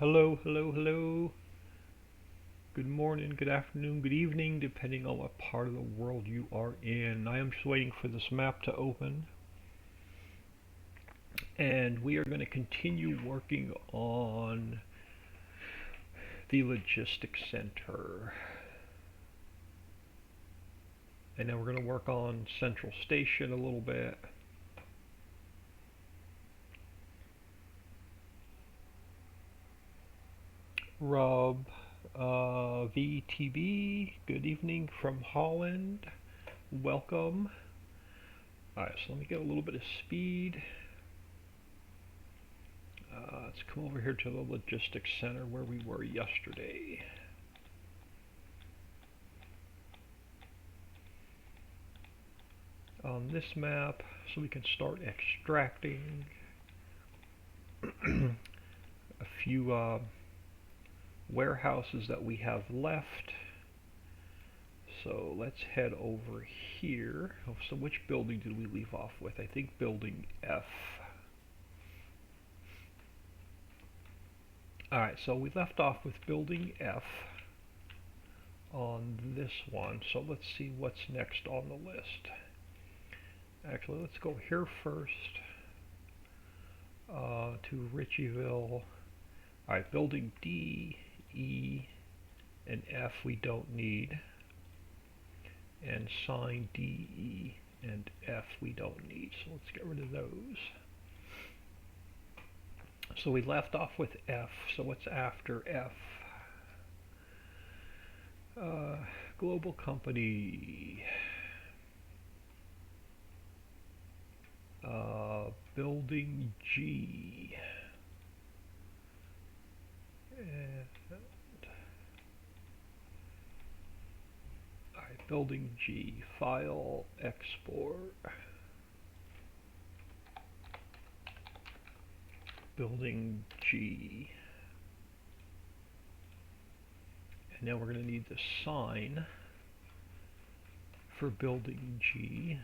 Hello, hello, hello. Good morning, good afternoon, good evening, depending on what part of the world you are in. I am just waiting for this map to open. And we are going to continue working on the logistics center. And then we're going to work on Central Station a little bit. Rob VTB, good evening from Holland. Welcome. Alright, so let me get a little bit of speed. Let's come over here to the logistics center where we were yesterday. On this map, so we can start extracting a few warehouses that we have left. So let's head over here. Oh, so which building did we leave off with? I think building F. Alright, so we left off with building F on this one. So let's see what's next on the list. Actually, let's go here first to Ricciville. Alright, building D, E, and F we don't need. And sign D, E, and F we don't need. So let's get rid of those. So we left off with F. So what's after F? Global company. Building G. Alright, building G. File, export. Building G. And now we're going to need the sign for building G.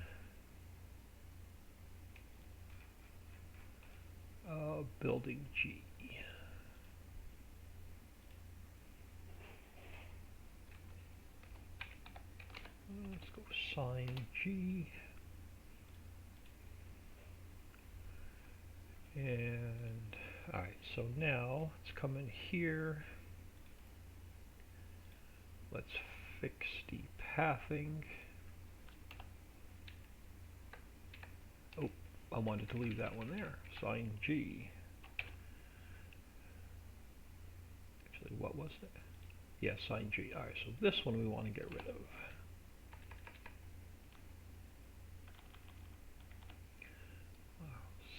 Building G. Let's go sign G. And alright, so now let's come in here. Let's fix the pathing. Oh, I wanted to leave that one there. Sign G. Actually, what was it? Yeah, sign G. Alright, so this one we want to get rid of.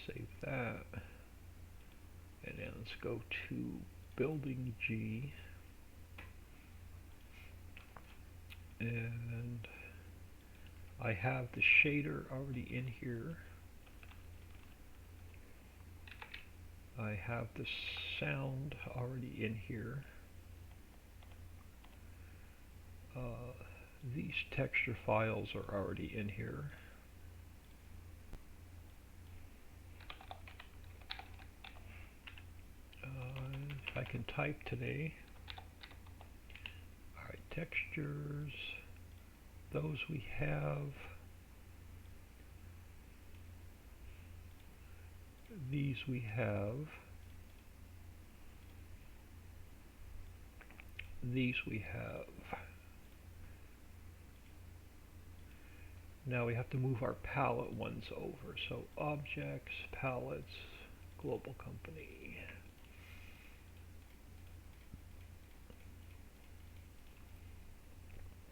Save that. And then let's go to building G. And I have the shader already in here. I have the sound already in here. These texture files are already in here. If I can type today. Alright, textures. Those we have. These we have. These we have. Now we have to move our palette ones over. So objects, palettes, global company.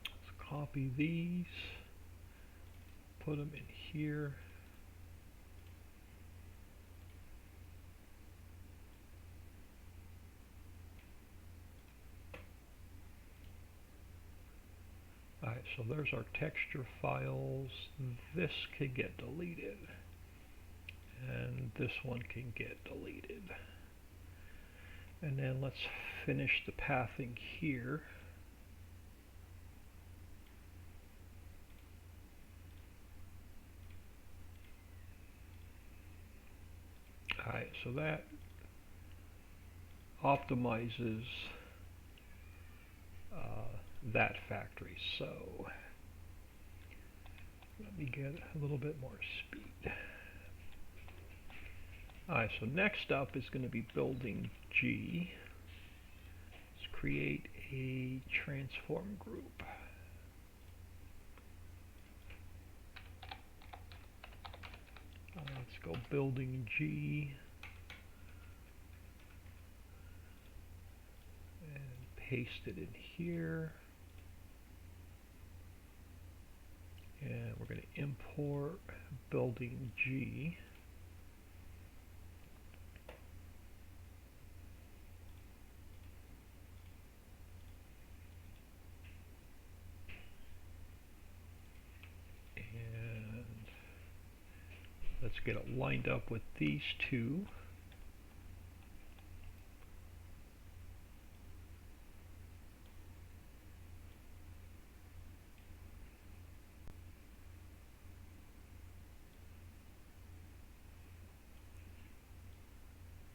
Let's copy these. Put them in here. Alright, so there's our texture files. This can get deleted. And this one can get deleted. And then let's finish the pathing here. Alright, so that optimizes that factory. So let me get a little bit more speed. Alright, so next up is going to be building G. Let's create a transform group. Let's go building G and paste it in here. And we're going to import building G. And let's get it lined up with these two.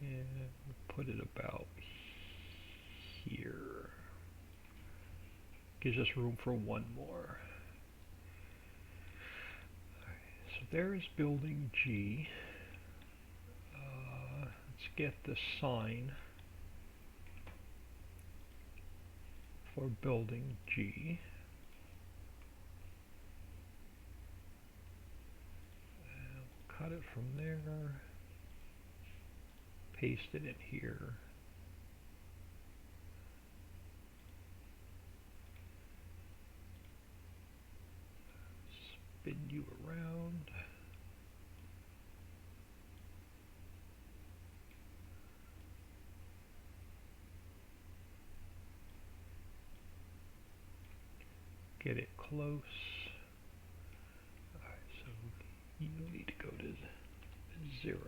And put it about here. Gives us room for one more. So there's building G. Let's get the sign for building G. And cut it from there. Paste it in here. Spin you around. Get it close. Alright, so you need to go to 0.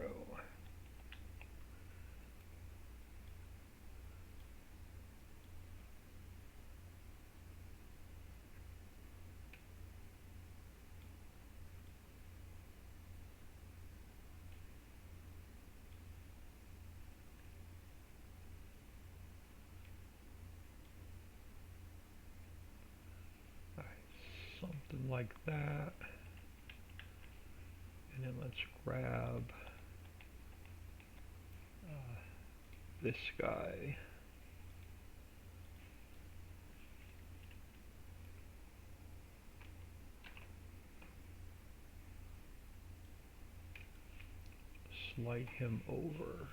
Something like that. And then let's grab this guy. Slide him over.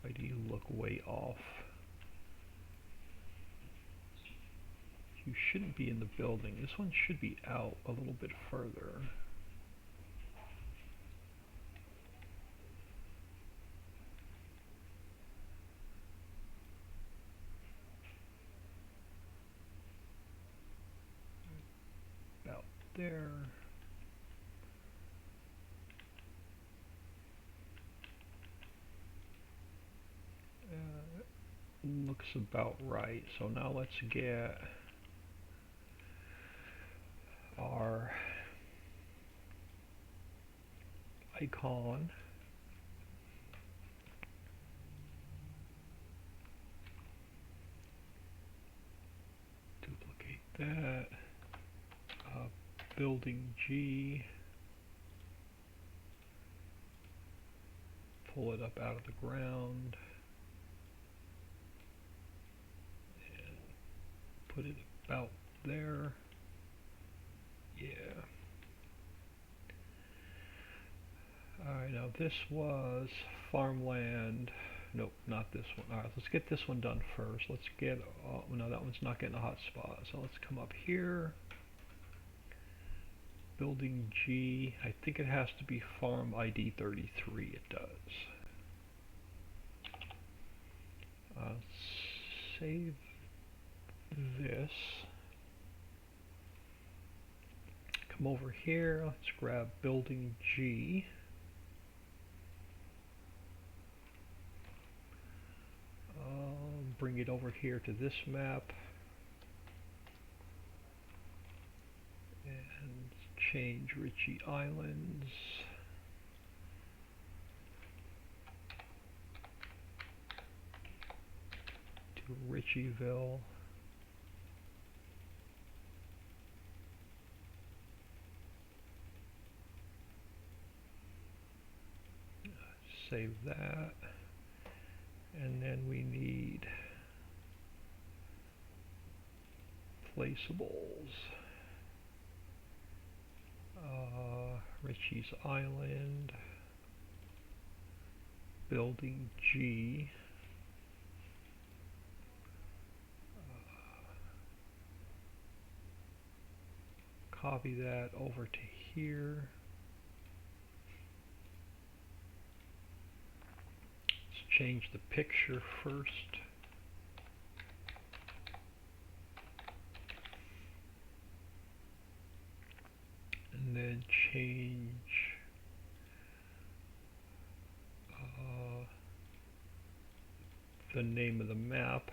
Why do you look way off? You shouldn't be in the building. This one should be out a little bit further. About there. Looks about right. So now let's get our icon. Duplicate that. Building G. Pull it up out of the ground. Put it about there. Yeah. Alright, now this was farmland. Nope, not this one. Alright, let's get this one done first. Let's get, no, that one's not getting a hot spot. So let's come up here. Building G. I think it has to be farm ID 33. It does. Save this. Come over here, let's grab building G. bring it over here to this map and change Ritchie Islands to Ricciville. Save that, and then we need placeables. Ritchie's Island, building G. Copy that over to here. Let's change the picture first. And then change the name of the map.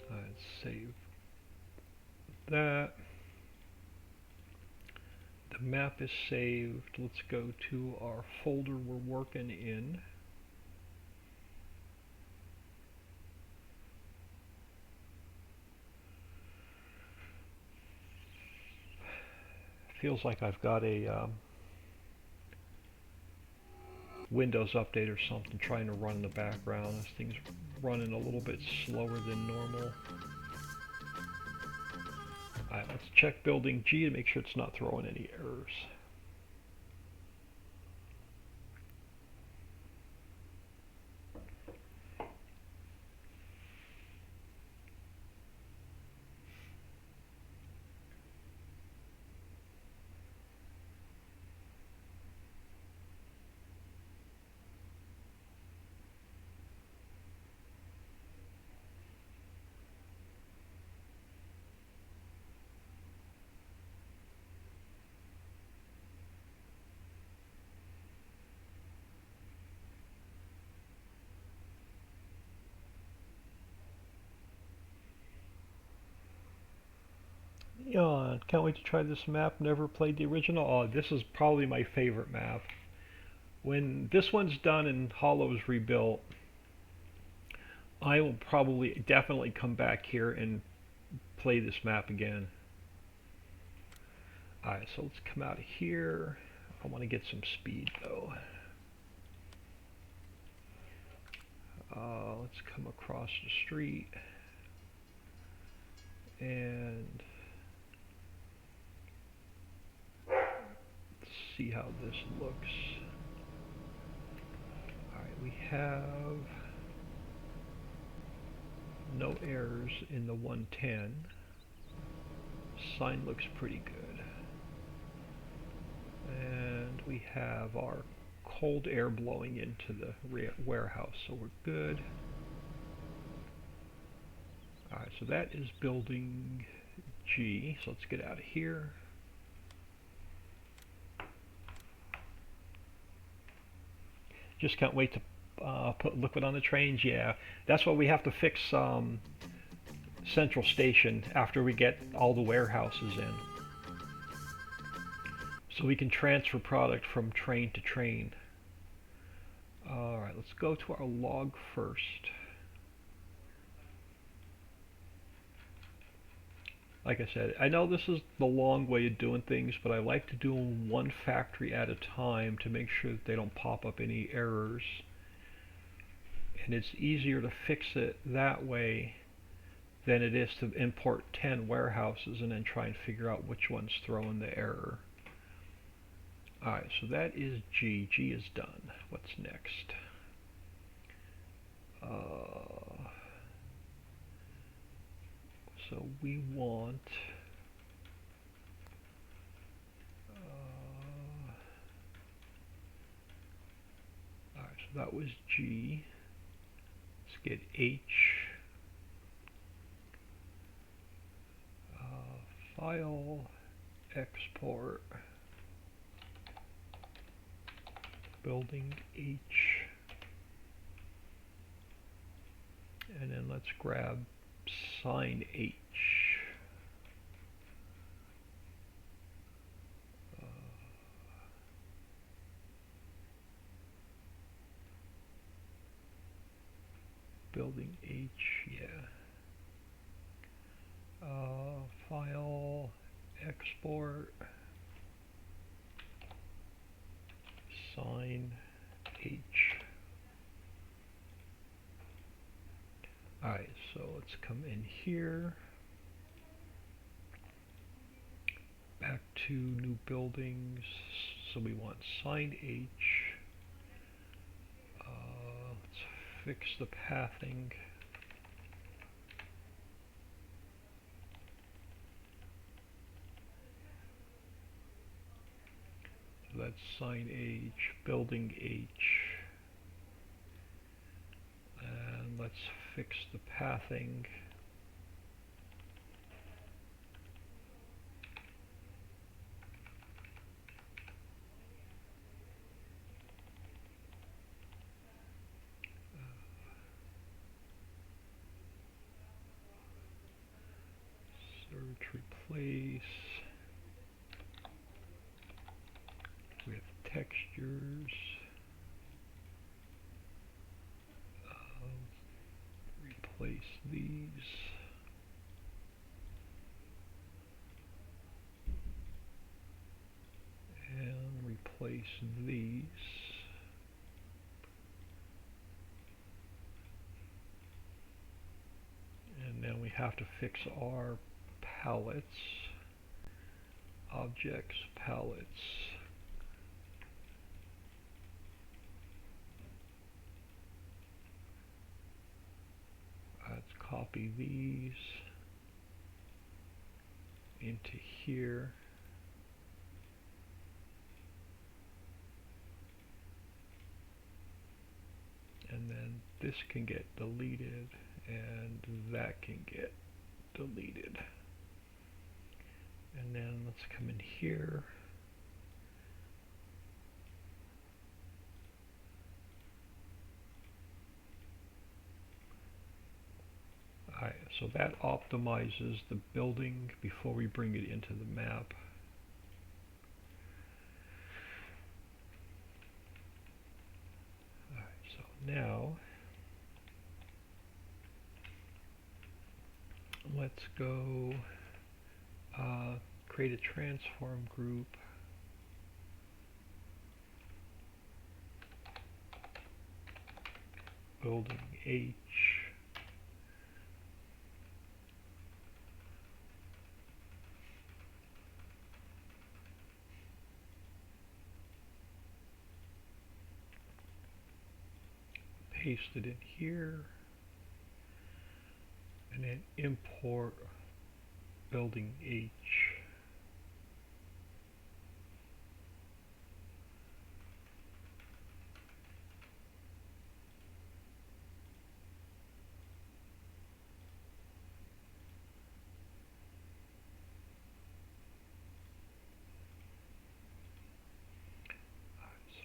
Let's save that. The map is saved. Let's go to our folder we're working in. Feels like I've got a Windows update or something trying to run in the background. This thing's running a little bit slower than normal. Alright, let's check building G to make sure it's not throwing any errors. Yeah, can't wait to try this map. Never played the original. Oh, this is probably my favorite map. When this one's done and Hollow's rebuilt, I will probably definitely come back here and play this map again. Alright, so let's come out of here. I want to get some speed though. Let's come across the street and see how this looks. Alright, we have no errors in the 110. Sign looks pretty good. And we have our cold air blowing into the warehouse, so we're good. Alright, so that is building G, so let's get out of here. Just can't wait to put liquid on the trains. Yeah, that's why we have to fix Central Station after we get all the warehouses in, so we can transfer product from train to train. Alright, let's go to our log first. Like I said, I know this is the long way of doing things, but I like to do them one factory at a time to make sure that they don't pop up any errors. And it's easier to fix it that way than it is to import 10 warehouses and then try and figure out which one's throwing the error. Alright, so that is G. G is done. What's next? So we want alright, so that was G. Let's get H. File, export. building H, and then let's grab sign H. Building H, yeah. File, export, sign H. Alright, so let's come in here, back to new buildings, so we want sign H. Let's fix the pathing. So that's sign H, building H, and let's fix the pathing. Search, replace with textures. Replace these. And replace these. And then we have to fix our palettes. Objects, palettes. Let's copy these into here. And then this can get deleted and that can get deleted. And then let's come in here. Alright, so that optimizes the building before we bring it into the map. Alright, so now let's go create a transform group. Building H. Paste it in here. And then import building H.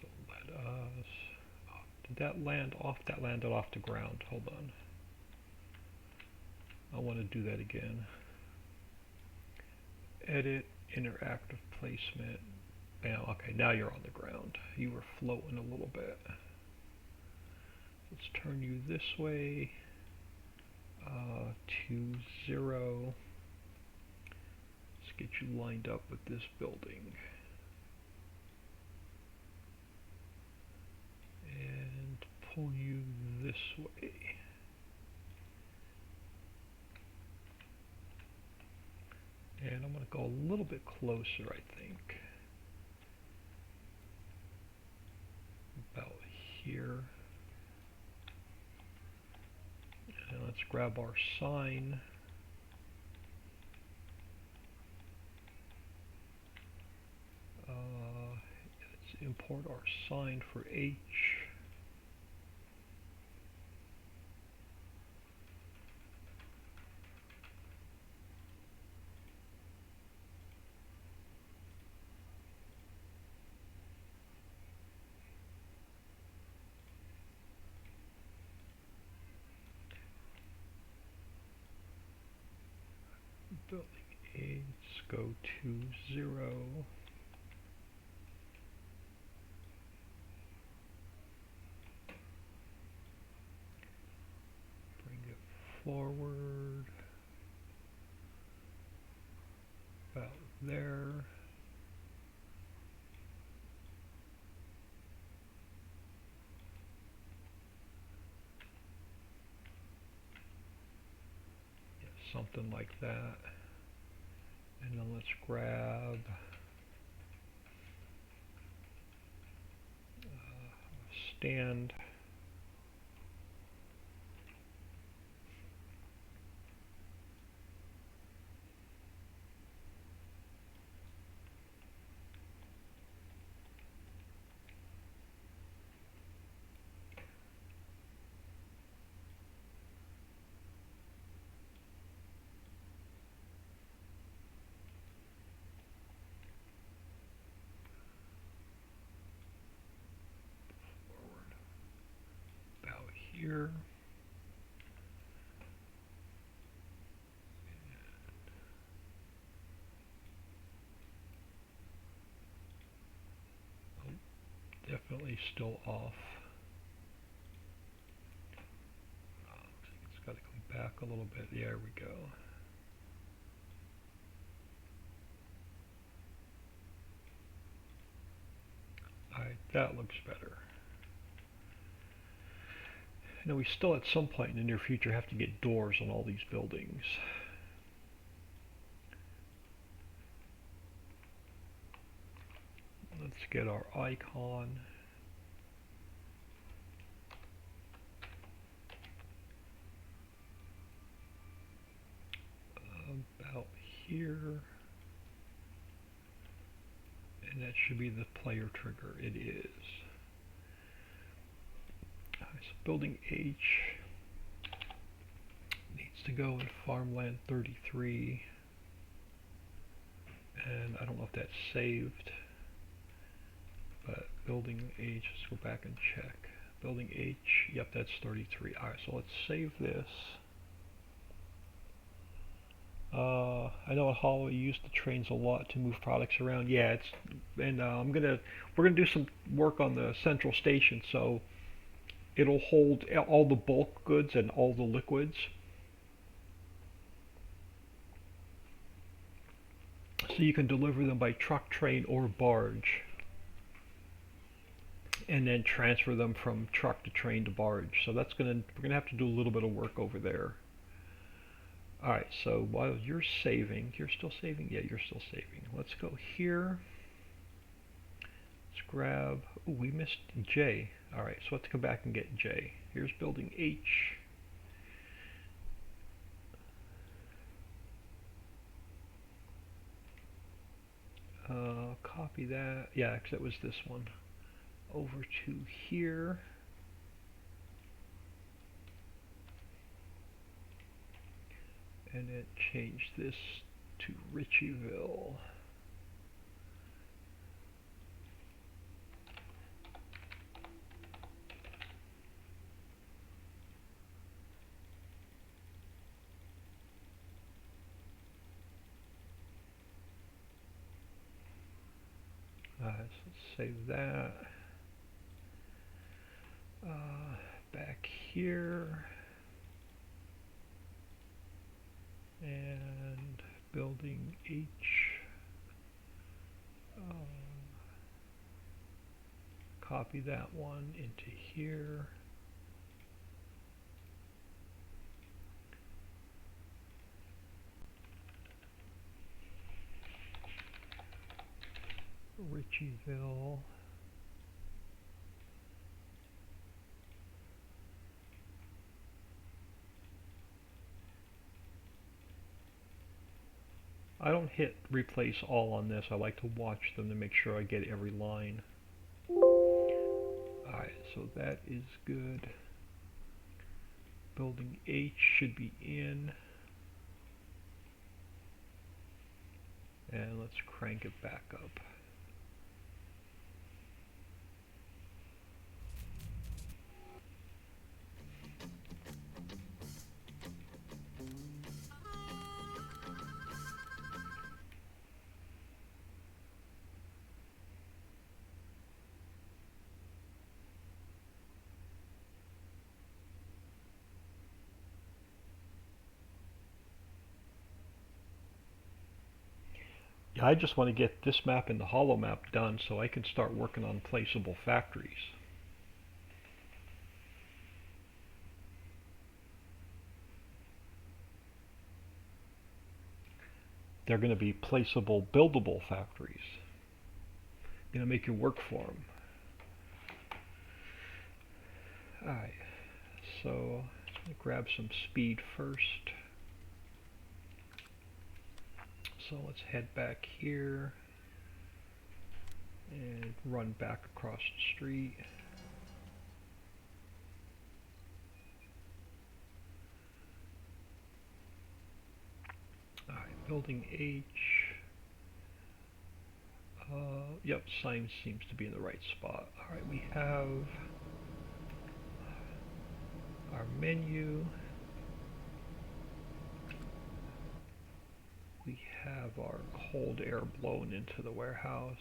So let us, did that land off? That landed off the ground. Hold on. I want to do that again. Edit, interactive placement. Bam, okay, now you're on the ground. You were floating a little bit. Let's turn you this way to 0. Let's get you lined up with this building. And pull you this way. And I'm going to go a little bit closer, I think. About here. And let's grab our sign. Let's import our sign for H. Building 8, go to 0. Bring it forward. About there. Yeah, something like that. And then let's grab a stand. About here. Definitely still off. It's got to come back a little bit. There we go. Alright, that looks better. Now we still at some point in the near future have to get doors on all these buildings. Let's get our icon. About here. And that should be the player trigger. It is. So building H needs to go in farmland 33. And I don't know if that's saved. But building H, let's go back and check. Building H, yep, that's 33. Alright, so let's save this. I know at Hollow you use the trains a lot to move products around. Yeah, it's and we're gonna do some work on the central station, so it'll hold all the bulk goods and all the liquids. So you can deliver them by truck, train, or barge. And then transfer them from truck to train to barge. So we're gonna have to do a little bit of work over there. Alright, so while you're saving, you're still saving? Yeah, you're still saving. Let's go here. Let's grab, oh, we missed J. Alright, so let's come back and get J. Here's building H. Copy that. Yeah, because it was this one. Over to here. And then change this to Ricciville. So let's save that. Back here. And building H. Copy that one into here. Ricciville. I don't hit replace all on this. I like to watch them to make sure I get every line. Alright, so that is good. Building H should be in. And let's crank it back up. Yeah, I just want to get this map and the hollow map done so I can start working on placeable factories. They're going to be placeable, buildable factories. Going to make you work for them. Alright, so let's grab some speed first. So let's head back here and run back across the street. Alright, building H. Yep, sign seems to be in the right spot. Alright, we have our menu. We have our cold air blown into the warehouse.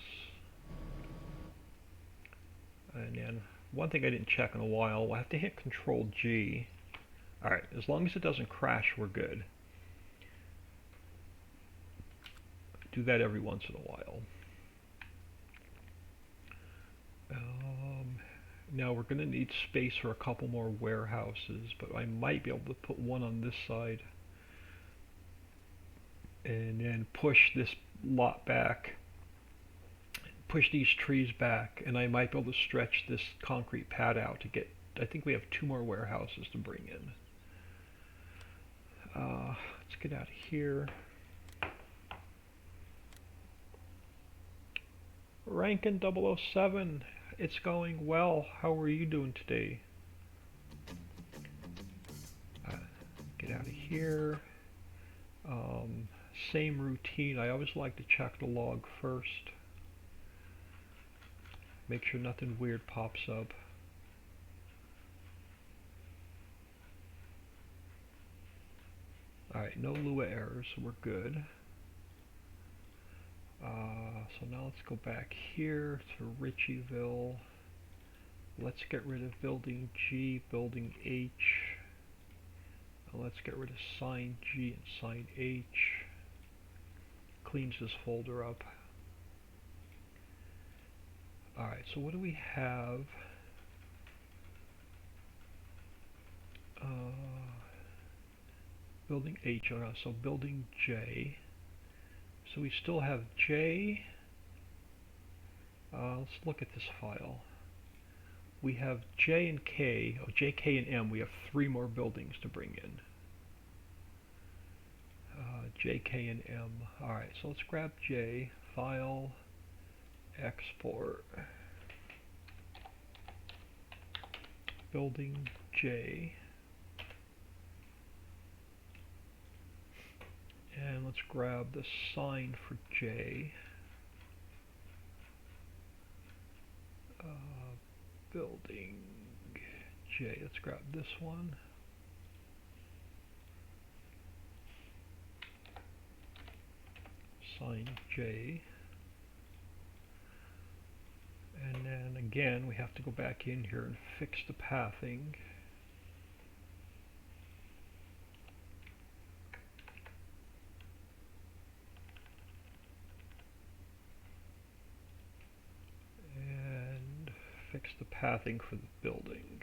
And then one thing I didn't check in a while, we'll have to hit Control G. Alright, as long as it doesn't crash, we're good. Do that every once in a while. Now we're going to need space for a couple more warehouses, but I might be able to put one on this side and then push this lot back, push these trees back, and I might be able to stretch this concrete pad out to get, I think we have 2 more warehouses to bring in. Let's get out of here. Rankin 007, it's going well. How are you doing today? Get out of here. Same routine. I always like to check the log first. Make sure nothing weird pops up. Alright, no Lua errors, so we're good. So now let's go back here to Ricciville. Let's get rid of building G, building H. Let's get rid of sign G and sign H. Cleans this folder up. Alright, so what do we have? Building H, so building J. So we still have J. Let's look at this file. We have J and K, J, K, and M. We have 3 more buildings to bring in. J, K, and M. Alright, so let's grab J, File, Export, Building J, and let's grab the sign for J. Building J, let's grab this one. Sign J. And then again, we have to go back in here and fix the pathing. And fix the pathing for the building.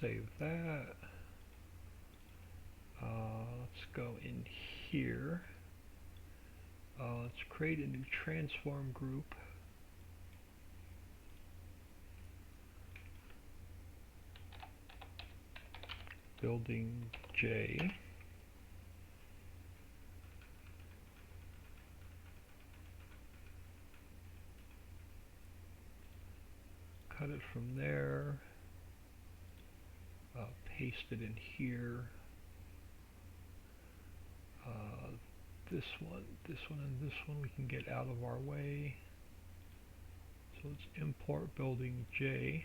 Save that. Let's go in here. Let's create a new transform group. Building J. Cut it from there. Paste it in here. this one, and this one we can get out of our way. So let's import building J.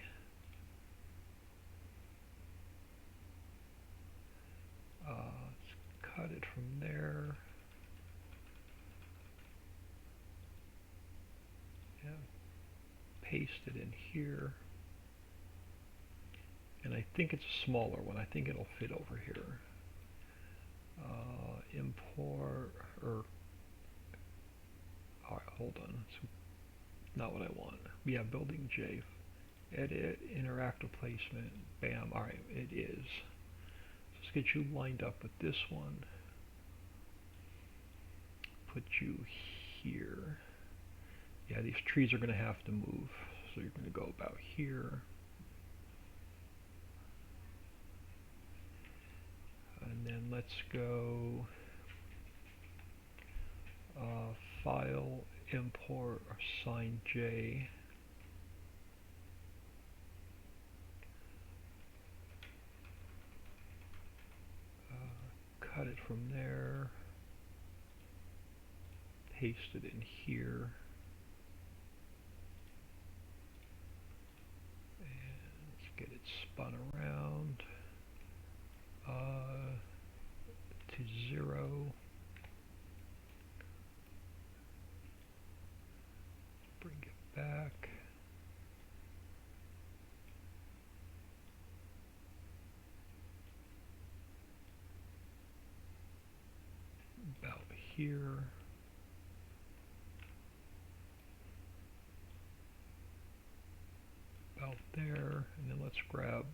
Let's cut it from there. Yeah, paste it in here. And I think it's a smaller one. I think it'll fit over here. Import, or, alright, hold on. It's not what I want. We have building J. Edit, interactive placement. Bam. Alright, it is. So let's get you lined up with this one. Put you here. Yeah, these trees are going to have to move. So you're going to go about here. And then let's go file, import, assign J. Cut it from there. Paste it in here. And let's get it spun around. To 0. Bring it back. About here. About there. And then let's grab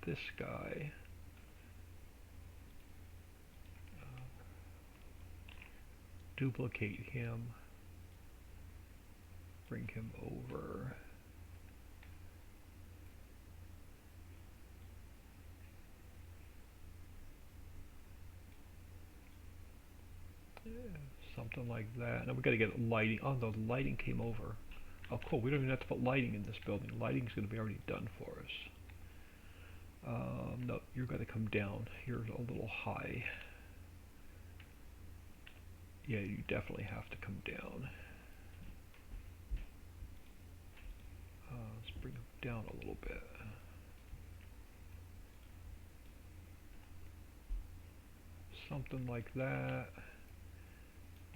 this guy. Duplicate him, bring him over, yeah, something like that. Now we got to get lighting. Oh no, the lighting came over. Oh cool, we don't even have to put lighting in this building. Lighting's going to be already done for us. No, you're going to come down. You're a little high. Yeah, you definitely have to come down. Let's bring them down a little bit. Something like that.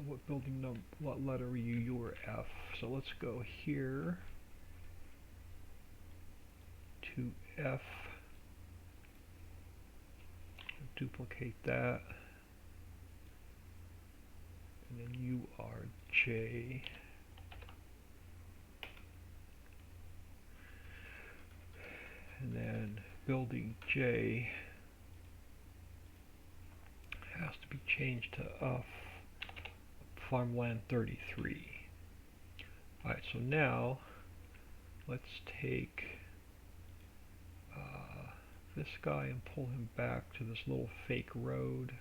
What building number, what letter are you? You were F. So let's go here to F. Duplicate that. And then you are J. And then building J has to be changed to farmland 33. Alright, so now let's take this guy and pull him back to this little fake road.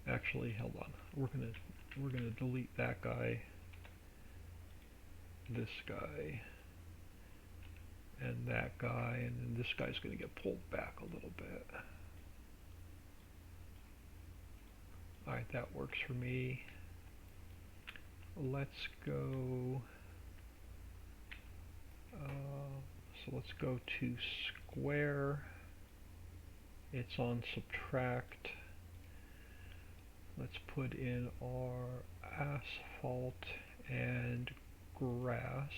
Actually, hold on. We're gonna delete that guy, this guy, and that guy, and then this guy's gonna get pulled back a little bit. Alright, that works for me. Let's go. So let's go to square. It's on subtract. Let's put in our asphalt and grass.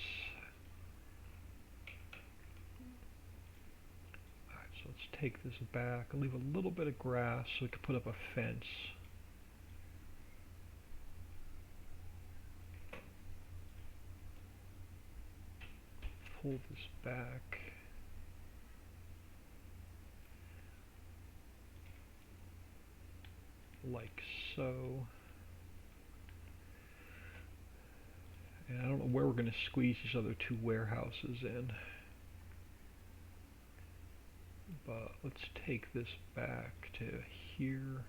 Alright, so let's take this back and leave a little bit of grass so we can put up a fence. Pull this back. Like so. And I don't know where we're going to squeeze these other two warehouses in. But let's take this back to here.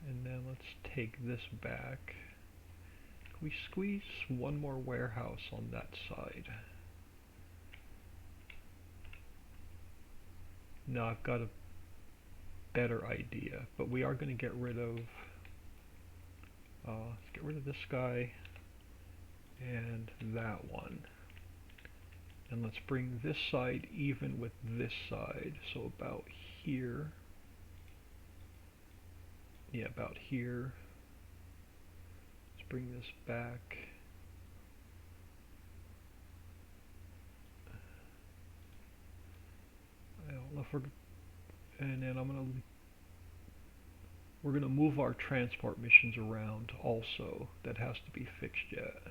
And then let's take this back. Can we squeeze one more warehouse on that side? No, I've got a better idea, but we are going to get rid of let's get rid of this guy and that one, and let's bring this side even with this side, so about here. Yeah, about here. Let's bring this back. I don't know if and then we're gonna move our transport missions around also. That has to be fixed yet.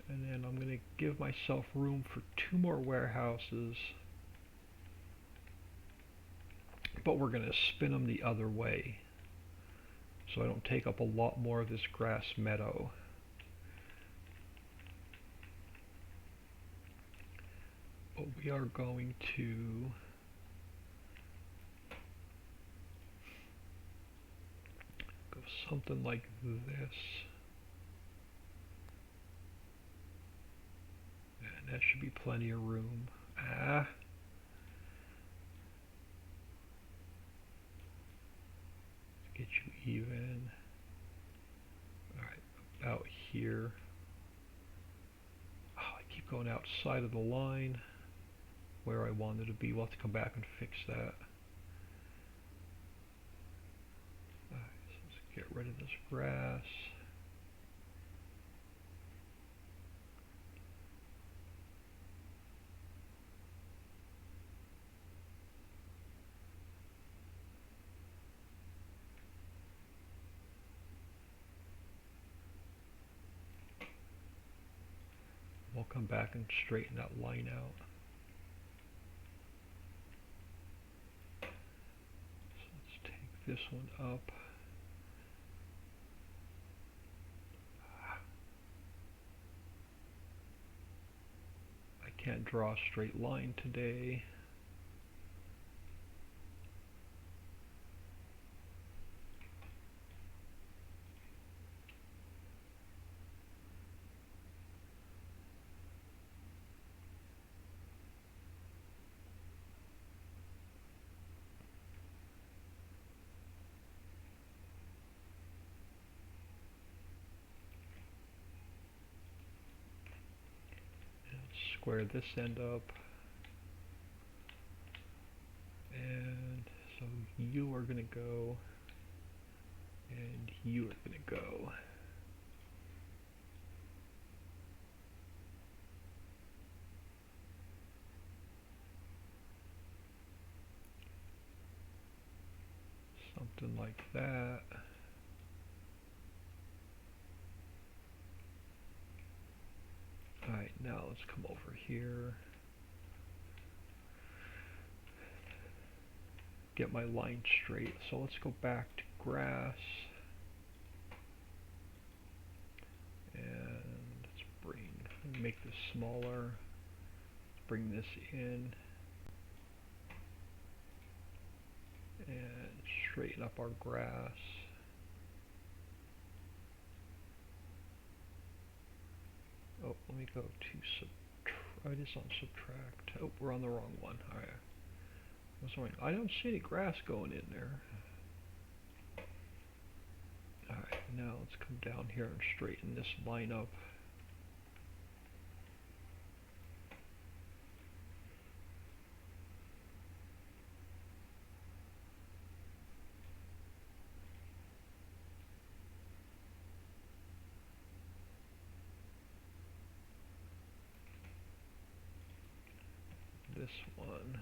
And then I'm gonna give myself room for 2 more warehouses, but we're gonna spin them the other way, so I don't take up a lot more of this grass meadow. But we are going to go something like this, and that should be plenty of room. Get you even. Alright, about here. Oh, I keep going outside of the line where I wanted to be. We'll have to come back and fix that. Alright, so let's get rid of this grass. We'll come back and straighten that line out. So let's take this one up. I can't draw a straight line today. Square this end up, and so you are going to go, and you are going to go. Something like that. Alright, now let's come over here. Get my line straight. So let's go back to grass. And let's make this smaller. Let's bring this in. And straighten up our grass. Oh, let me go to it is on subtract. Oh, we're on the wrong one. Alright. I don't see any grass going in there. Alright, now let's come down here and straighten this line up. This one.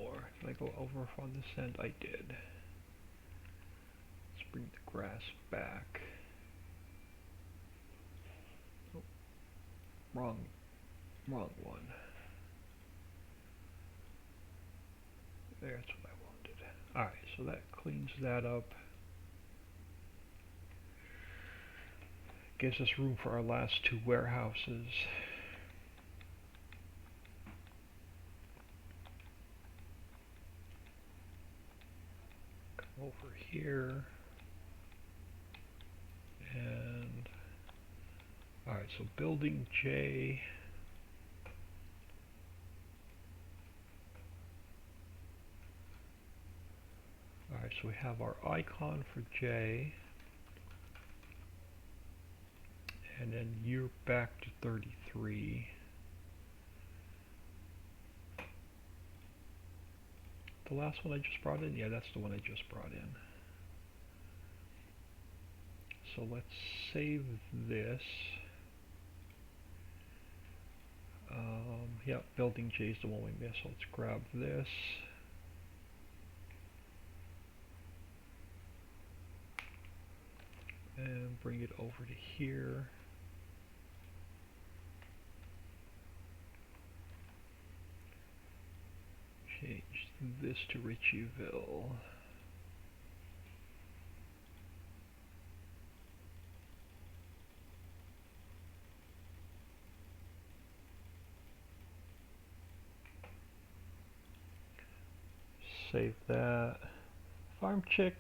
more. Did I go over on this end? I did. Let's bring the grass back. Oh, wrong one. There, that's what I wanted. Alright, so that cleans that up. Gives us room for our last two warehouses. Come over here. And alright, so building J. Alright, so we have our icon for J. And then you're back to 33. The last one I just brought in? Yeah, that's the one I just brought in. So let's save this. Yep, building J is the one we missed. So let's grab this. And bring it over to here. Change this to Ricciville. Save that. Farm Chick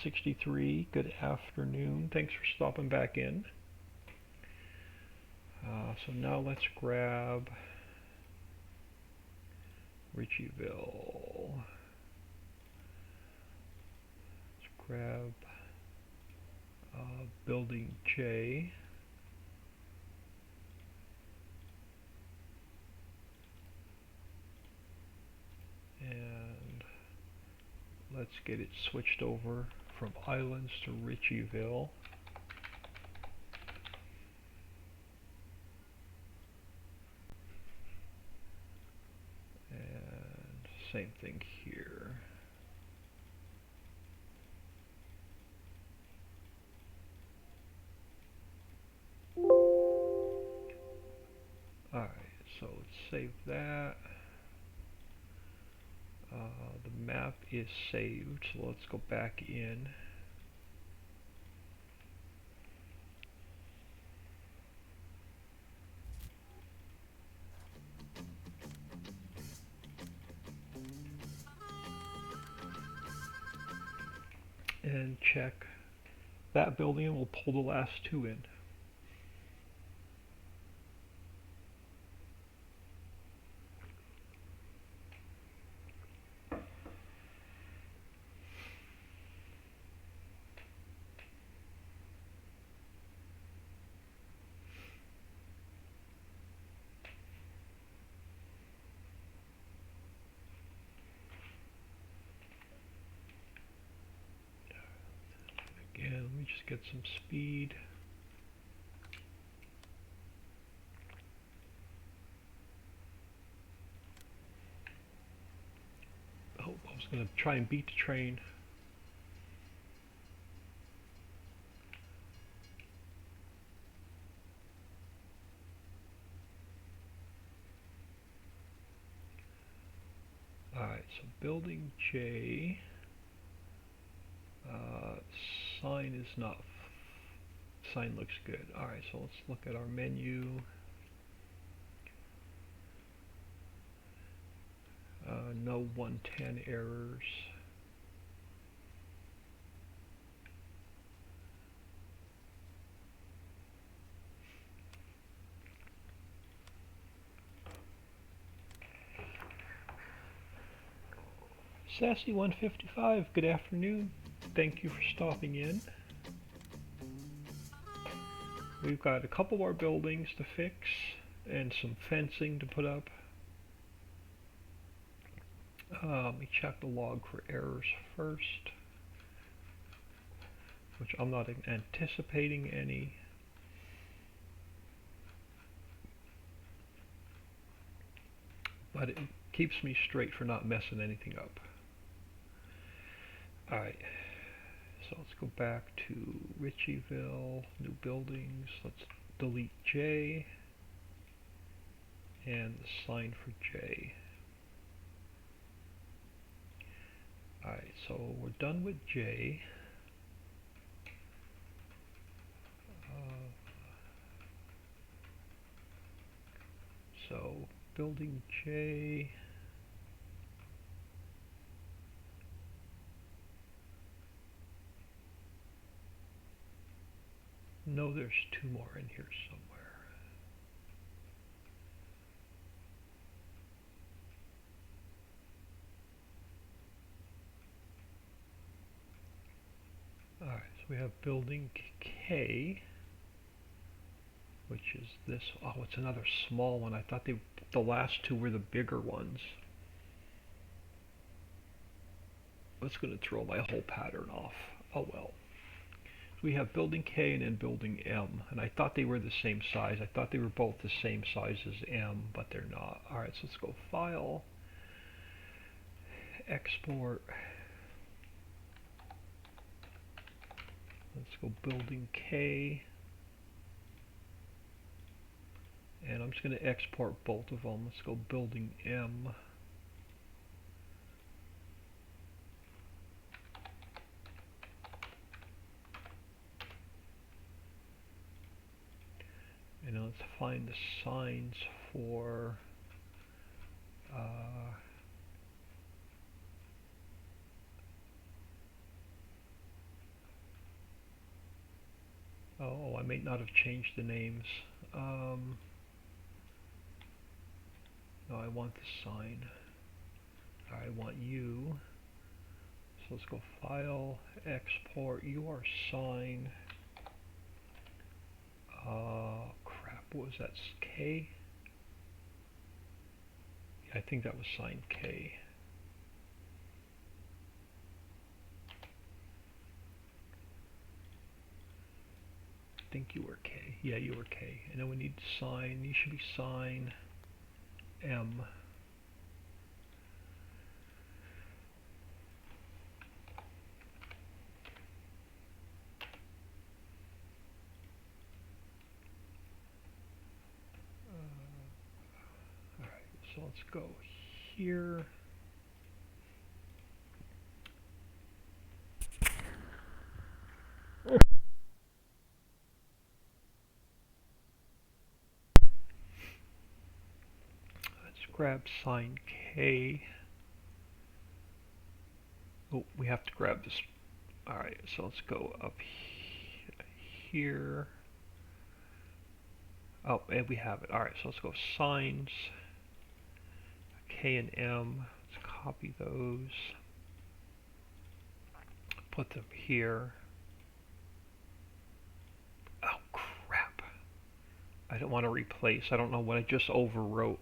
63, good afternoon. Thanks for stopping back in. So now let's grab Ricciville. Let's grab building J. And let's get it switched over from islands to Ricciville. And same thing here. Alright, so let's save that. The map is saved, so let's go back in. And check that building, and we'll pull the last two in. Again, let me just get some speed. Oh, I was going to try and beat the train. Alright, so building J. Sign is not. Sign looks good. Alright, so let's look at our menu. No 110 errors. Sassy 155, good afternoon. Thank you for stopping in. We've got a couple more buildings to fix and some fencing to put up. Let me check the log for errors first, which I'm not anticipating any. But keeps me straight for not messing anything up. Alright, so let's go back to Ricciville, new buildings. Let's delete J and the sign for J. Alright, so we're done with J. So building J. No, there's two more in here somewhere. Alright, so we have building K, which is this. Oh, it's another small one. I thought the last two were the bigger ones. That's going to throw my whole pattern off. Oh well. We have building K and then building M, and I thought they were the same size. I thought they were both the same size as M, but they're not. Alright, so let's go File, Export. Let's go building K, and I'm just going to export both of them. Let's go building M. And let's find the signs for oh, I may not have changed the names. No, I want the sign. I want you. So let's go File, Export. You are sign. Crap, what was that? K? Yeah, I think that was sign K. I think you were K. Yeah, you were K. And then we need sign. You should be sign M. Alright, so let's go here. Grab sign K. Oh, we have to grab this. Alright, so let's go up here. Oh, and we have it. Alright, so let's go signs, K and M. Let's copy those. Put them here. Oh, crap. I don't want to replace. I don't know what I just overwrote.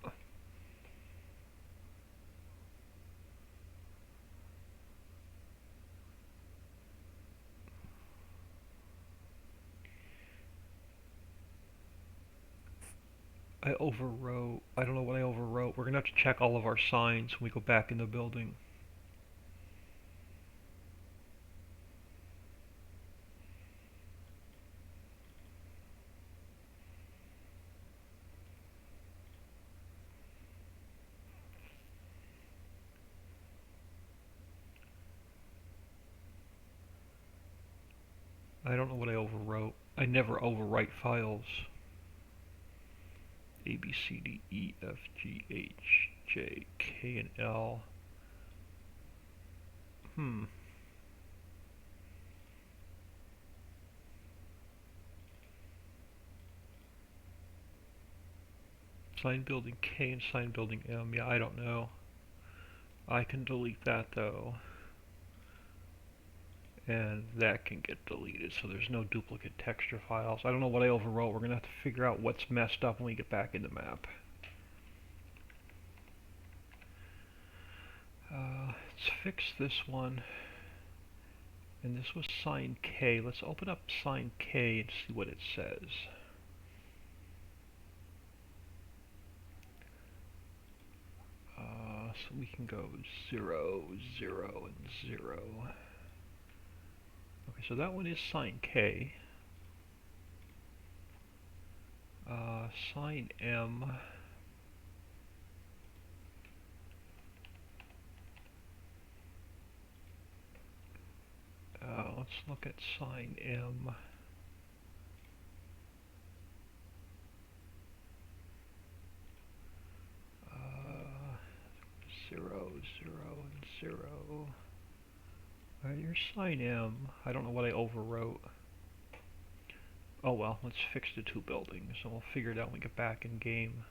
I overwrote. I don't know what I overwrote. We're going to have to check all of our signs when we go back in the building. I don't know what I overwrote. I never overwrite files. A, B, C, D, E, F, G, H, J, K, and L. Sign building K and sign building M. Yeah, I don't know. I can delete that though. And that can get deleted, so there's no duplicate texture files. I don't know what I overwrote. We're going to have to figure out what's messed up when we get back in the map. Let's fix this one. And this was sign K. Let's open up sign K and see what it says. So we can go 0, 0, and 0. Okay, so that one is sine K. Sine M. Let's look at sine M. 0, 0, and 0. Alright, here's sine M. I don't know what I overwrote. Oh well, let's fix the two buildings, and we'll figure it out when we get back in game.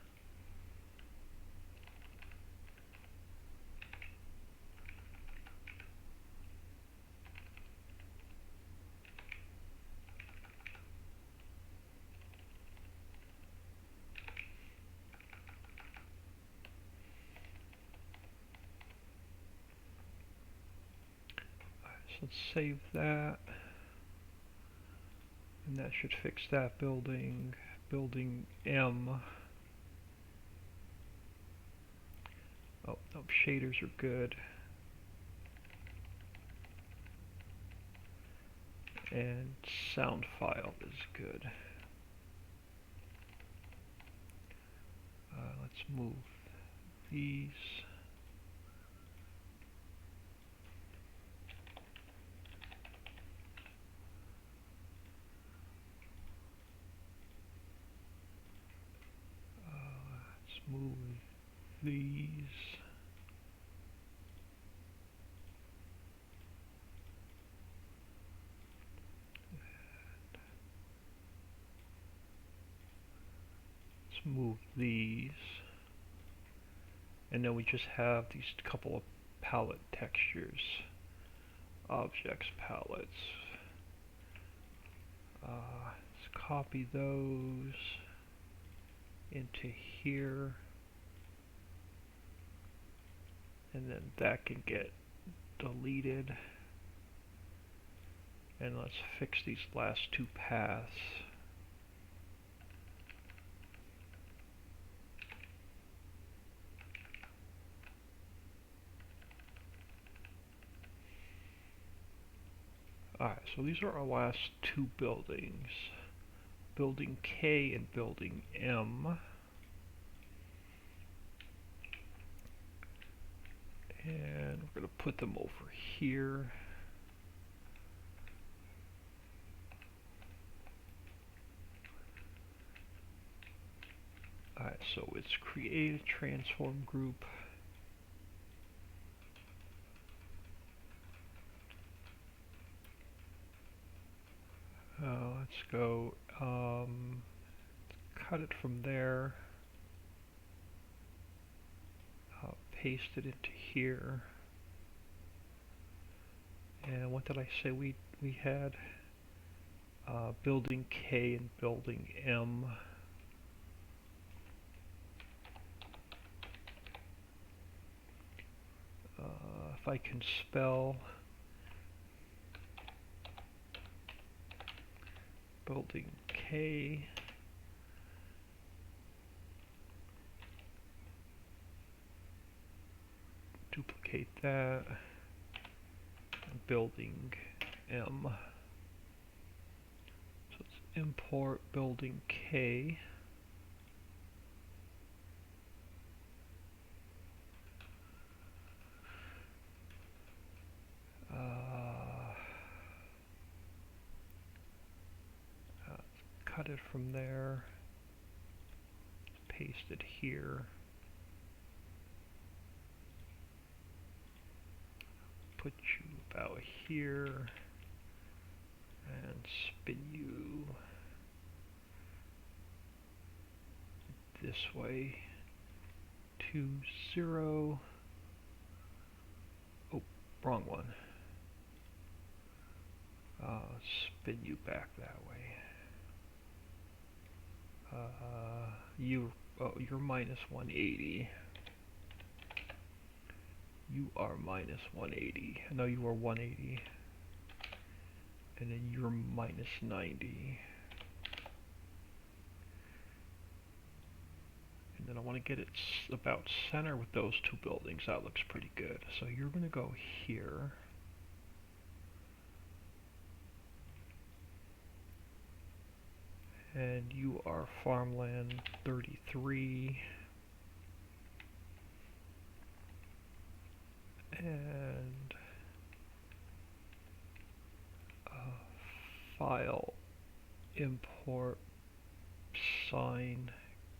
So let's save that. And that should fix that building. Building M. Oh, no, shaders are good. And sound file is good. Let's move these. Let's move these. Let's move these. And then we just have these couple of palette textures. Objects palettes. Let's copy those into here. And then that can get deleted. And let's fix these last two paths. Alright, so these are our last two buildings. Building K and building M. And we're going to put them over here. Alright, so it's create a transform group. Let's go cut it from there. Paste it into here. And what did I say we had? Building K and building M. If I can spell, building K, duplicate that, and building M. So let's import building K. Cut it from there, paste it here, put you about here, and spin you this way to 0. Oh, wrong one. Spin you back that way. You're minus 180. You are minus 180. No, you are 180. And then you're minus 90. And then I want to get it about center with those two buildings. That looks pretty good. So you're going to go here. And you are farmland 33. And file import sign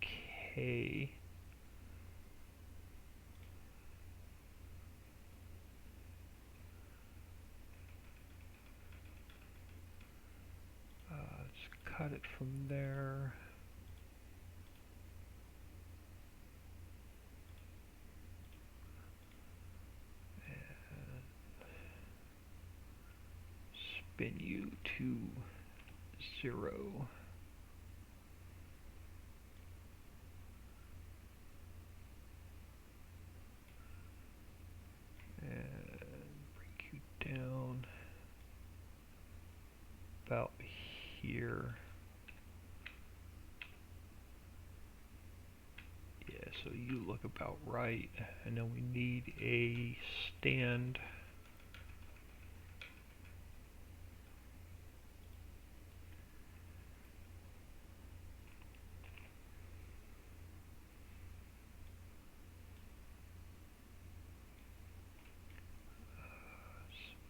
K. Let's cut it from there. And spin you to 0. And bring you down about here. Yeah, so you look about right. And then we need a stand.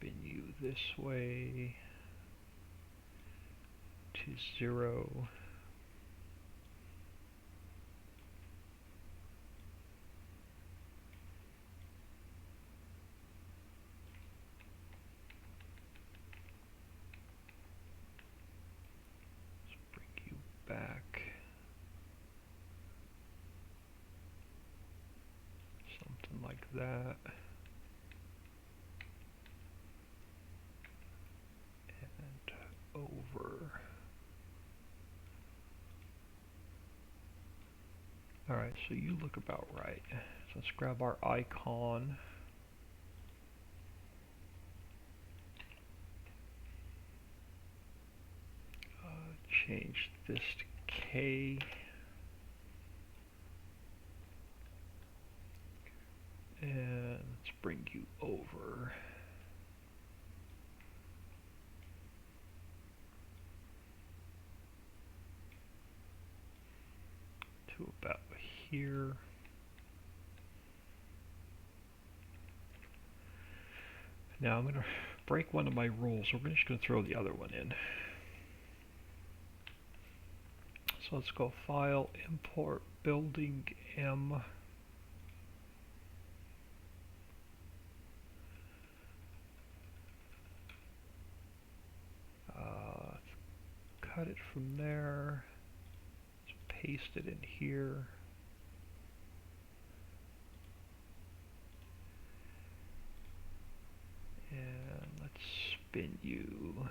Spin you this way to 0. Let's bring you back. Something like that. Over. Alright, so you look about right. So let's grab our icon. Change this to K. And let's bring you over. To about here. Now I'm going to break one of my rules. We're just going to throw the other one in. So let's go File, Import, Building M. Cut it from there. Let's paste it in here. And let's spin you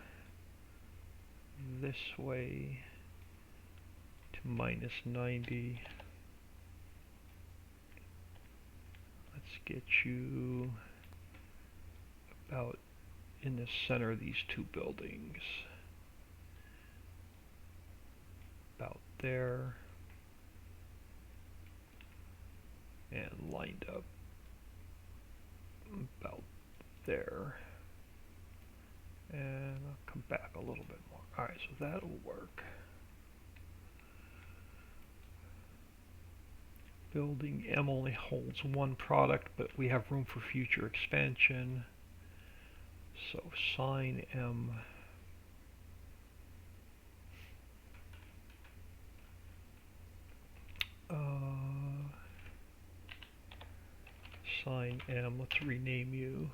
this way to -90. Let's get you about in the center of these two buildings. About there. And lined up about there. And I'll come back a little bit more. Alright, so that'll work. Building M only holds one product, but we have room for future expansion. So sign M. Sign M, let's rename you.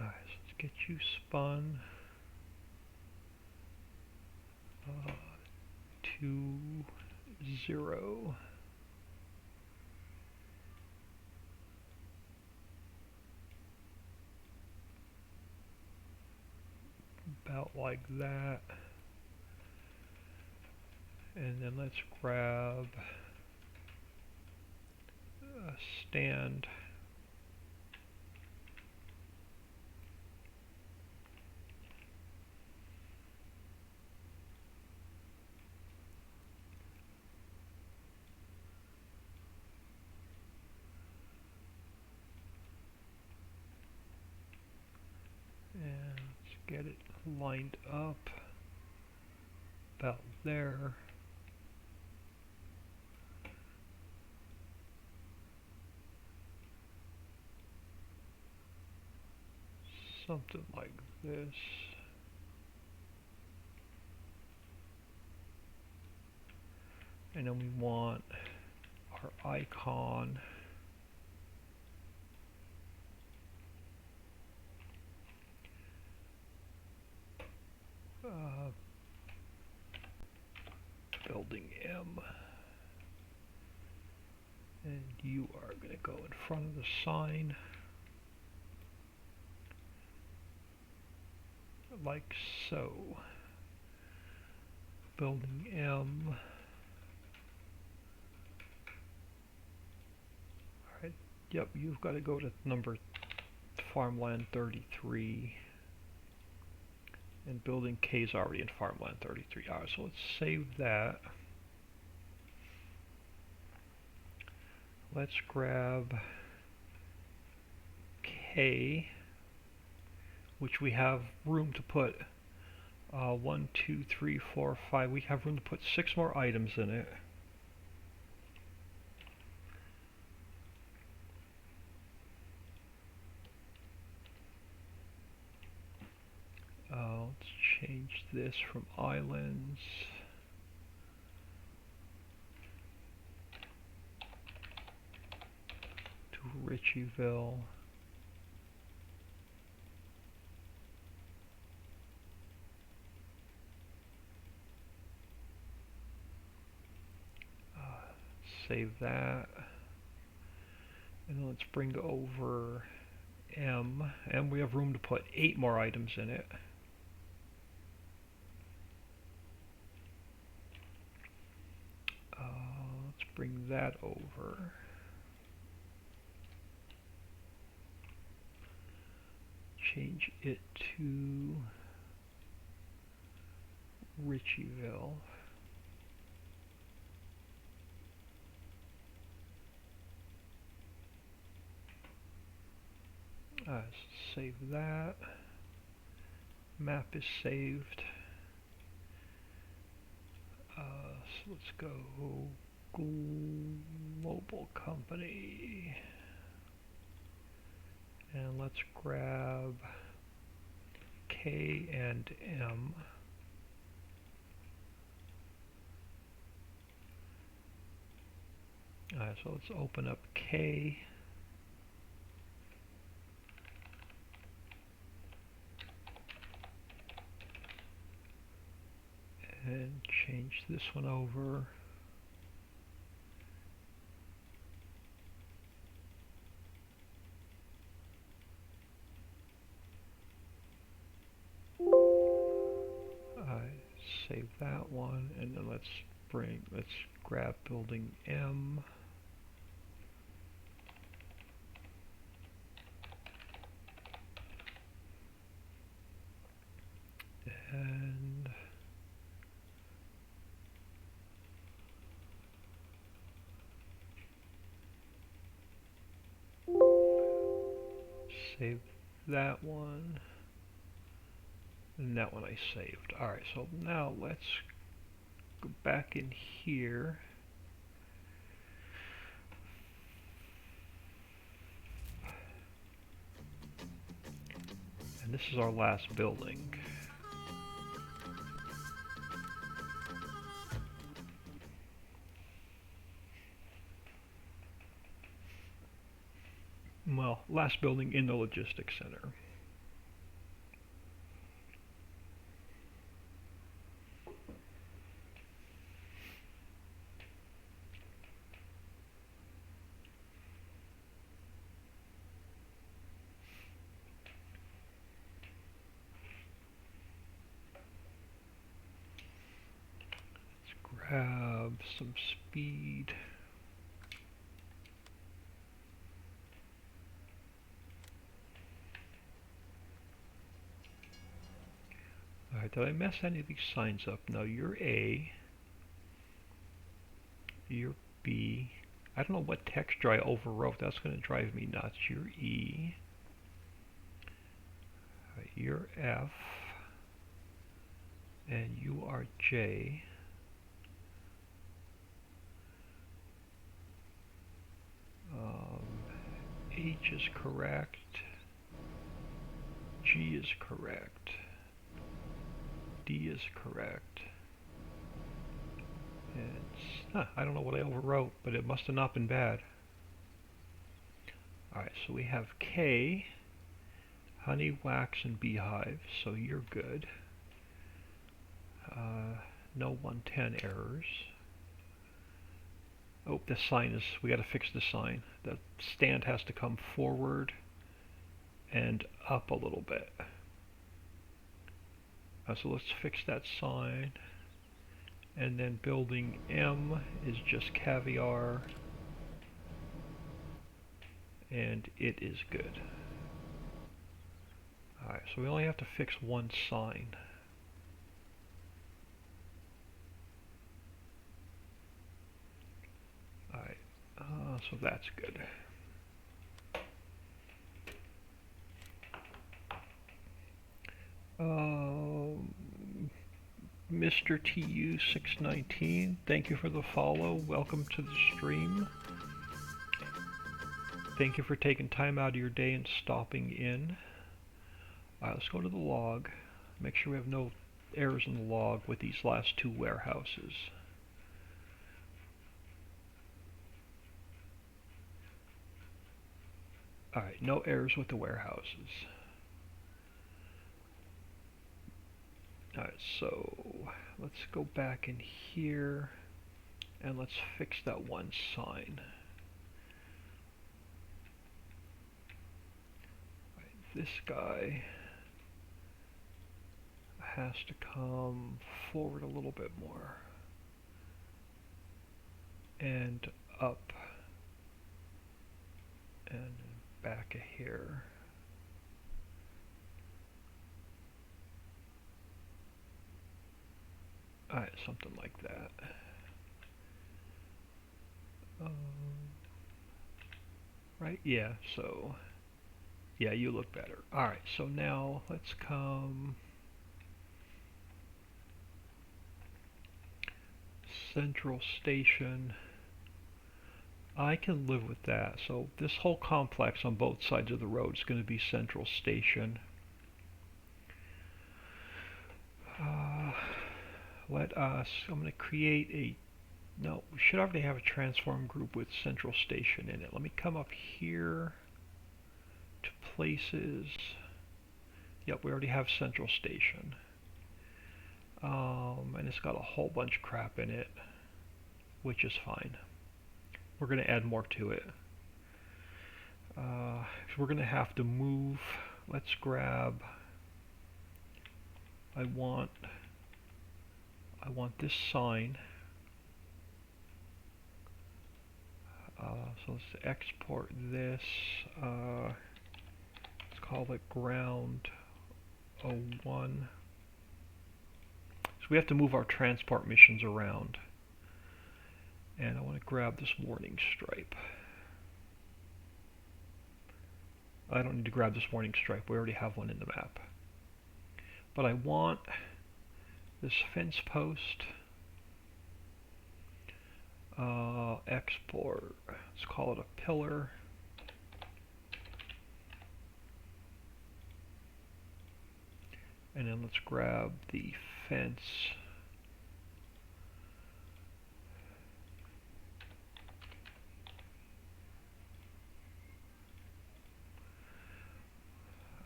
Alright, so let's get you spun to 0. About like that. And then let's grab stand. And let's get it lined up about there. Something like this. And then we want our icon building M, and you are going to go in front of the sign like so. Building M. Alright, yep, you've got to go to number farmland 33. And building K is already in farmland 33. Alright, so let's save that. Let's grab K, which we have room to put 1, 2, 3, 4, 5. We have room to put 6 more items in it. Let's change this from islands to Ricciville. Save that. And let's bring over M. And we have room to put 8 more items in it. Let's bring that over. Change it to Ricciville. Save that. Map is saved. So let's go global company. And let's grab K and M. So let's open up K. And change this one over. Save that one, and then let's grab building M. And save that one. And that one I saved. Alright, so now let's go back in here. And this is our last building. Well, last building in the logistics center. Let's grab some speed. Alright, did I mess any of these signs up? No, you're A. You're B. I don't know what texture I overwrote. That's going to drive me nuts. You're E. Right, you're F. And you are J. H is correct. G is correct. D is correct. And I don't know what I overwrote, but it must have not been bad. Alright, so we have K, honey, wax, and beehive, so you're good. No 110 errors. Oh, the sign is, we got to fix the sign. The stand has to come forward and up a little bit. So let's fix that sign. And then building M is just caviar. And it is good. Alright, so we only have to fix one sign. Alright, so that's good. Mr. TU619, thank you for the follow. Welcome to the stream. Thank you for taking time out of your day and stopping in. Let's go to the log. Make sure we have no errors in the log with these last two warehouses. Alright, no errors with the warehouses. Alright, so let's go back in here and let's fix that one sign. Right, this guy has to come forward a little bit more and up and back a hair. Alright, something like that. Right, yeah, so yeah, you look better. Alright, so now let's come Central Station. I can live with that. So this whole complex on both sides of the road is going to be Central Station. I'm going to create a, no, we should already have a transform group with Central Station in it. Let me come up here to places. Yep, we already have Central Station. And it's got a whole bunch of crap in it, which is fine. We're going to add more to it. We're going to have to move. Let's grab, I want this sign. So let's export this. Let's call it ground 01. So we have to move our transport missions around. And I want to grab this warning stripe. I don't need to grab this warning stripe. We already have one in the map. But I want this fence post. Export. Let's call it a pillar. And then let's grab the fence.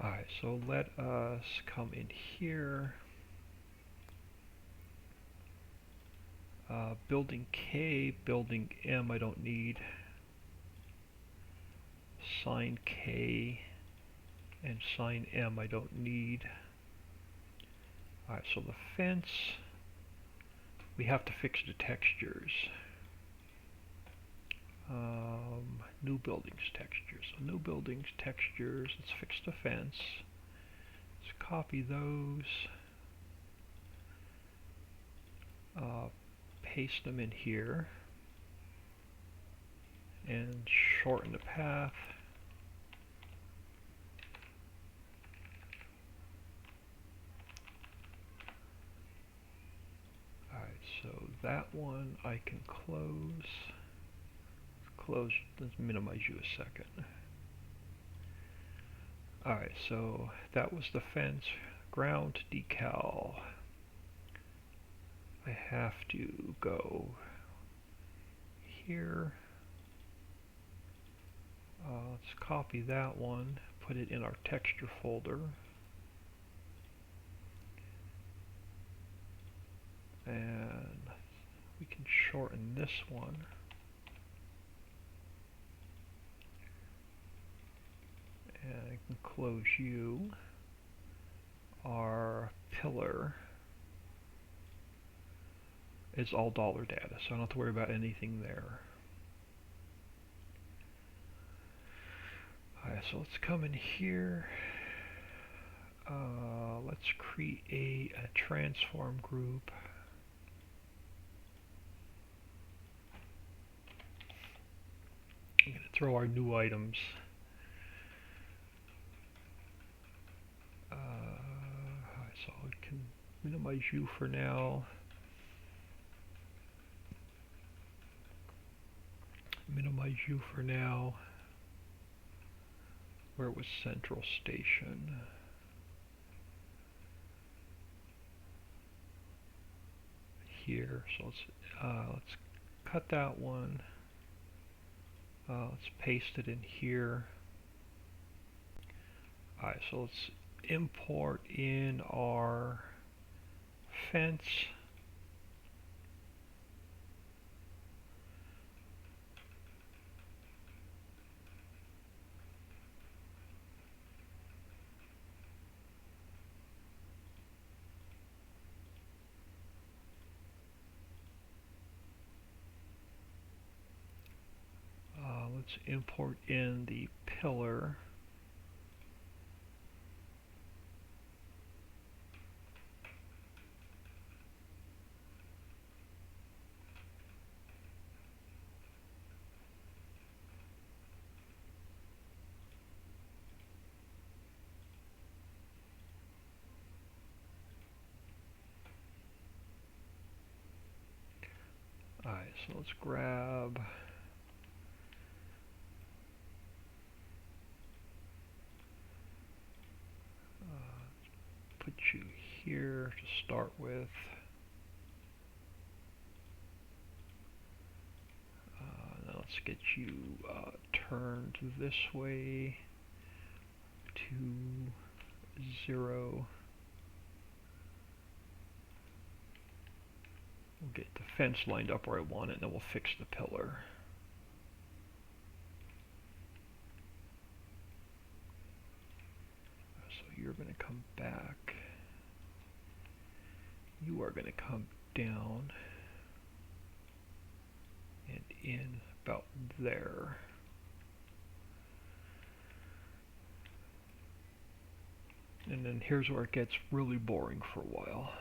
Alright, so let us come in here. Building K, building M I don't need. Sign K and sign M I don't need. Alright, so the fence, we have to fix the textures. New buildings textures. So new buildings textures, let's fix the fence. Let's copy those. paste them in here and shorten the path. Alright, so that one I can close. Let's minimize you a second. Alright, so that was the fence ground decal. I have to go here. Let's copy that one, put it in our texture folder. And we can shorten this one. And I can close you. Our pillar is all dollar data, so I don't have to worry about anything there. Alright, so let's come in here. Let's create a transform group. I'm going to throw our new items. So I can minimize you for now. Minimize you for now. Where was Central Station? Here. So let's cut that one. Let's paste it in here. Alright, so let's import in our fence. Let's import in the pillar. Alright, so let's grab put you here to start with. Now let's get you turned this way to 0. We'll get the fence lined up where I want it, and then we'll fix the pillar. So you're going to come back. You are going to come down and in about there. And then here's where it gets really boring for a while.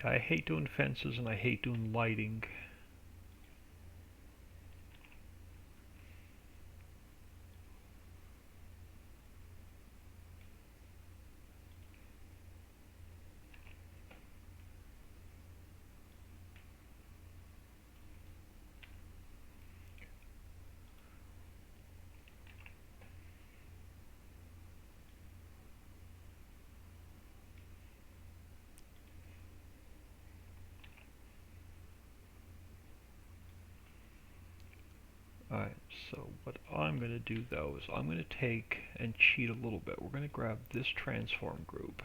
I hate doing fences and I hate doing lighting. Alright, so what I'm going to do though is I'm going to take and cheat a little bit. We're going to grab this transform group.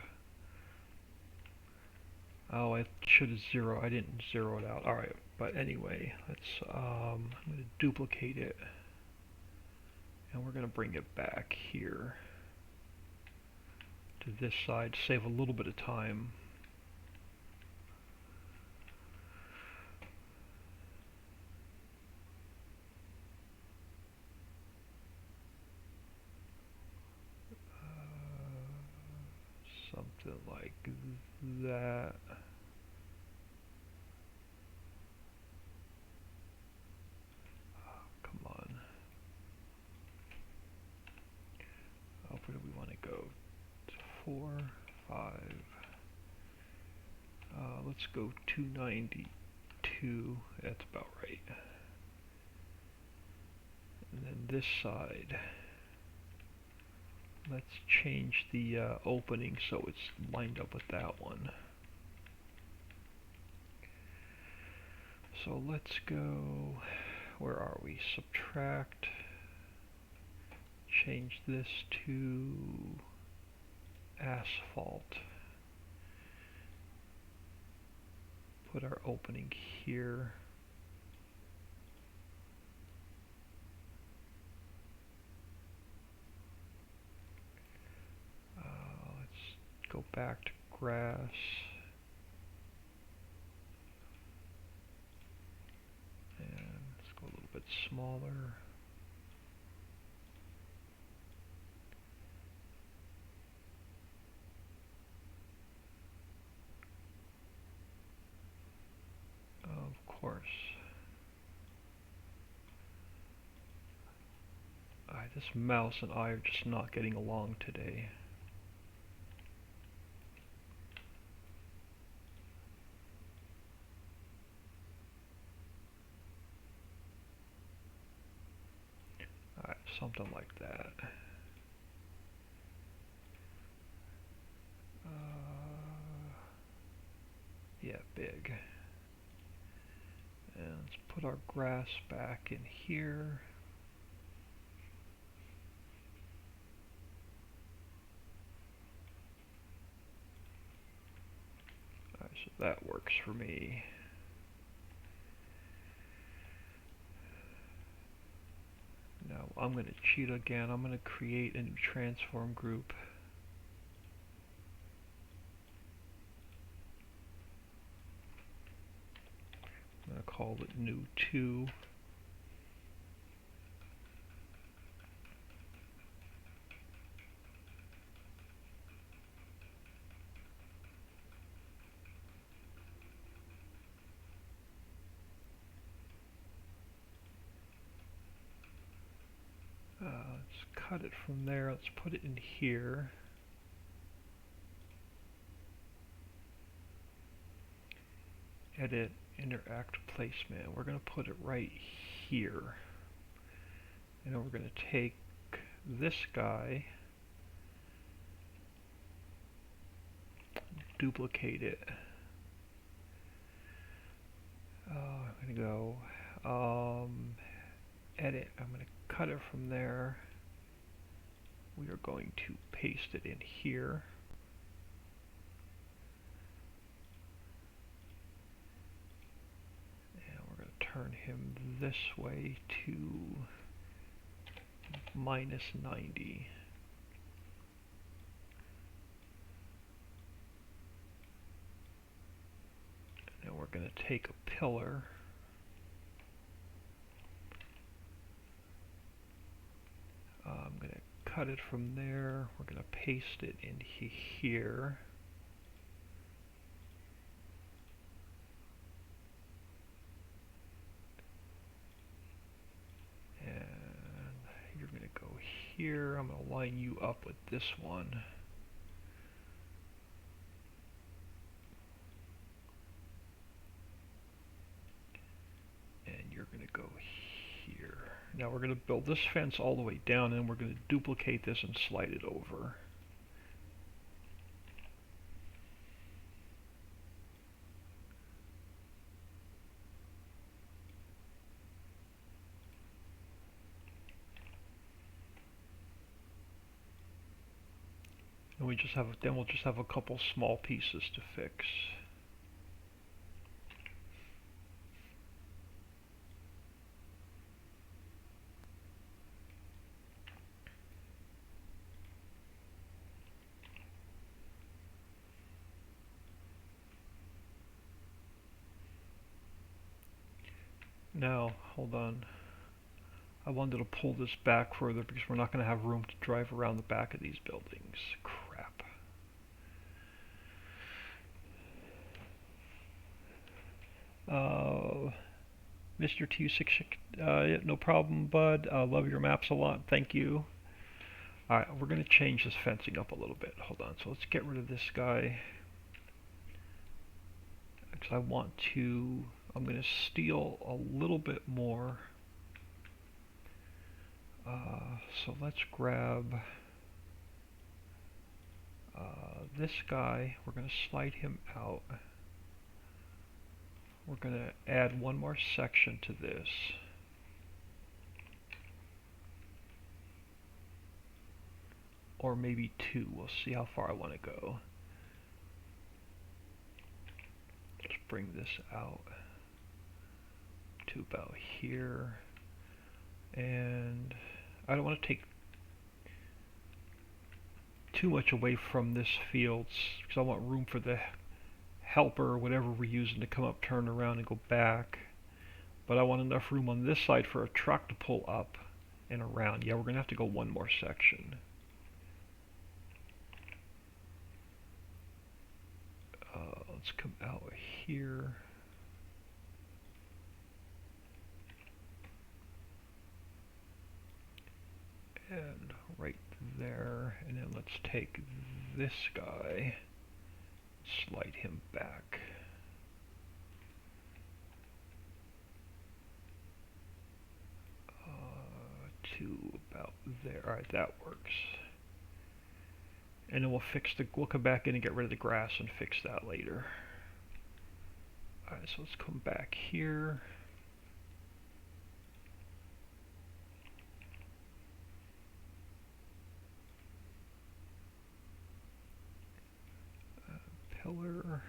Oh, I should have I didn't zero it out. Alright, but anyway, I'm going to duplicate it. And we're going to bring it back here to this side to save a little bit of time. Something like that. Oh, come on. Oh, where do we want to go? 4, 5. Let's go 292. That's about right. And then this side, let's change the opening so it's lined up with that one. So let's go, where are we? Subtract, change this to asphalt. Put our opening here. Let's go back to grass. And let's go a little bit smaller. Of course. This mouse and I are just not getting along today. Alright, something like that. Yeah, big. And let's put our grass back in here. Alright, so that works for me. Now I'm going to cheat again. I'm going to create a new transform group. I'm going to call it new 2. Let's cut it from there. Let's put it in here. Edit, interact placement. We're going to put it right here. And then we're going to take this guy, duplicate it. I'm going to go edit. I'm going to cut it from there. We are going to paste it in here. And we're going to turn him this way to -90. And we're going to take a pillar. I'm going to cut it from there. We're going to paste it in here. And you're going to go here. I'm going to line you up with this one. And you're going to go here. Now we're going to build this fence all the way down, and we're going to duplicate this and slide it over. And we'll just have a couple small pieces to fix. Now, hold on. I wanted to pull this back further because we're not going to have room to drive around the back of these buildings. Crap. Mr. T6, no problem, bud. Love your maps a lot. Thank you. Alright, we're going to change this fencing up a little bit. Hold on. So let's get rid of this guy. Because I'm going to steal a little bit more. So let's grab this guy. We're going to slide him out. We're going to add one more section to this. Or maybe two. We'll see how far I want to go. Let's bring this out to about here. And I don't want to take too much away from this field because I want room for the helper or whatever we're using to come up, turn around, and go back. But I want enough room on this side for a truck to pull up and around. Yeah, we're going to have to go one more section. Let's come out here. And right there, and then let's take this guy, slide him back. To about there. Alright, that works. And then we'll come back in and get rid of the grass and fix that later. Alright, so let's come back here. Pillar.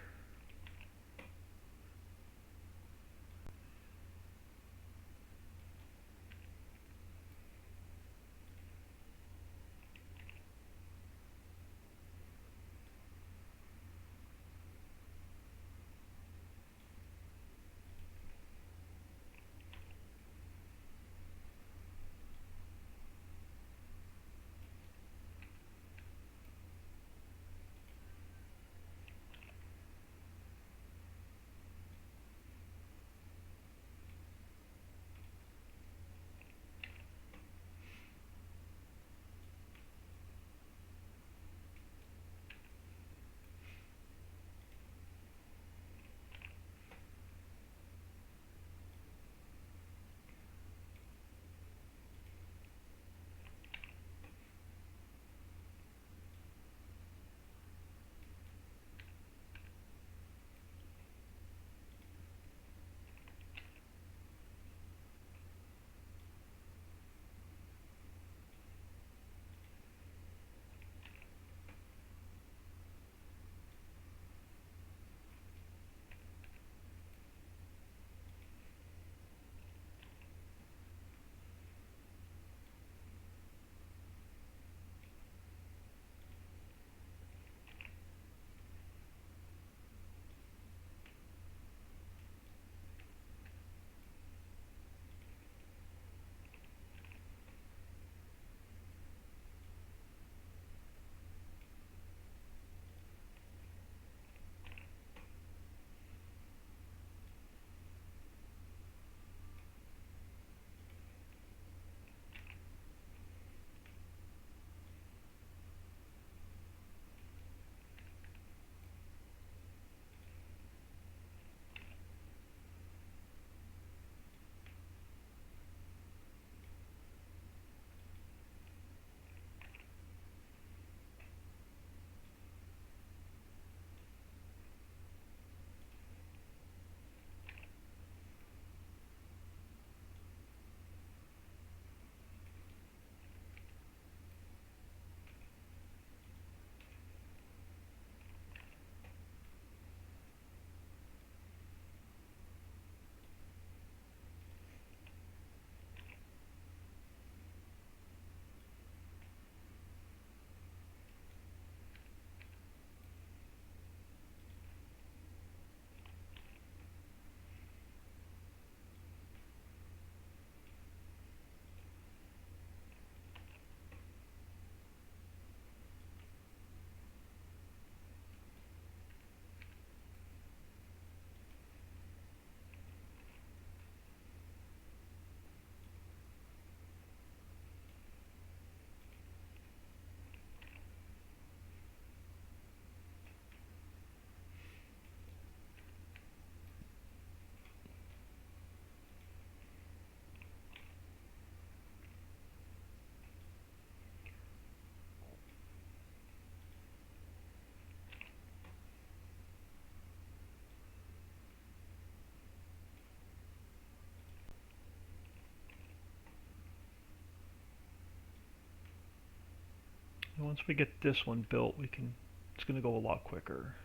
Once we get this one built, it's going to go a lot quicker.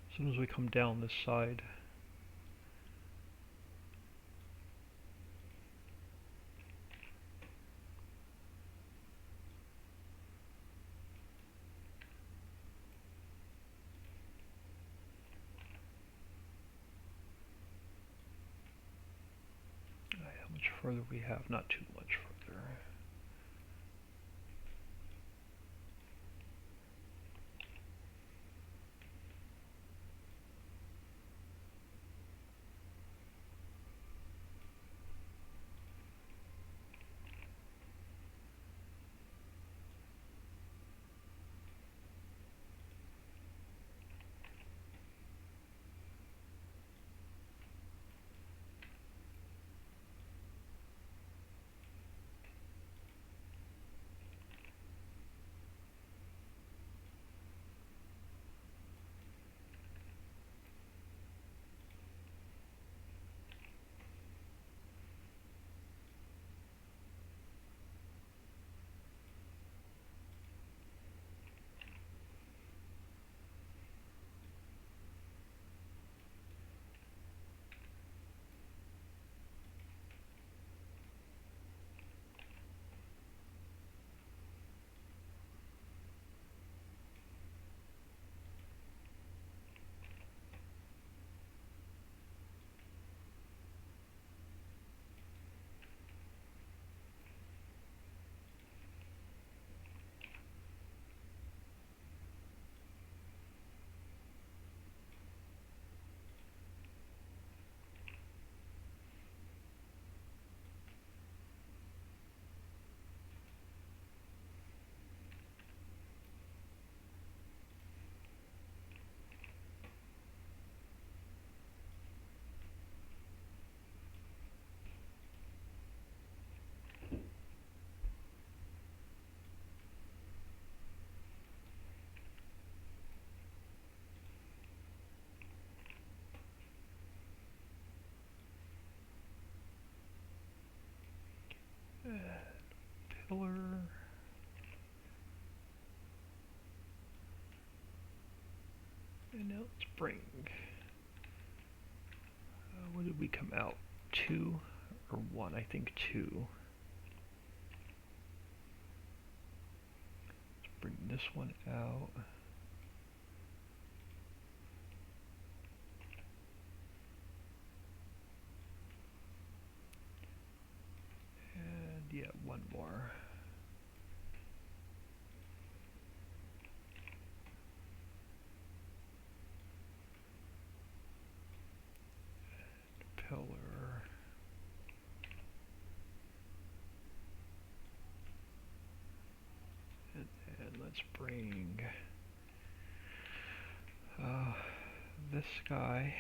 As soon as we come down this side. How much further we have? Not too much further. Pillar. And now let's bring, what did we come out? 2 or 1? I think 2. Let's bring this one out. And yeah, 1 more. Pillar. And let's bring this guy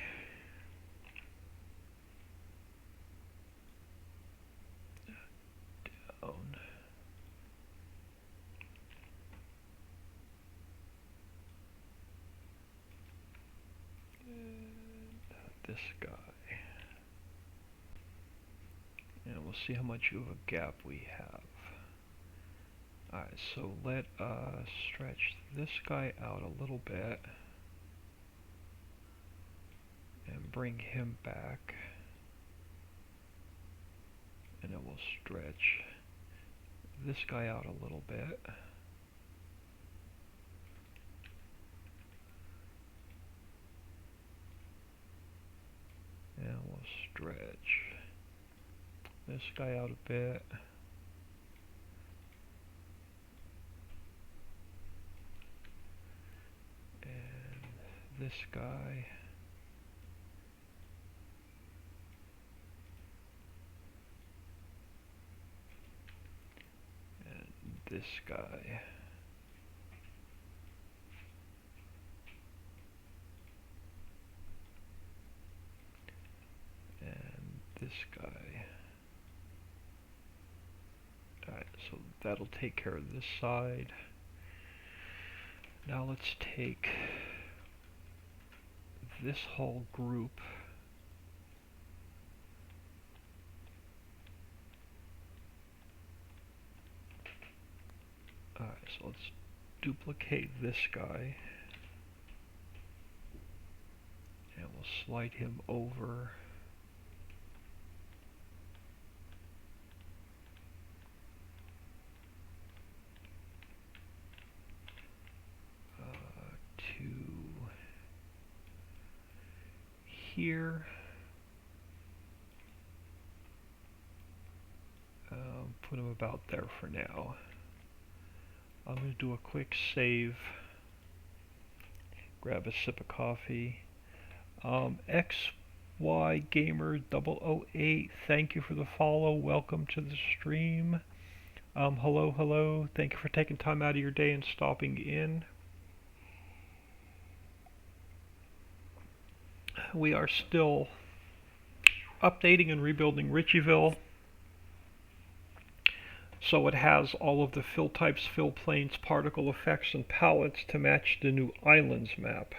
down. And this guy. And we'll see how much of a gap we have. Alright, so let us stretch this guy out a little bit and bring him back, and it will stretch this guy out a little bit. And we'll stretch this guy out a bit. And this guy. And this guy. And this guy. Alright, so that'll take care of this side. Now let's take this whole group So let's duplicate this guy. And we'll slide him over. To here. Put him about there for now. I'm going to do a quick save. Grab a sip of coffee. XY Gamer 008, thank you for the follow. Welcome to the stream. Hello. Thank you for taking time out of your day and stopping in. We are still updating and rebuilding Ricciville. So it has all of the fill types, fill planes, particle effects, and palettes to match the new islands map.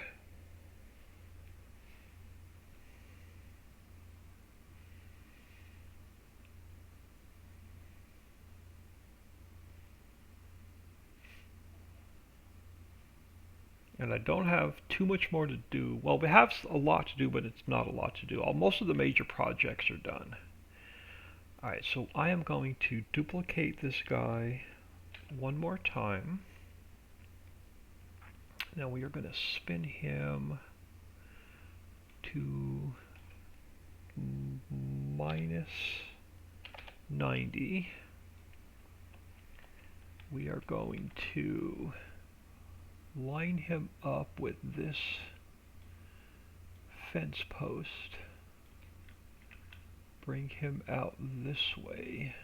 And I don't have too much more to do. Well, we have a lot to do, but it's not a lot to do. Most of the major projects are done. Alright, so I am going to duplicate this guy one more time. Now we are going to spin him to minus 90. We are going to line him up with this fence post. Bring him out this way.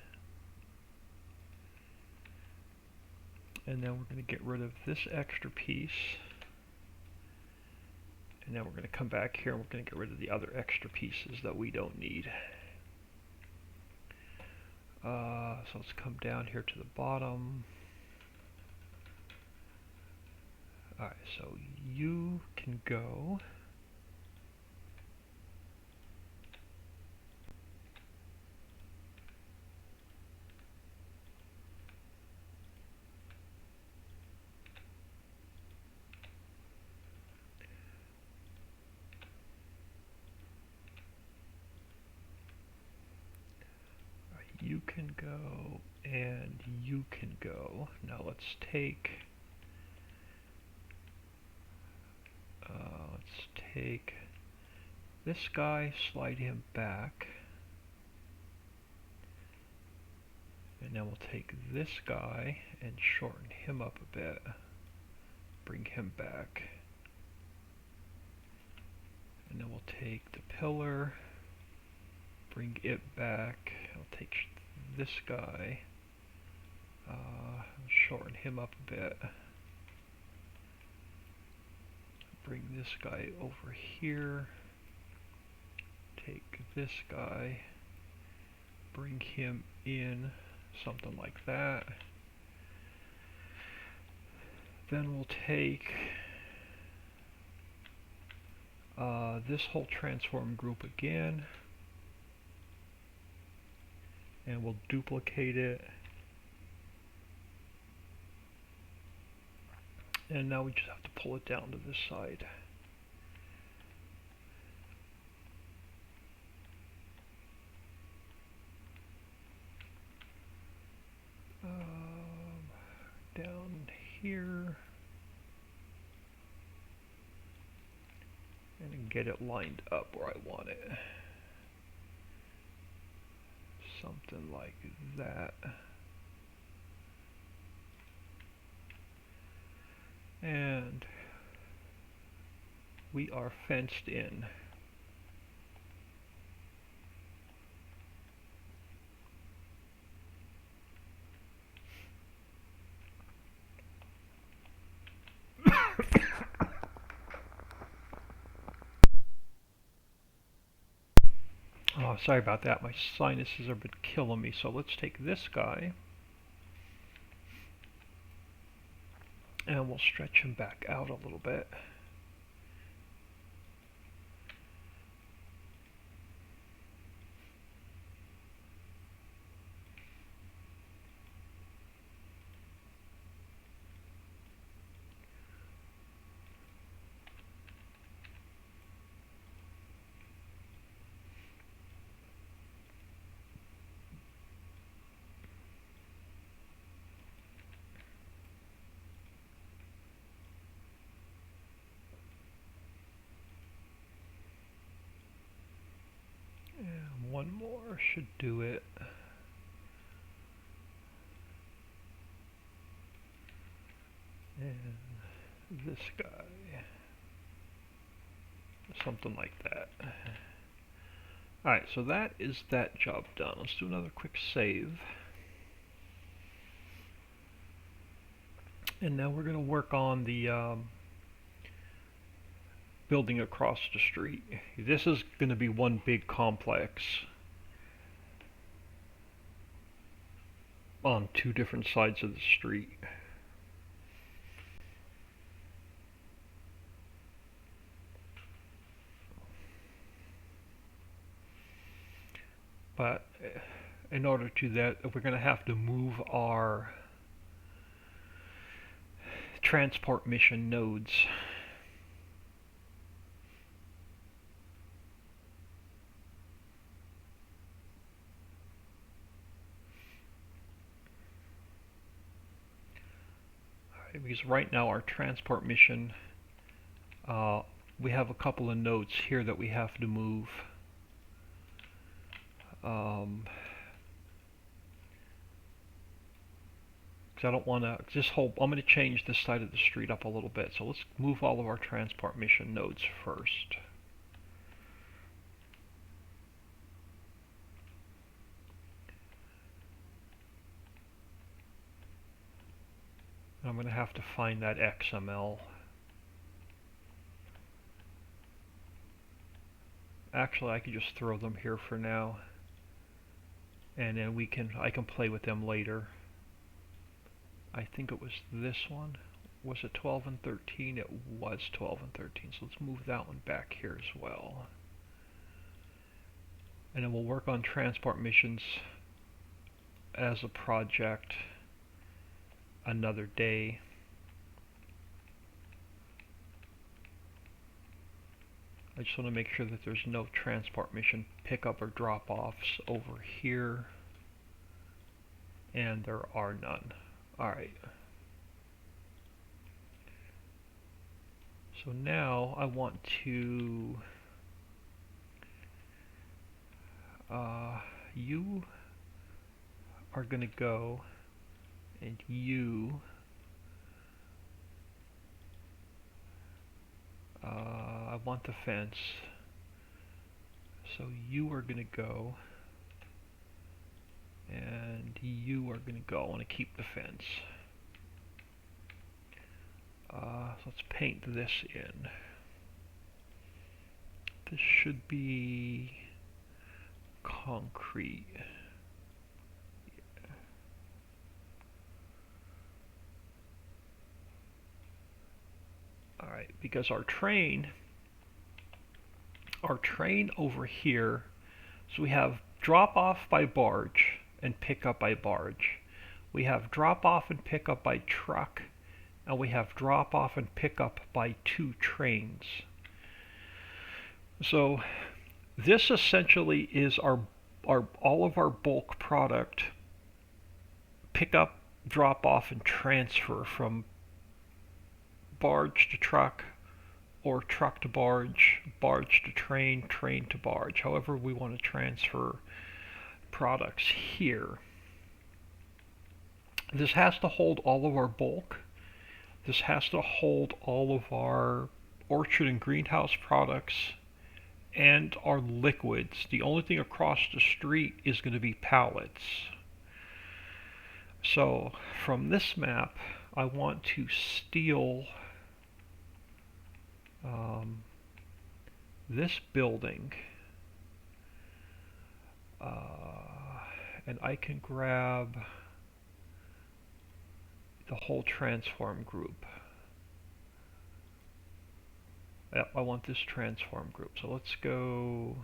And then we're going to get rid of this extra piece. And then we're going to come back here and we're going to get rid of the other extra pieces that we don't need. So let's come down here to the bottom. Alright, so you can go. You can go, and you can go. Now let's take this guy, slide him back, and then we'll take this guy and shorten him up a bit, bring him back, and then we'll take the pillar, bring it back. I'll take this guy, shorten him up a bit, bring this guy over here, take this guy, bring him in, something like that. Then we'll take this whole transform group again, and we'll duplicate it. And now we just have to pull it down to this side. Down here. And get it lined up where I want it. Something like that. And we are fenced in. Oh, sorry about that. My sinuses have been killing me. So let's take this guy and we'll stretch him back out a little bit. one more should do it. And this guy. Something like that. Alright, so that is that job done. Let's do another quick save. And now we're going to work on the building across the street. This is going to be one big complex on two different sides of the street. But in order to do that, we're going to have to move our transport mission nodes. Because right now our transport mission, we have a couple of nodes here that we have to move. Because I don't want to I'm going to change this side of the street up a little bit. So let's move all of our transport mission nodes first. I'm going to have to find that XML. Actually, I could just throw them here for now, and then I can play with them later. I think it was this one. Was it 12 and 13? It was 12 and 13. So let's move that one back here as well. And then we'll work on transport missions as a project another day. I just want to make sure that there's no transport mission pickup or drop-offs over here, and there are none. Alright. So now I want to you are going to go, and you I want the fence, so you are going to go, and you are going to go. I want to keep the fence. So let's paint this in. This should be concrete. Alright, because our train over here, so we have drop off by barge and pick up by barge. We have drop off and pick up by truck, and we have drop off and pick up by two trains. So this essentially is all of our bulk product pick up, drop off, and transfer from barge to truck, or truck to barge, barge to train, train to barge, however we want to transfer products here. This has to hold all of our bulk. This has to hold all of our orchard and greenhouse products and our liquids. The only thing across the street is going to be pallets. So from this map, I want to steal this building, and I can grab the whole transform group. Yep, I want this transform group. So let's go,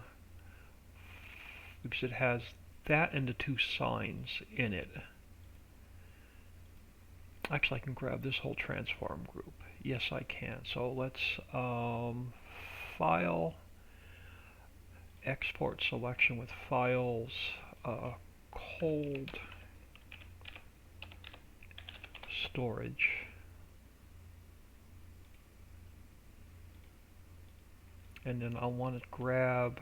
because it has that and the two signs in it. Actually, I can grab this whole transform group. Yes, I can. So let's file, export selection with files, cold storage. And then I want to grab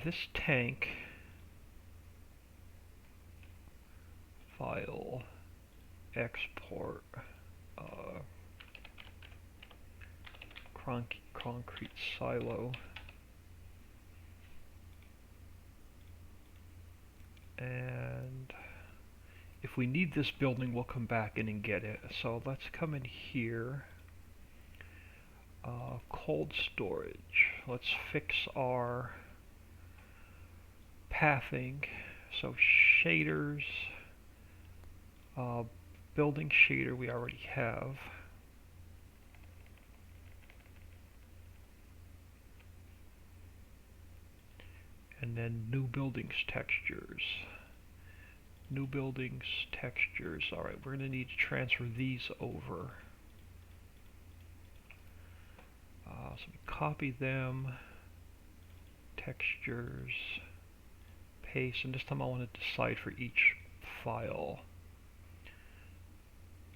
This tank file export concrete silo, and if we need this building we'll come back in and get it. So let's come in here, cold storage. Let's fix our pathing. So shaders, building shader we already have. And then new buildings textures. New buildings textures. Alright, we're going to need to transfer these over. So we copy them, textures, paste, and this time I want to decide for each file.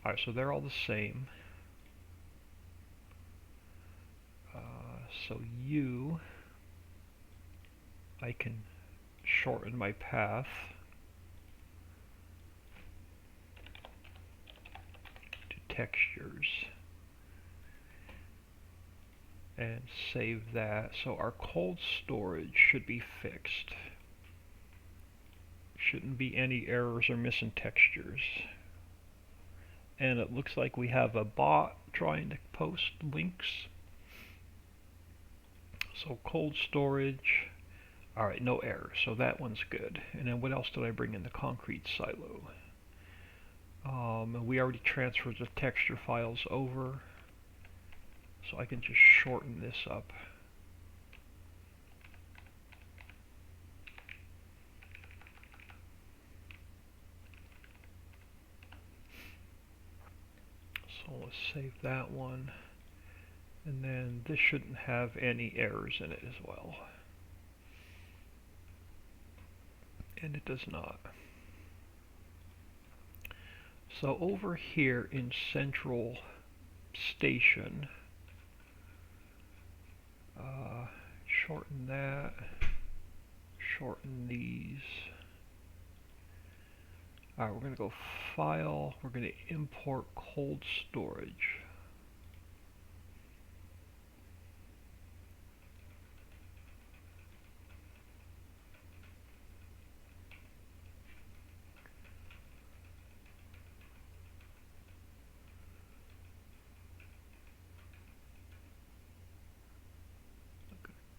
Alright, so they're all the same. So I can shorten my path to textures and save that. So our cold storage should be fixed. Shouldn't be any errors or missing textures. And it looks like we have a bot trying to post links. So cold storage, alright, no errors, so that one's good. And then what else did I bring in? The concrete silo. And we already transferred the texture files over, so I can just shorten this up. So let's save that one. And then this shouldn't have any errors in it as well. And it does not. So over here in Central Station, shorten that, shorten these. Alright, we're going to go File, we're going to import cold storage.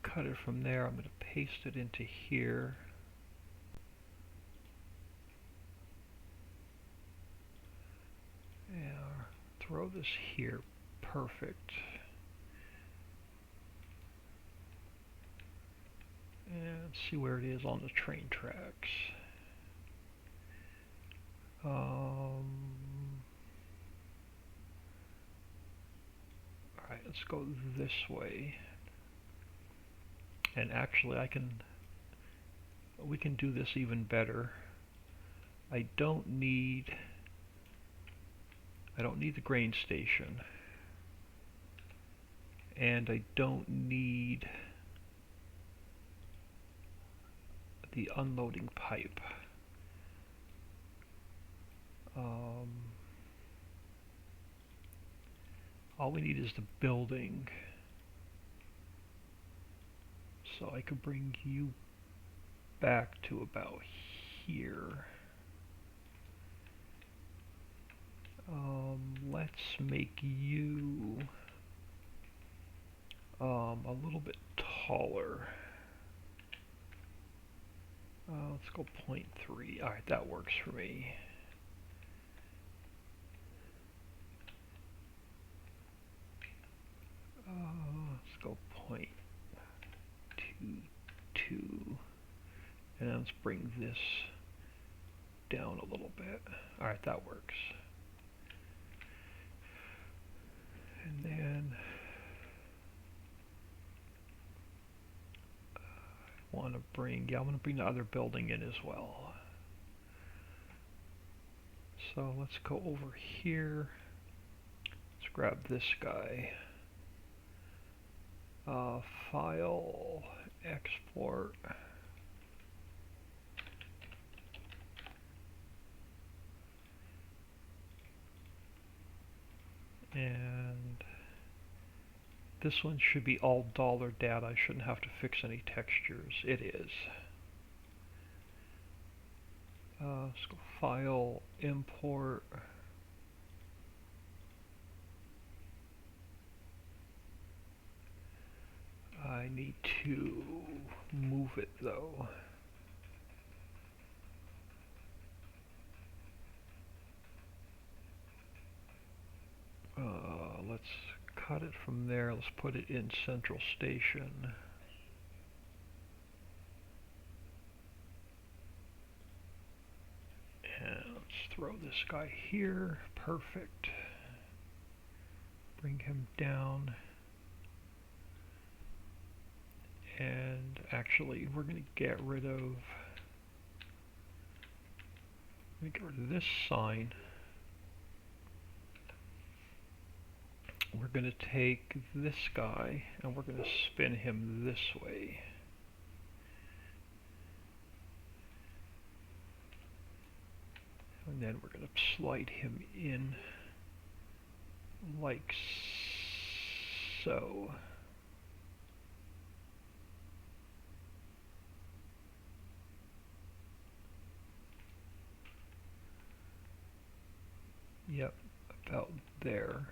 Cut it from there. I'm going to paste it into here. And throw this here. Perfect. And see where it is on the train tracks. Alright, let's go this way. And actually we can do this even better. I don't need the grain station, and I don't need the unloading pipe. All we need is the building. So I could bring you back to about here. Let's make you a little bit taller. Let's go 0.3. Alright, that works for me. Let's go 0.22. And then let's bring this down a little bit. Alright, that works. And then I want to bring, I'm going to bring the other building in as well. So let's go over here. Let's grab this guy. File, export, and this one should be all dollar data. I shouldn't have to fix any textures. It is. Let's go file, import. I need to move it though. Let's cut it from there. Let's put it in Central Station. And let's throw this guy here. Perfect. Bring him down. And actually, we're going to get rid of this sign. We're going to take this guy and we're going to spin him this way. And then we're going to slide him in like so. Yep, about there.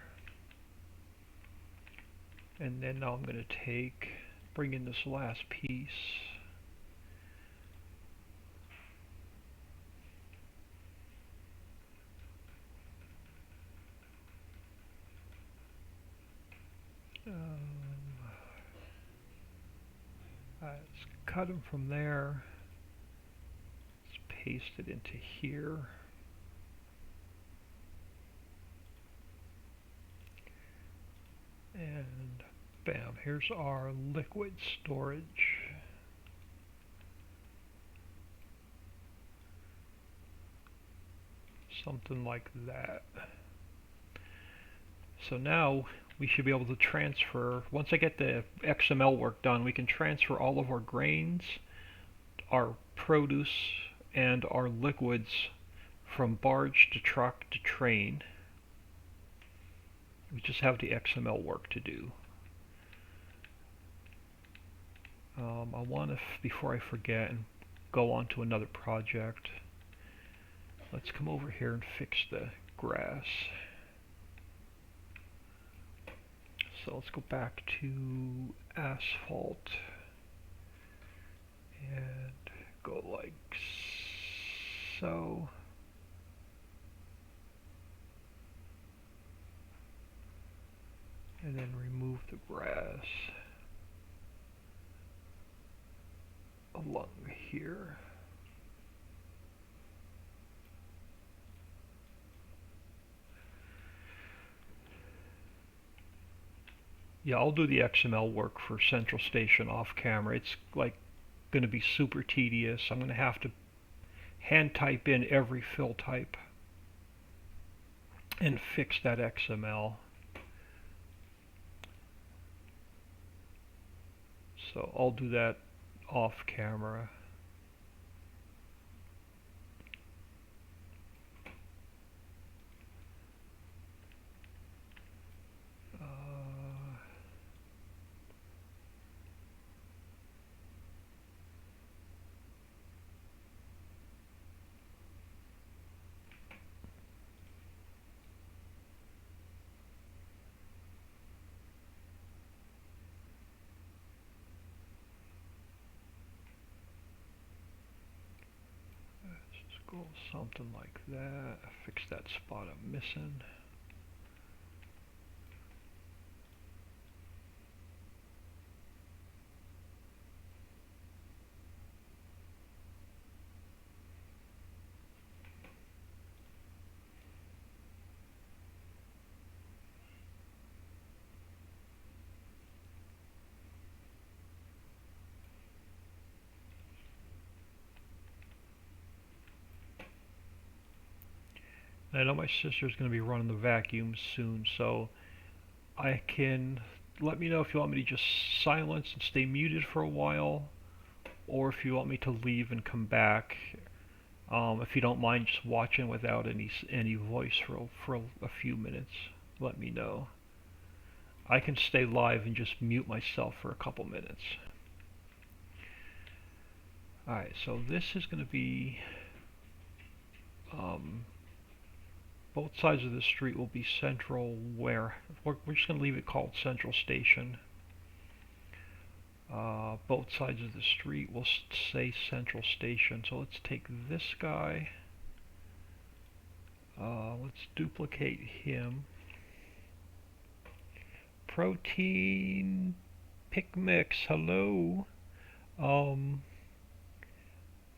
And then now I'm going to bring in this last piece. Let's cut them from there. Let's paste it into here. And bam, here's our liquid storage. Something like that. So now we should be able to transfer, once I get the XML work done, we can transfer all of our grains, our produce, and our liquids from barge to truck to train. We just have the XML work to do. I want to, before I forget and go on to another project, let's come over here and fix the grass. So let's go back to asphalt and go like so. And then remove the grass along here. Yeah, I'll do the XML work for Central Station off camera. It's like going to be super tedious. I'm going to have to hand type in every fill type and fix that XML. So I'll do that off camera. Go something like that. Fix that spot I'm missing. I know my sister's going to be running the vacuum soon, so I can let me know if you want me to just silence and stay muted for a while, or if you want me to leave and come back. If you don't mind just watching without any voice for a few minutes, let me know. I can stay live and just mute myself for a couple minutes. Alright, so this is going to be both sides of the street will be central where we're just going to leave it called Central Station. Both sides of the street will say Central Station. So let's take this guy. Let's duplicate him. Protein Pick Mix, hello.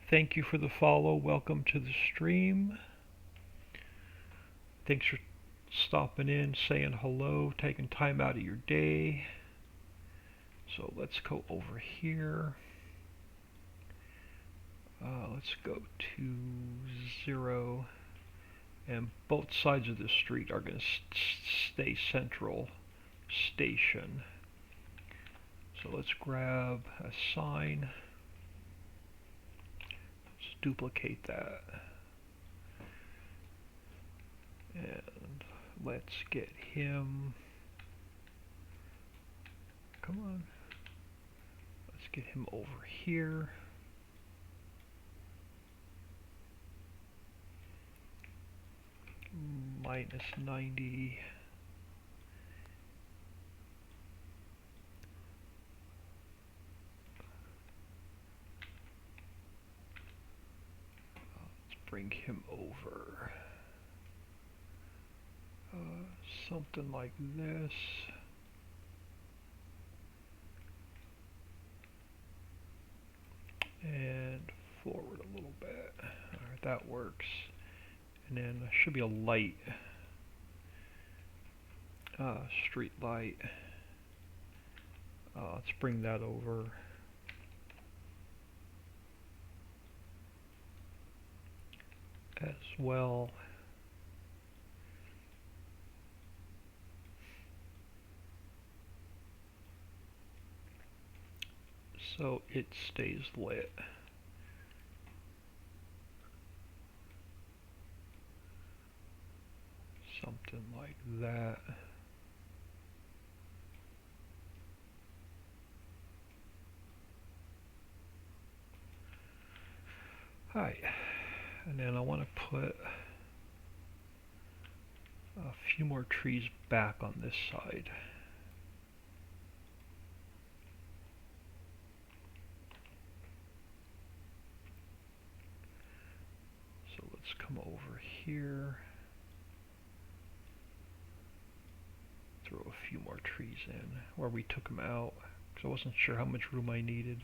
Thank you for the follow. Welcome to the stream. Thanks for stopping in, saying hello, taking time out of your day. So let's go over here. Let's go to 0. And both sides of the street are going to stay Central Station. So let's grab a sign. Let's duplicate that. And let's get him. Come on. Let's get him over here. Minus 90. Let's bring him over. Something like this. And forward a little bit. Alright, that works. And then there should be a light. Street light. Let's bring that over. As well. So it stays lit. Something like that. Alright, and then I want to put a few more trees back on this side. So let's come over here. Throw a few more trees in where we took them out because I wasn't sure how much room I needed.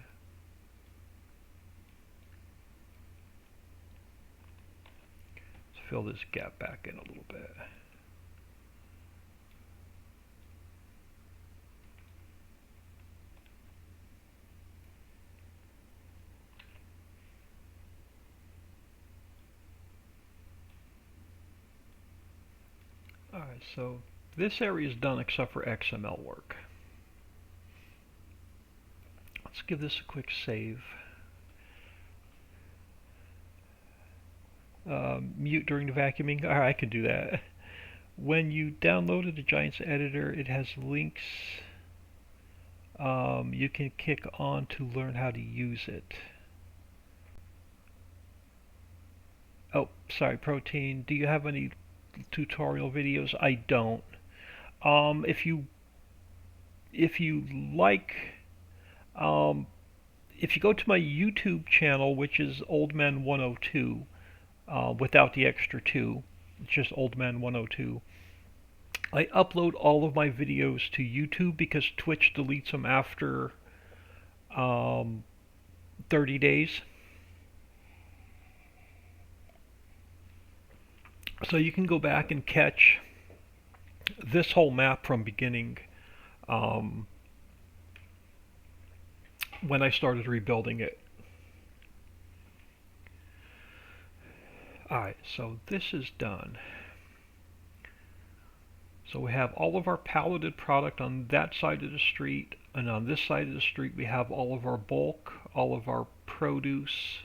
Let's fill this gap back in a little bit. Alright, so this area is done except for XML work. Let's give this a quick save. Mute during the vacuuming. Alright, I can do that. When you downloaded the Giants editor, it has links you can click on to learn how to use it. Oh, sorry, Protein. Do you have any tutorial videos? I don't. If you like, if you go to my YouTube channel, which is oldman102, without the extra 2, it's just oldman102. I upload all of my videos to YouTube because Twitch deletes them after 30 days. So you can go back and catch this whole map from beginning when I started rebuilding it. Alright, so this is done. So we have all of our palleted product on that side of the street, and on this side of the street we have all of our bulk, all of our produce,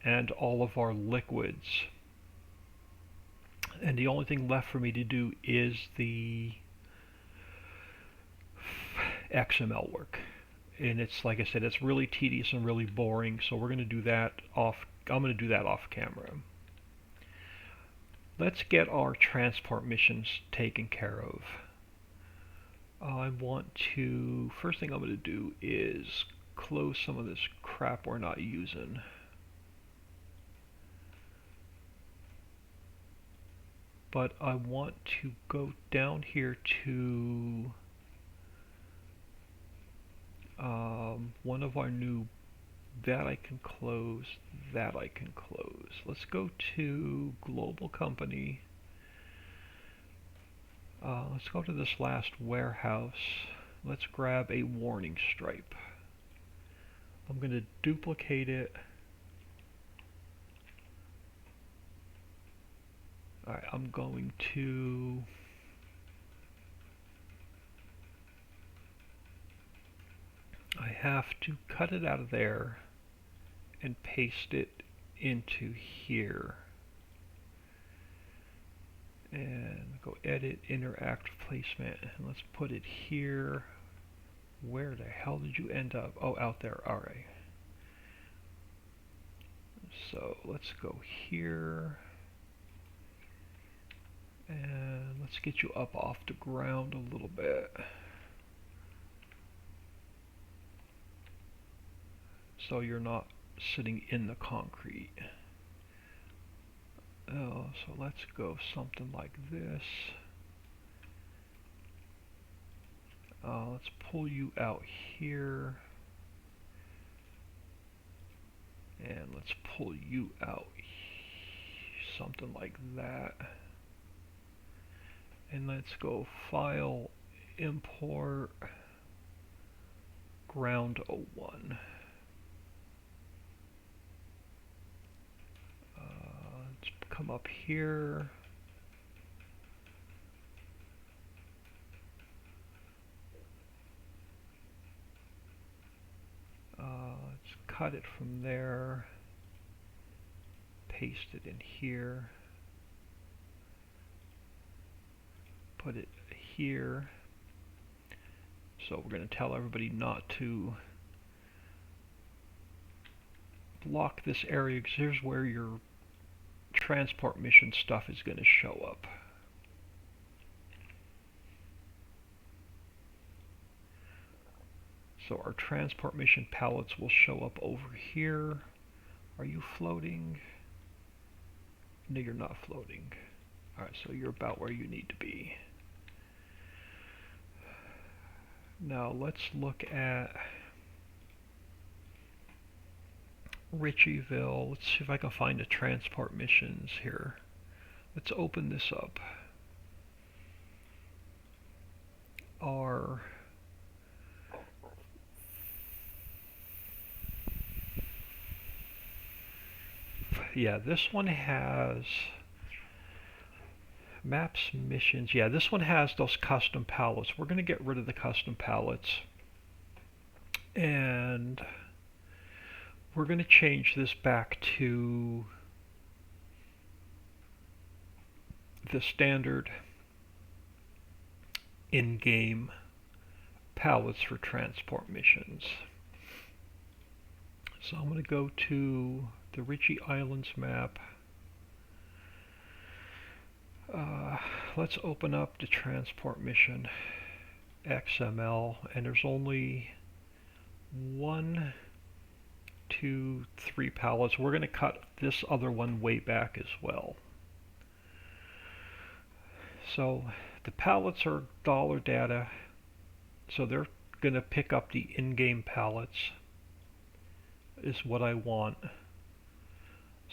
and all of our liquids. And the only thing left for me to do is the XML work. And it's, like I said, it's really tedious and really boring, so we're going to do that off. I'm going to do that off camera. Let's get our transport missions taken care of. I want to, first thing I'm going to do is close some of this crap we're not using. But I want to go down here to one of our new, that I can close, that I can close. Let's go to global company. Let's go to this last warehouse. Let's grab a warning stripe. I'm going to duplicate it. Alright, I'm going to I have to cut it out of there and paste it into here. And go edit, interact, placement, and let's put it here. Where the hell did you end up? Oh, out there. Alright. So let's go here. And let's get you up off the ground a little bit. So you're not sitting in the concrete. Oh, so let's go something like this. Let's pull you out here. And let's pull you out something like that. And let's go File, Import, Ground 01. Let's come up here. Let's cut it from there. Paste it in here. Put it here. So we're going to tell everybody not to block this area, because here's where your transport mission stuff is going to show up. So our transport mission pallets will show up over here. Are you floating? No, you're not floating. Alright, so you're about where you need to be. Now let's look at Ricciville. Let's see if I can find the transport missions here. Let's open this up. Yeah, this one has maps, missions. Yeah, this one has those custom palettes. We're going to get rid of the custom palettes, and we're going to change this back to the standard in-game palettes for transport missions. So I'm going to go to the Ritchie Islands map. Let's open up the transport mission XML, and there's only 1, 2, 3 pallets. We're going to cut this other one way back as well. So the pallets are dollar data, so they're going to pick up the in-game pallets is what I want.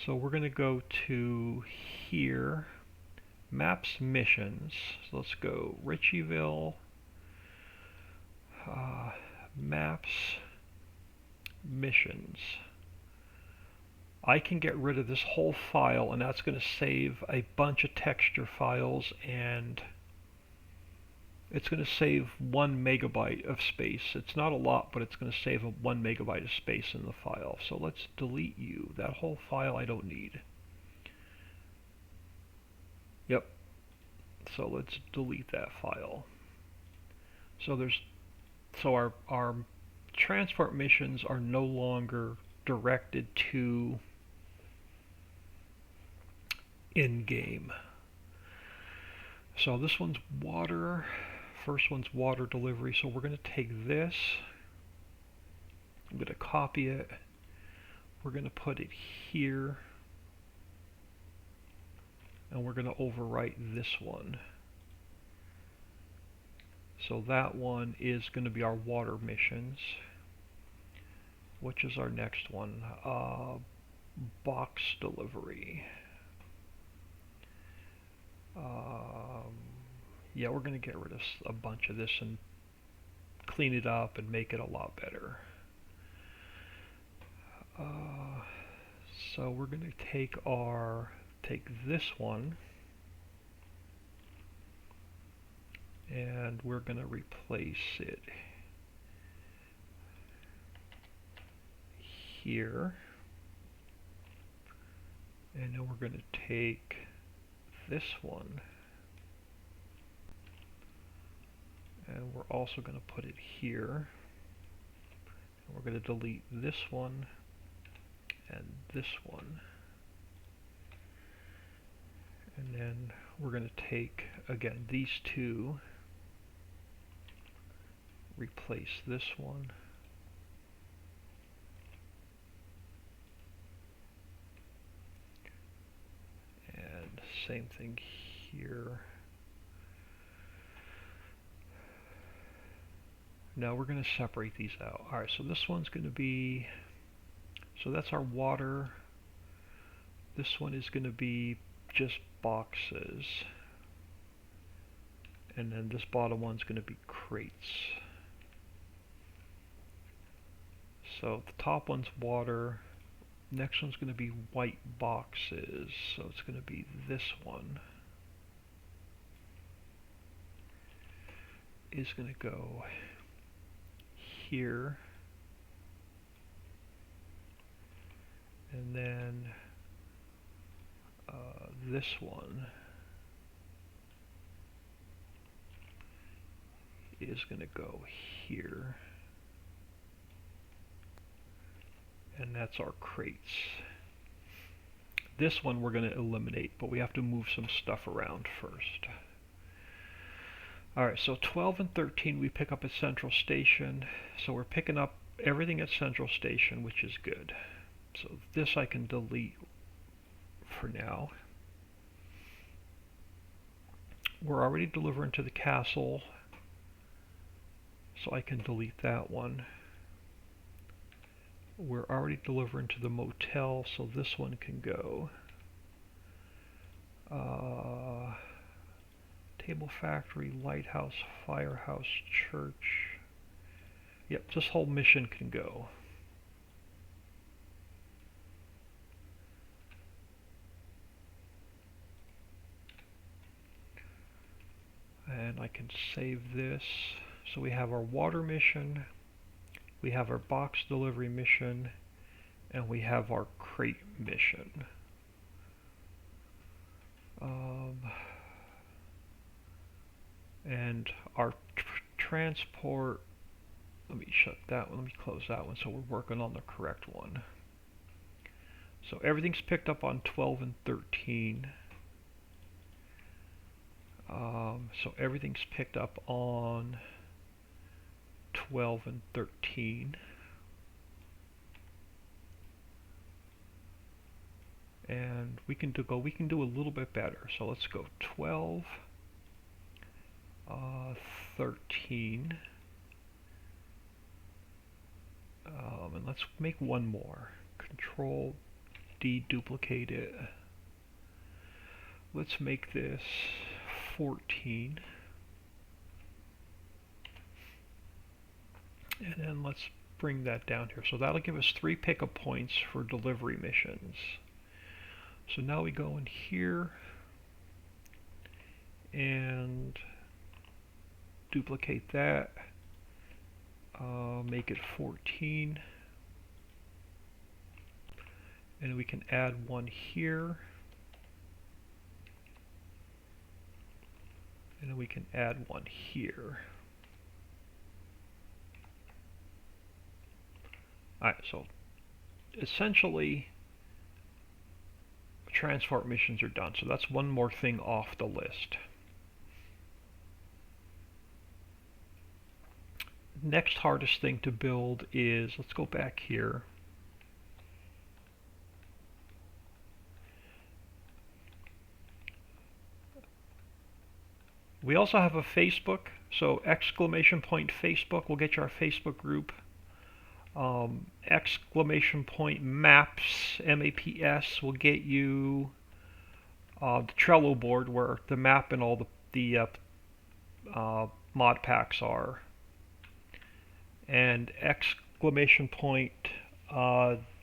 So we're going to go to here, Maps Missions. So let's go Ricciville, Maps Missions. I can get rid of this whole file, and that's going to save a bunch of texture files and it's going to save 1 megabyte of space. It's not a lot, but it's going to save 1 megabyte of space in the file. So let's delete you. That whole file I don't need. Yep. So let's delete that file. So our transport missions are no longer directed to in-game. So this one's water. First one's water delivery. So we're going to take this. I'm going to copy it. We're going to put it here. And we're going to overwrite this one. So that one is going to be our water missions. Which is our next one? Box delivery. Yeah, we're going to get rid of a bunch of this and clean it up and make it a lot better. So we're going to take this one and we're going to replace it here, and then we're going to take this one and we're also going to put it here, and we're going to delete this one and this one, and then we're going to take again these two, replace this one, and same thing here. Now we're going to separate these out. Alright, so this one's going to be, so that's our water. This one is going to be just boxes. And then this bottom one's going to be crates. So the top one's water. Next one's going to be white boxes. So it's going to be this one. Is going to go here. And then this one is going to go here, and that's our crates. This one we're going to eliminate, but we have to move some stuff around first. Alright, so 12 and 13 we pick up at Central Station, so we're picking up everything at Central Station, which is good. So this I can delete for now. We're already delivering to the castle, so I can delete that one. We're already delivering to the motel, so this one can go. Table Factory, Lighthouse, Firehouse, Church. Yep, this whole mission can go. And I can save this. So we have our water mission, we have our box delivery mission, and we have our crate mission. And our transport, let me shut that one, let me close that one so we're working on the correct one. So everything's picked up on 12 and 13. So everything's picked up on 12 and 13. And we can do a little bit better. So let's go 12, 13, and let's make one more. Control D, duplicate it. Let's make this 14. And then let's bring that down here. So that'll give us 3 pickup points for delivery missions. So now we go in here and duplicate that, make it 14, and we can add one here, and then we can add one here. Alright, so essentially transport missions are done, so that's one more thing off the list. Next hardest thing to build is, let's go back here. We also have a Facebook, so exclamation point Facebook will get you our Facebook group. Exclamation point maps, MAPS, will get you the Trello board where the map and all the mod packs are. And exclamation point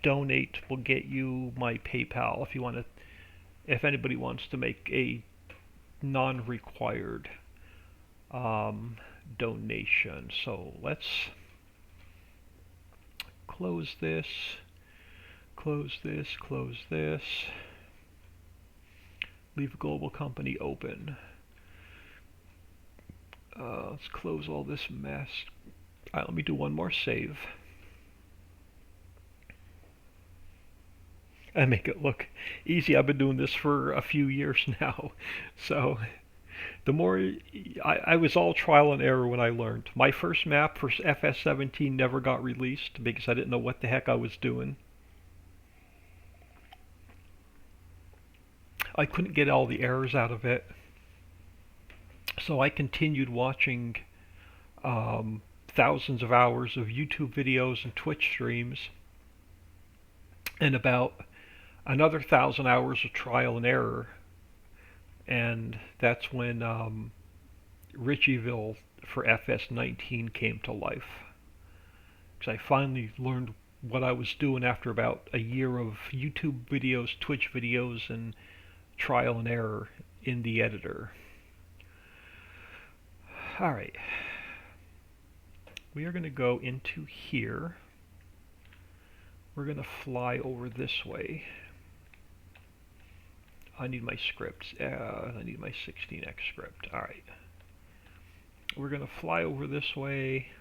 donate will get you my PayPal if you want to, if anybody wants to make a non-required donation. So let's close this, close this, close this, leave global company open. Let's close all this mess. Alright, let me do one more save and make it look easy. I've been doing this for a few years now, so the more I was all trial and error when I learned. My first map for FS17 never got released because I didn't know what the heck I was doing. I couldn't get all the errors out of it, so I continued watching thousands of hours of YouTube videos and Twitch streams, and about another 1,000 hours of trial and error. And that's when Ricciville for FS19 came to life. Because I finally learned what I was doing after about a year of YouTube videos, Twitch videos, and trial and error in the editor. Alright. We are going to go into here. We're going to fly over this way. I need my scripts. I need my 16x script. Alright. We're going to fly over this way,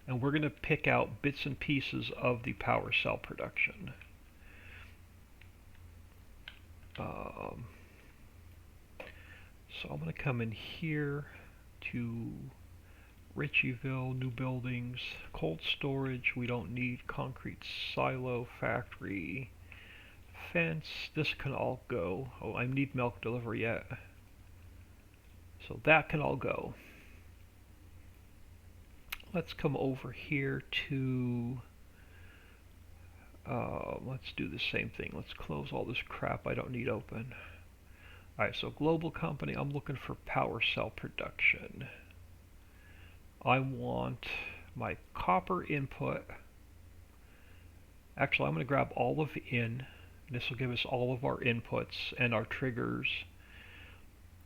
and we're going to pick out bits and pieces of the power cell production. So I'm going to come in here to Ricciville, new buildings, cold storage, we don't need, concrete silo, factory, fence, this can all go. Oh, I need milk delivery yet. So that can all go. Let's come over here to, let's do the same thing. Let's close all this crap I don't need open. Alright, so global company, I'm looking for power cell production. I want my copper input. Actually, I'm going to grab all of in. This will give us all of our inputs and our triggers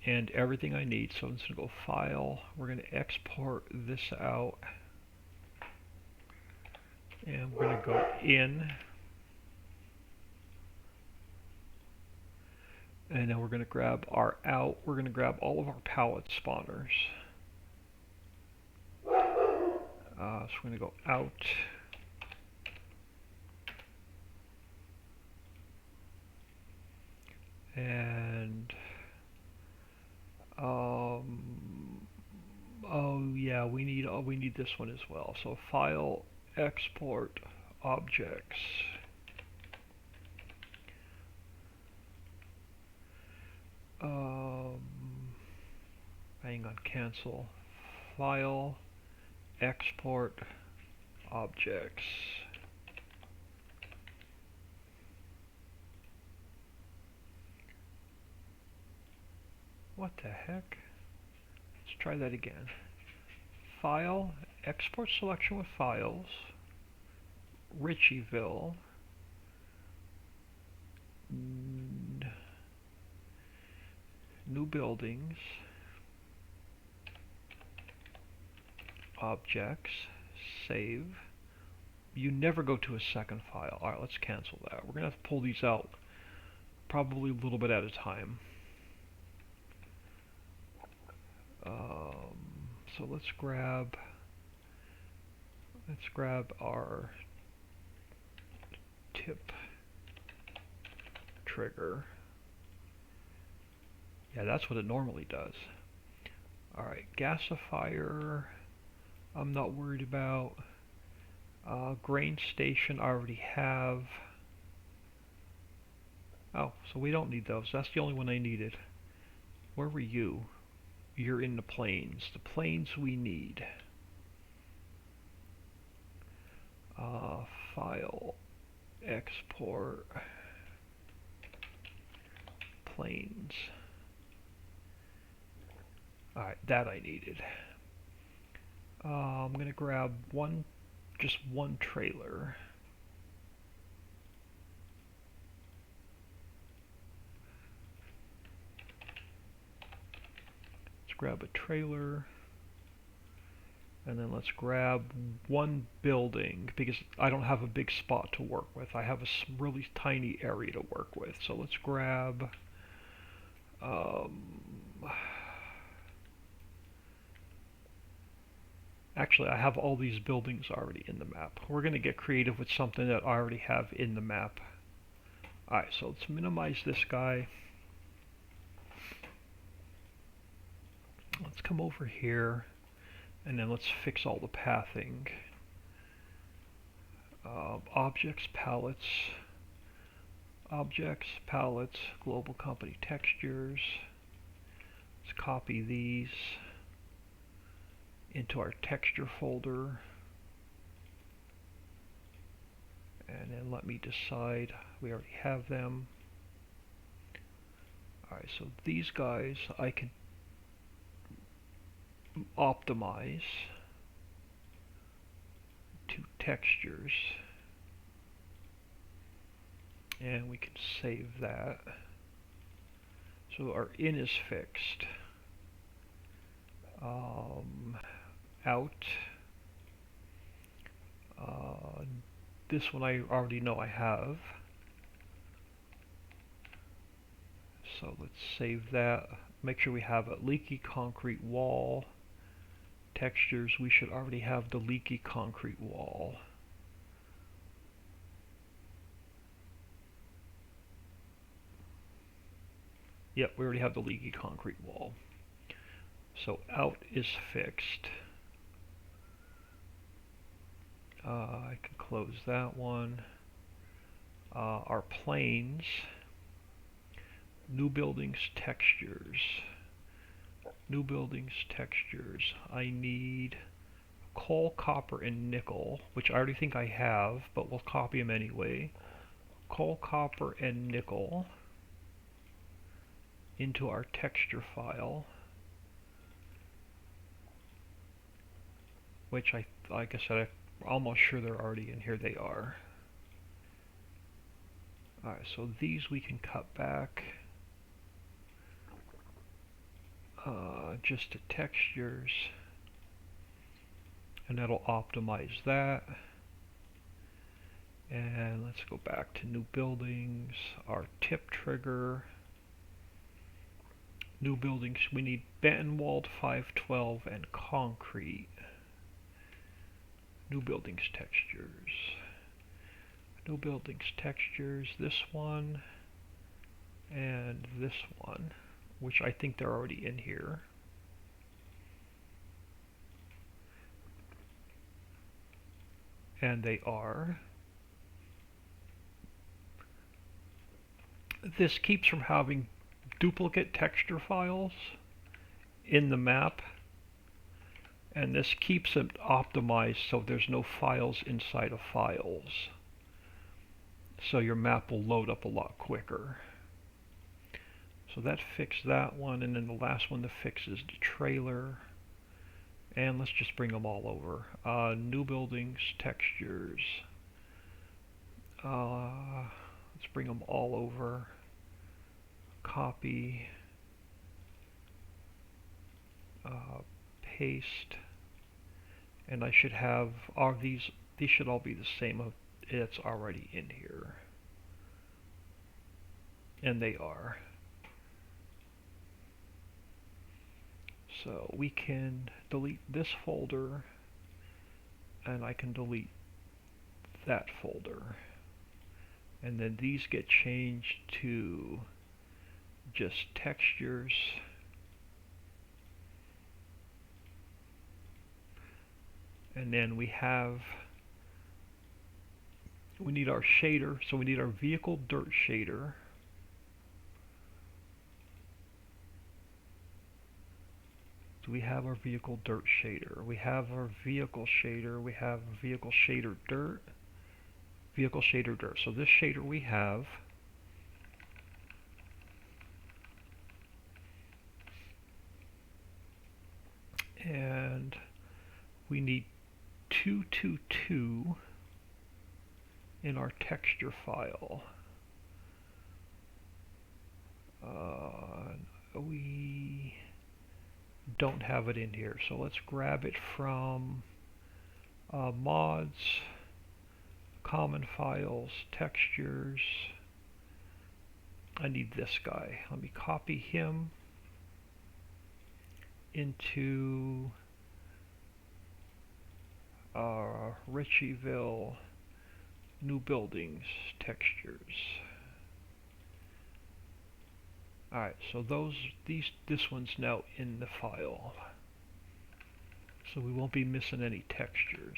and everything I need. So I'm just going to go File. We're going to export this out. And we're going to go in. And then we're going to grab our out. We're going to grab all of our pallet spawners. So we're going to go out. And oh yeah, we need this one as well. So File, Export, Objects. Hang on, cancel. File, Export, Objects. What the heck? Let's try that again. File, Export Selection with Files, Ricciville, new buildings, objects, save. You never go to a second file. Alright, let's cancel that. We're going to have to pull these out probably a little bit at a time. So let's grab our tip trigger. Yeah, that's what it normally does. Alright, gasifier, I'm not worried about. Grain station I already have. Oh, so we don't need those. That's the only one I needed. Where were you? You're in the plains. The plains we need. File, export, plains. Alright, that I needed. I'm going to grab just one trailer. Let's grab a trailer. And then let's grab one building, because I don't have a big spot to work with. I have a really tiny area to work with. So let's grab actually, I have all these buildings already in the map. We're going to get creative with something that I already have in the map. Alright, so let's minimize this guy. Let's come over here, and then let's fix all the pathing. Objects, palettes, global company textures. Let's copy these into our texture folder, and then let me decide. We already have them. Alright, so these guys I can optimize to textures, and we can save that. So our in is fixed. Out. This one I already know I have. So let's save that. Make sure we have a leaky concrete wall. Textures, we should already have the leaky concrete wall. Yep, we already have the leaky concrete wall. So out is fixed. I can close that one. Our planes, new buildings textures. New buildings textures. I need coal, copper, and nickel, which I already think I have, but we'll copy them anyway. Coal, copper, and nickel into our texture file, which like I said, I'm almost sure they're already in here. They are. Alright, so these we can cut back just to textures, and that'll optimize that. And let's go back to new buildings, our tip trigger. New buildings, we need Bentonwald, 512, and concrete. New buildings textures. New buildings textures, this one and this one, which I think they're already in here. And they are. This keeps from having duplicate texture files in the map, and this keeps it optimized so there's no files inside of files, so your map will load up a lot quicker. So that fixed that one, and then the last one to fix is the trailer. And let's just bring them all over. New buildings, textures. Let's bring them all over. Copy. Paste. and I should have all these should all be the same. It's already in here, and they are. So we can delete this folder, and I can delete that folder, and then these get changed to just textures. And then we need our shader, so we need our vehicle dirt shader. Do we have our vehicle dirt shader? We have our vehicle shader. We have vehicle shader dirt. Vehicle shader dirt. So this shader we have. And we need 222 in our texture file. We don't have it in here, so let's grab it from mods, common files, textures. I need this guy. Let me copy him into Ricciville, new buildings, textures. Alright, so this one's now in the file. So we won't be missing any textures.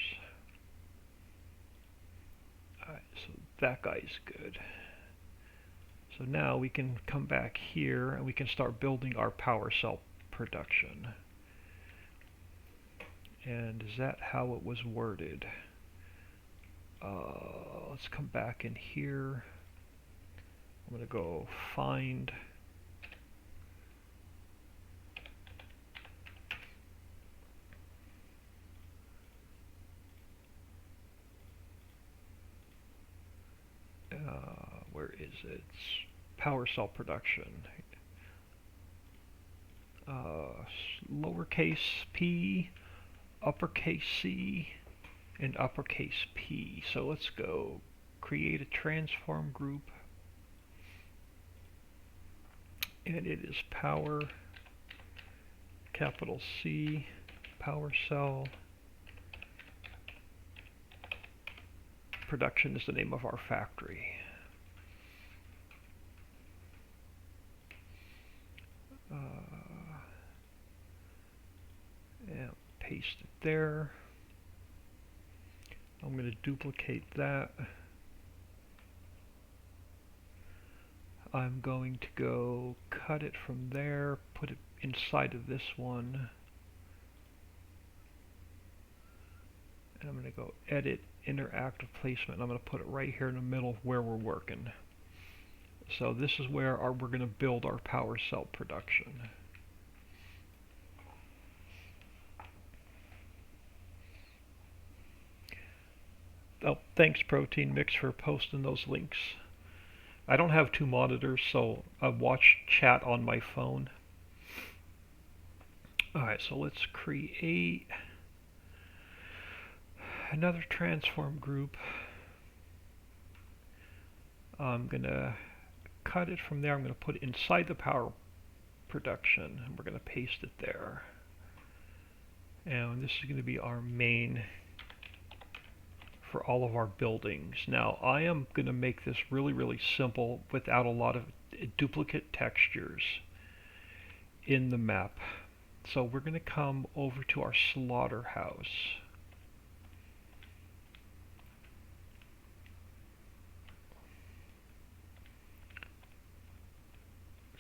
Alright, so that guy's good. So now we can come back here and we can start building our power cell production. And is that how it was worded? Let's come back in here. I'm going to go find. Where is it? It's power cell production. Lowercase p, uppercase C, and uppercase P. So let's go create a transform group, and it is power, capital C, power cell. Production is the name of our factory. And paste it there. I'm going to duplicate that. I'm going to go cut it from there, put it inside of this one. And I'm going to go edit interactive placement. I'm going to put it right here in the middle of where we're working. So this is where we're going to build our power cell production. Oh, thanks Protein Mix for posting those links. I don't have two monitors, so I watch chat on my phone. Alright, so let's create another transform group. I'm going to cut it from there. I'm going to put it inside the power production, and we're going to paste it there. And this is going to be our main for all of our buildings. Now I am going to make this really simple without a lot of duplicate textures in the map. So we're going to come over to our slaughterhouse.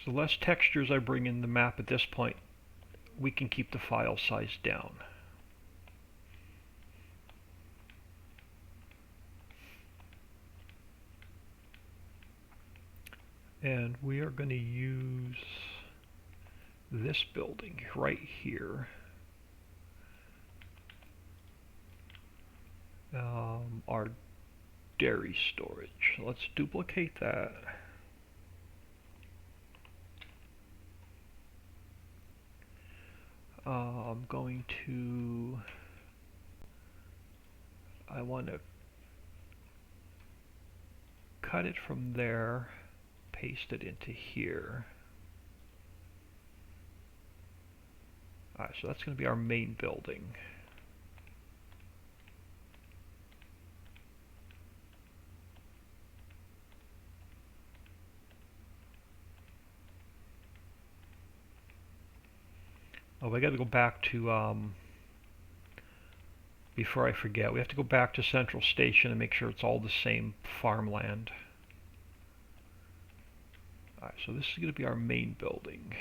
So the less textures I bring in the map at this point, we can keep the file size down. And we are going to use this building right here. Our dairy storage. Let's duplicate that. I'm going to I want to cut it from there, paste it into here. Alright, so that's going to be our main building. Oh, we got to go back to, before I forget, we have to go back to Central Station and make sure it's all the same farmland. Alright, so this is going to be our main building.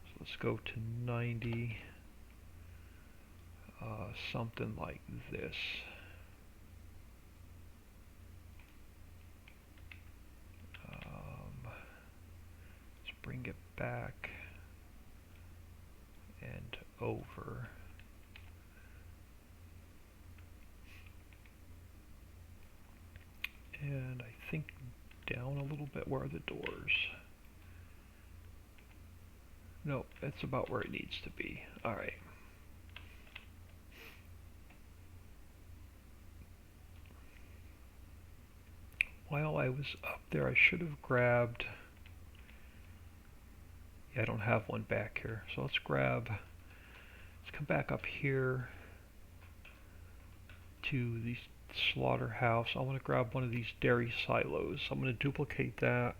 So let's go to 90, something like this. Let's bring it back and over. And I think down a little bit. Where are the doors? No, that's about where it needs to be. Alright. While I was up there, I should have grabbed... Yeah, I don't have one back here. So let's come back up here to the slaughterhouse. I want to grab one of these dairy silos. I'm going to duplicate that.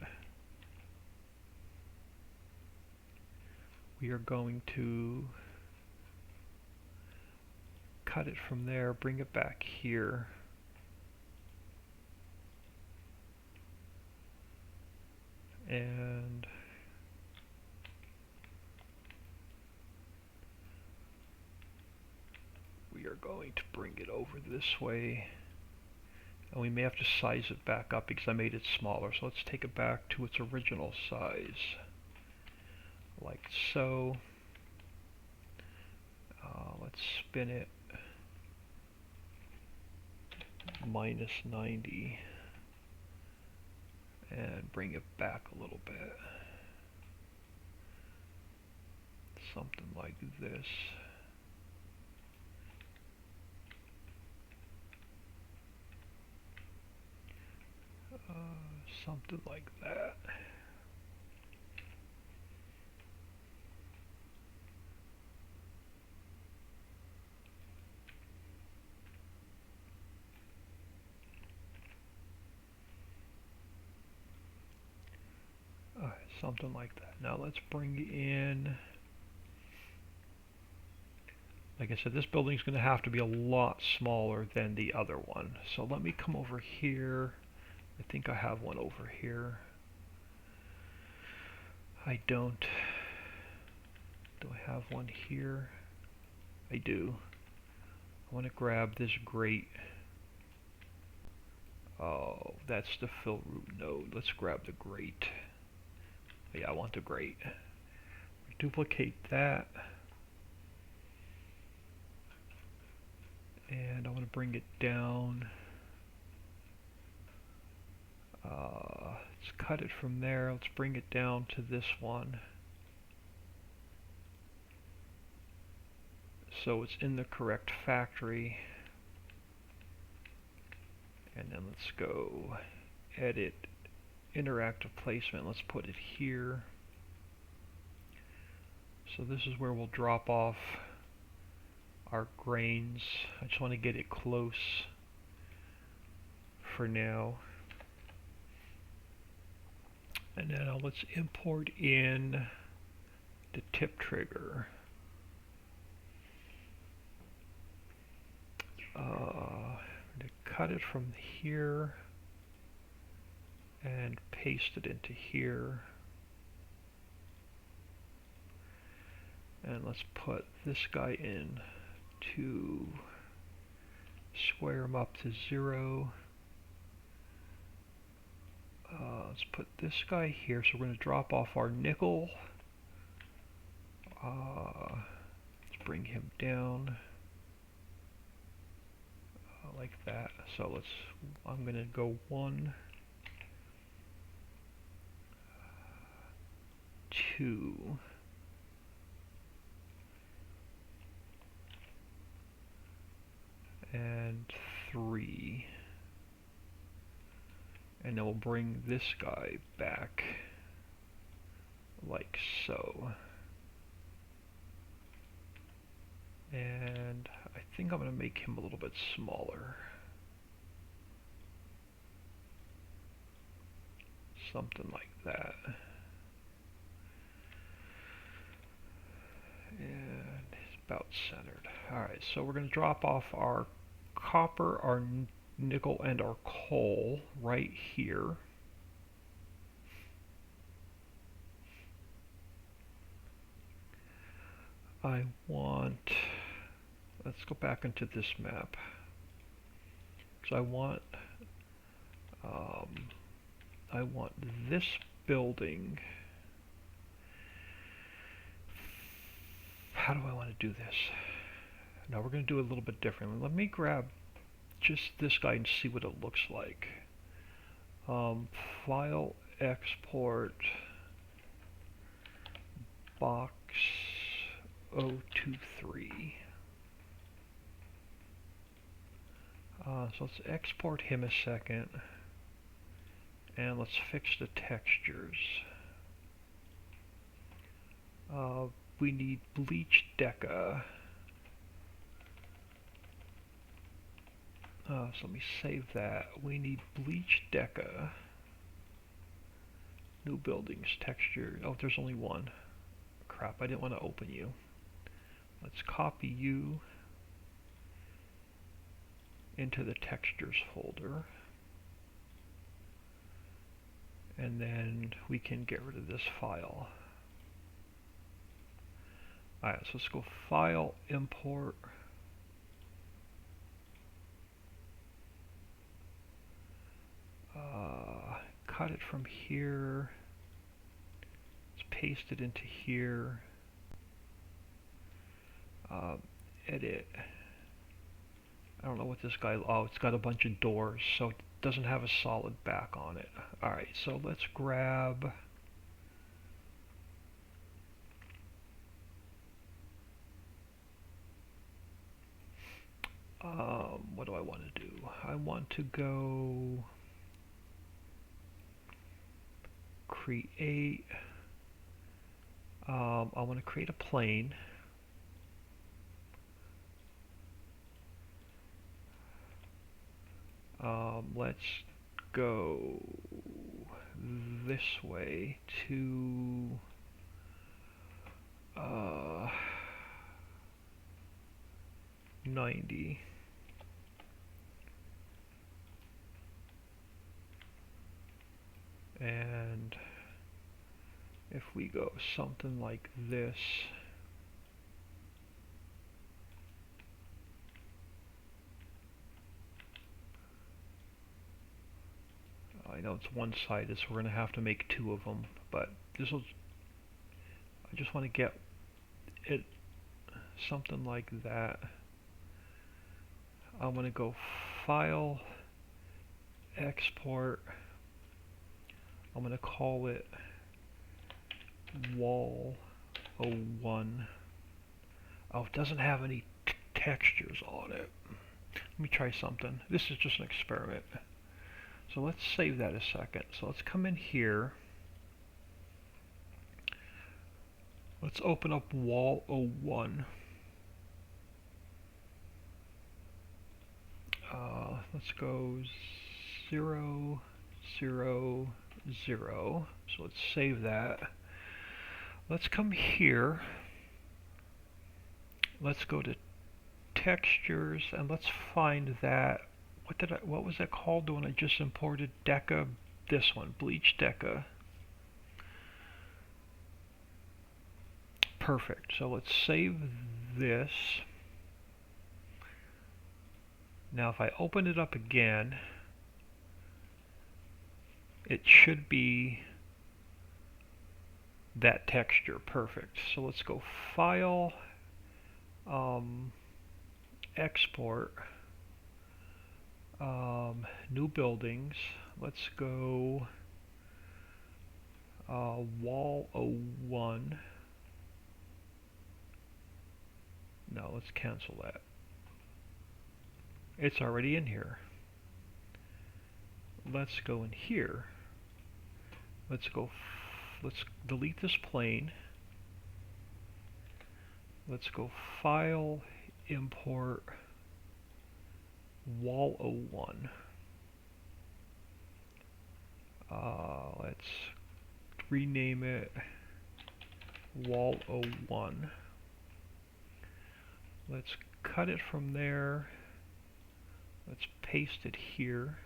We are going to cut it from there, bring it back here. And we are going to bring it over this way. And we may have to size it back up because I made it smaller. So let's take it back to its original size. Like so. Let's spin it minus 90 and bring it back a little bit. Something like this. Something like that. Something like that. Now let's bring in, like I said, this building's going to have to be a lot smaller than the other one. So let me come over here. I think I have one over here. I don't. Do I have one here? I do. I want to grab this grate. Oh, that's the fill root node. Let's grab the grate. Yeah, I want the grate. Duplicate that. And I want to bring it down. Let's cut it from there. Let's bring it down to this one. So it's in the correct factory. And then let's go edit interactive placement. Let's put it here. So this is where we'll drop off our grains. I just want to get it close for now. And now let's import in the tip trigger. To cut it from here and paste it into here. And let's put this guy in to square him up to 0. Let's put this guy here. So we're going to drop off our nickel. Let's bring him down like that. So I'm going to go 1, 2. And 3. And then we'll bring this guy back like so. And I think I'm going to make him a little bit smaller. Something like that. And it's about centered. Alright, so we're going to drop off our copper, our nickel, and our coal right here. I want, let's go back into this map. So I want this building. How do I want to do this? Now we're going to do it a little bit differently. Let me grab just this guy and see what it looks like. File, export, box 023. So let's export him a second. And let's fix the textures. We need bleach deca. So let me save that. We need bleach deca. New buildings, texture. Oh, there's only one. Crap, I didn't want to open you. Let's copy you into the textures folder. And then we can get rid of this file. Alright, so let's go File, Import. Cut it from here. Let's paste it into here. Edit. I don't know what this guy, oh, it's got a bunch of doors, so it doesn't have a solid back on it. Alright, so let's grab what do I want to do? I want to go create, I want to create a plane. Let's go this way to 90. And if we go something like this, I know it's one-sided, so we're going to have to make two of them, but this will, I just want to get it something like that. I'm going to go File, Export. I'm going to call it Wall 01. Oh, it doesn't have any textures on it. Let me try something. This is just an experiment. So let's save that a second. So let's come in here. Let's open up Wall 01. Let's go 0, 0, 0. So let's save that. Let's come here. Let's go to textures and let's find that. What was that called when I just imported deca? This one, bleach deca. Perfect. So let's save this. Now if I open it up again, it should be that texture. Perfect. So let's go File, Export, New Buildings. Let's go wall 01. No, let's cancel that. It's already in here. Let's go in here. Let's delete this plane. Let's go File, Import, Wall 01. Let's rename it Wall 01. Let's cut it from there. Let's paste it here.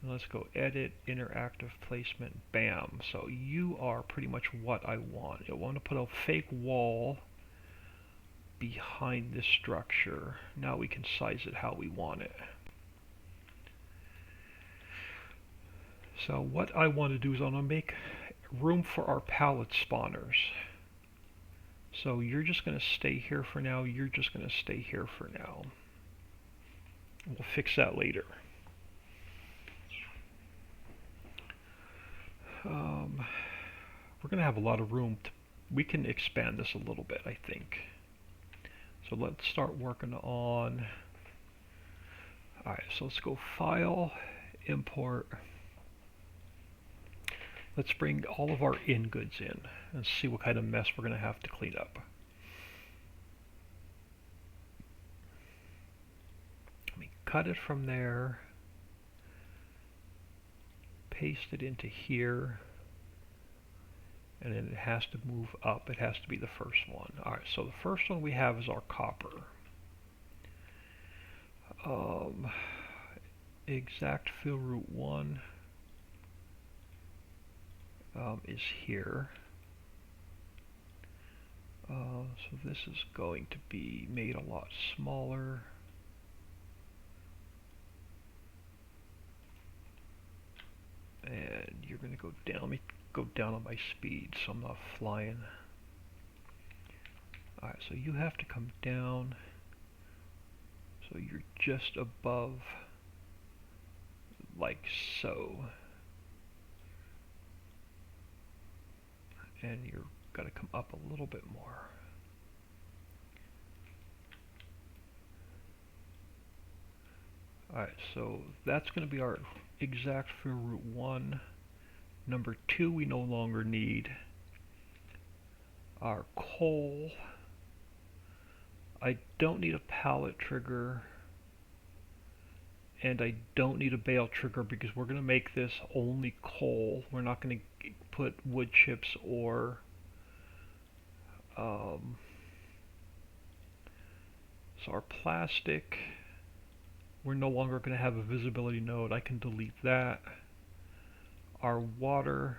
And let's go Edit, Interactive Placement, bam. So you are pretty much what I want. I want to put a fake wall behind this structure. Now we can size it how we want it. So what I want to do is I want to make room for our pallet spawners. So you're just going to stay here for now. You're just going to stay here for now. We'll fix that later. We're going to have a lot of room. We can expand this a little bit, I think. So let's start working on... Alright, so let's go File, Import. Let's bring all of our in goods in and see what kind of mess we're going to have to clean up. Let me cut it from there, paste it into here, and then it has to move up. It has to be the first one. Alright, so the first one we have is our copper. Exact fill route 1 is here. So this is going to be made a lot smaller. And you're going to go down. Let me go down on my speed so I'm not flying. Alright, so you have to come down. So you're just above, like so. And you're got to come up a little bit more. Alright, so that's going to be our exact fill route 1. Number 2 we no longer need. Our coal. I don't need a pallet trigger. And I don't need a bale trigger because we're going to make this only coal. We're not going to put wood chips or so our plastic, we're no longer going to have a visibility node. I can delete that. Our water,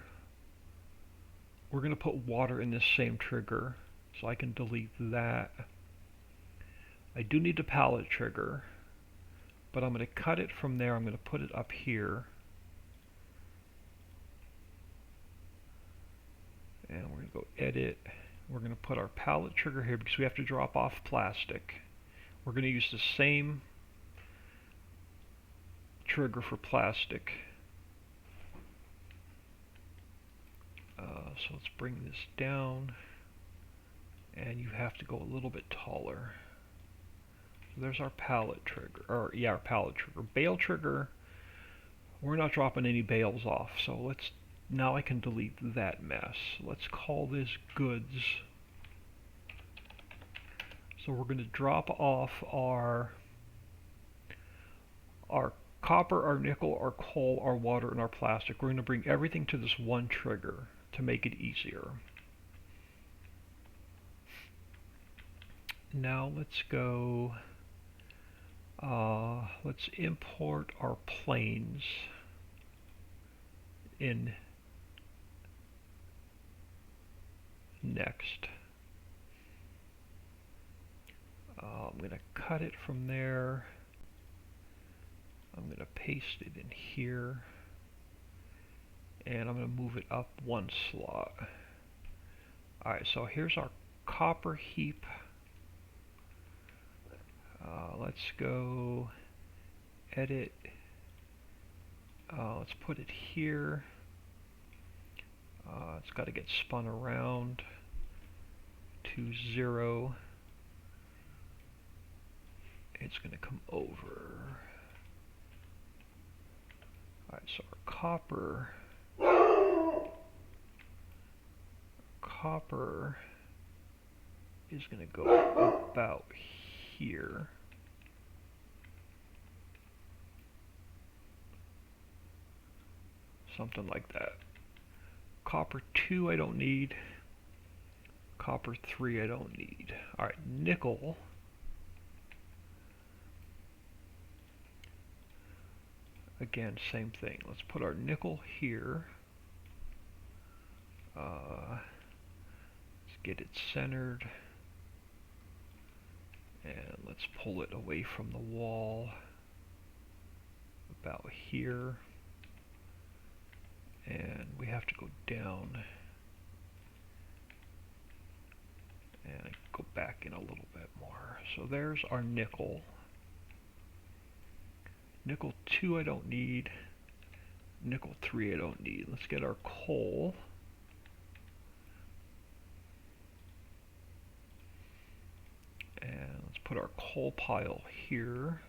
we're going to put water in this same trigger, so I can delete that. I do need a pallet trigger, but I'm going to cut it from there. I'm going to put it up here. And we're going to go Edit. We're going to put our pallet trigger here because we have to drop off plastic. We're going to use the same trigger for plastic. So let's bring this down, and you have to go a little bit taller. So there's our pallet trigger, or yeah, our pallet trigger. Bale trigger, we're not dropping any bales off, so let's, now I can delete that mess. Let's call this goods. So we're going to drop off our copper, our nickel, our coal, our water, and our plastic. We're going to bring everything to this one trigger to make it easier. Now let's go, let's import our planes in next. I'm going to cut it from there. I'm going to paste it in here. And I'm going to move it up one slot. Alright, so here's our copper heap. Let's go Edit. Let's put it here. It's got to get spun around to 0. It's going to come over. Alright, so our copper is going to go about here. Something like that. Copper 2 I don't need. Copper 3 I don't need. Alright, nickel. Again, same thing. Let's put our nickel here. Let's get it centered. And let's pull it away from the wall. About here. And we have to go down. And go back in a little bit more. So there's our nickel. Nickel 2 I don't need. Nickel 3 I don't need. Let's get our coal. And let's put our coal pile here.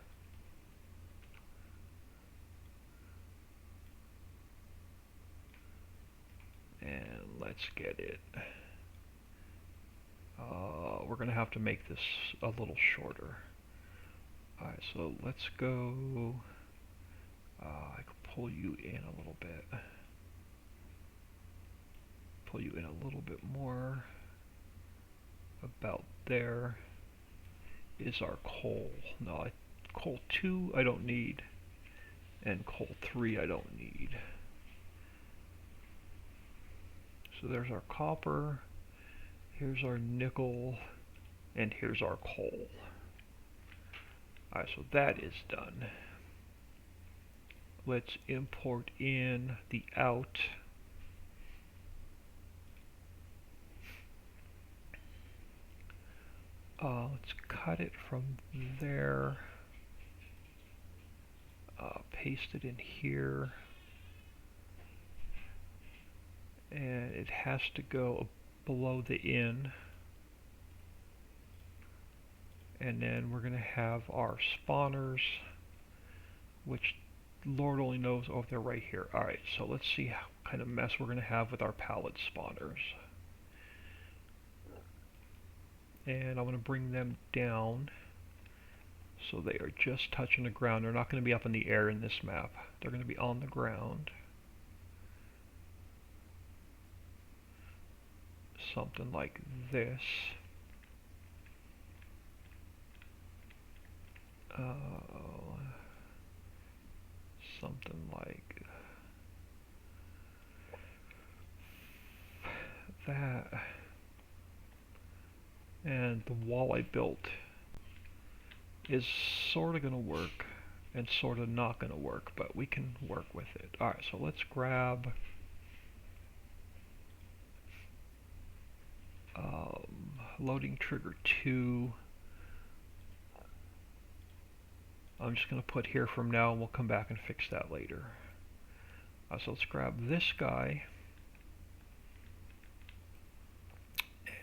And let's get it. We're going to have to make this a little shorter. Alright, so let's go. I can pull you in a little bit. Pull you in a little bit more. About there is our coal. No, coal 2 I don't need. And coal 3 I don't need. So there's our copper. Here's our nickel. And here's our coal. Alright, so that is done. Let's import in the out. Let's cut it from there. Paste it in here. And it has to go below the in. And then we're going to have our spawners, which Lord only knows, oh, they're right here. Alright, so let's see how kind of mess we're going to have with our pallet spawners. And I'm going to bring them down so they are just touching the ground. They're not going to be up in the air in this map. They're going to be on the ground. Something like this. Something like that. And the wall I built is sort of going to work and sort of not going to work, but we can work with it. Alright, so let's grab loading trigger 2. I'm just going to put here from now, and we'll come back and fix that later. So let's grab this guy,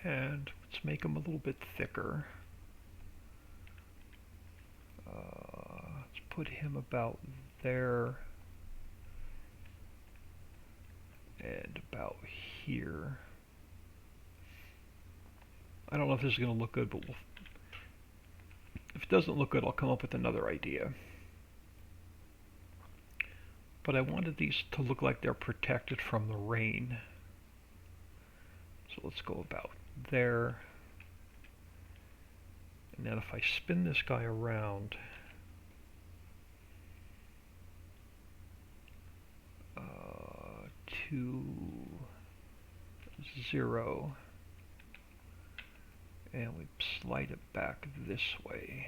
and let's make him a little bit thicker. Let's put him about there, and about here. I don't know if this is going to look good, but if it doesn't look good, I'll come up with another idea. But I wanted these to look like they're protected from the rain. So let's go about there. And then if I spin this guy around, to 0, and we slide it back this way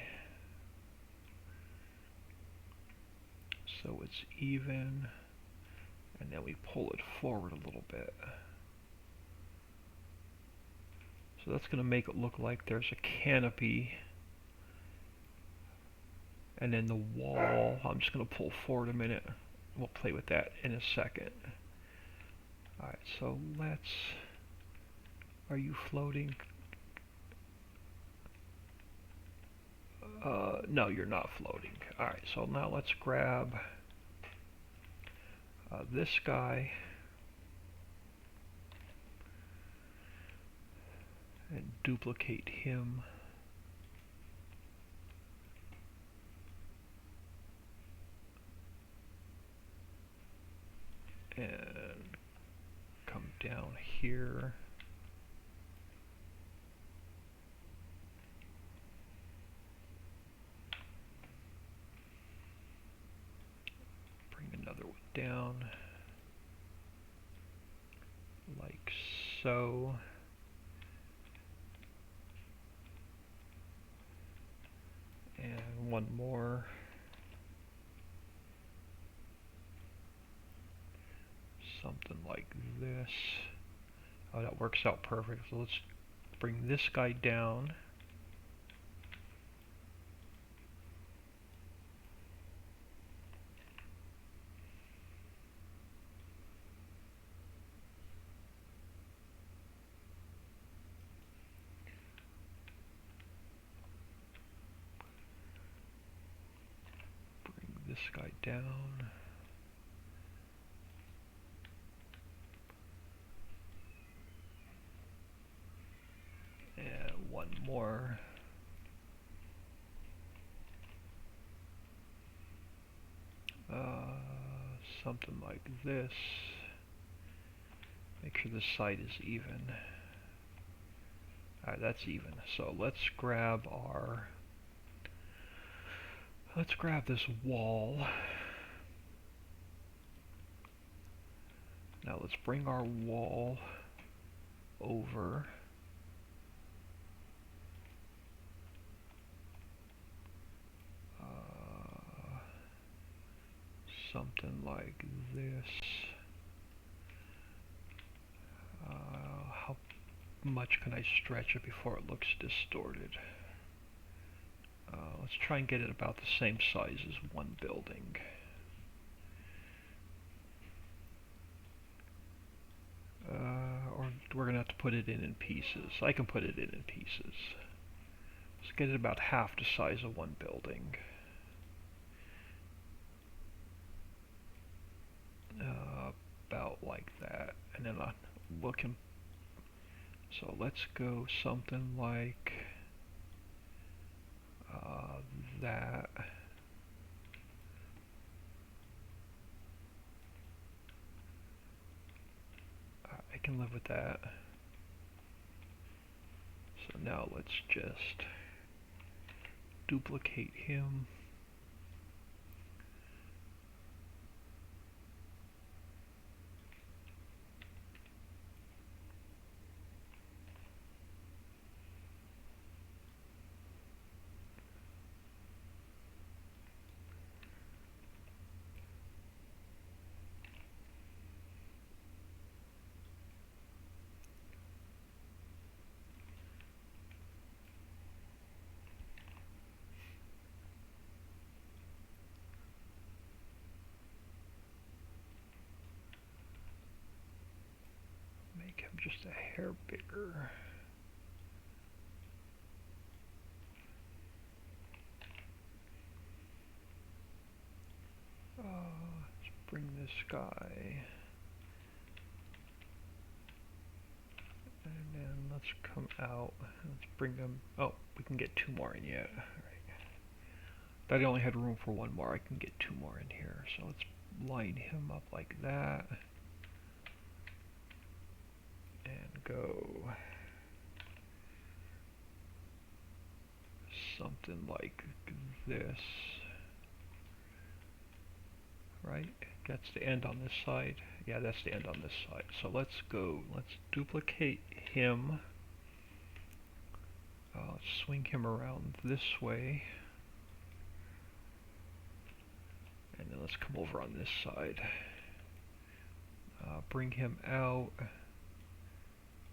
so it's even, and then we pull it forward a little bit. So that's going to make it look like there's a canopy, and then the wall, I'm just going to pull forward a minute. We'll play with that in a second. Alright, so let's... Are you floating? No, you're not floating. Alright, so now let's grab this guy and duplicate him. And come down here. Bring another one down. Like so. And one more. Something like this. Oh, that works out perfect. So let's bring this guy down. Bring this guy down. And one more. Something like this. Make sure the side is even. Alright, that's even. So let's grab this wall. Now let's bring our wall over. Something like this. How much can I stretch it before it looks distorted? Let's try and get it about the same size as one building. Or we're going to have to put it in pieces. I can put it in pieces. Let's get it about half the size of one building. About like that. And then looking. So let's go something like that. I can live with that. So now let's just duplicate him. Make him just a hair bigger. Let's bring this guy. And then let's come out. Let's bring them. Oh, we can get two more in yet. Alright. That only had room for one more. I can get two more in here. So let's line him up like that. And go something like this. Right? That's the end on this side. Yeah, that's the end on this side. So let's duplicate him. Let's swing him around this way. And then let's come over on this side. Bring him out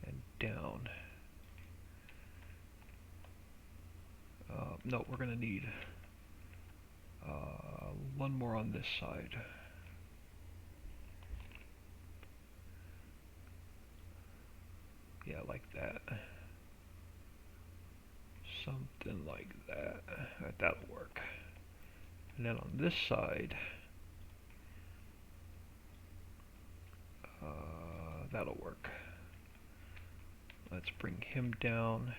and down. No, we're going to need one more on this side. Yeah, like that. Something like that. That'll work. And then on this side, that'll work. Let's bring him down.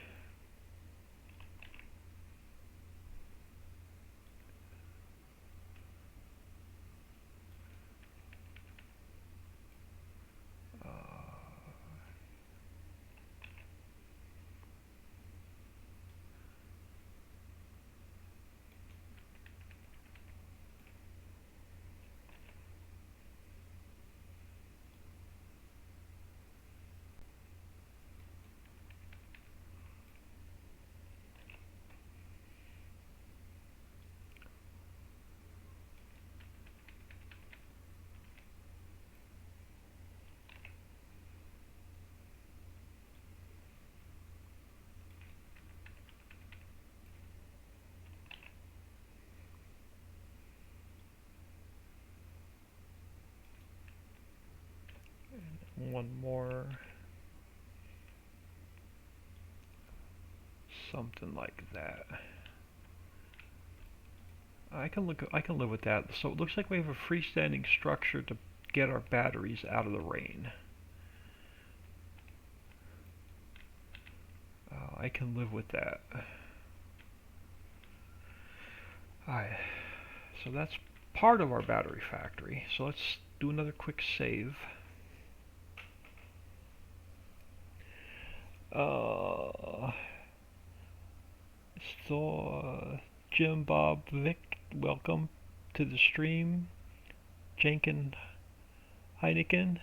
One more. Something like that. I can live with that. So it looks like we have a freestanding structure to get our batteries out of the rain. I can live with that. Alright, so that's part of our battery factory. So let's do another quick save. Jim, Bob, Vic, welcome to the stream. Jenkin Heineken,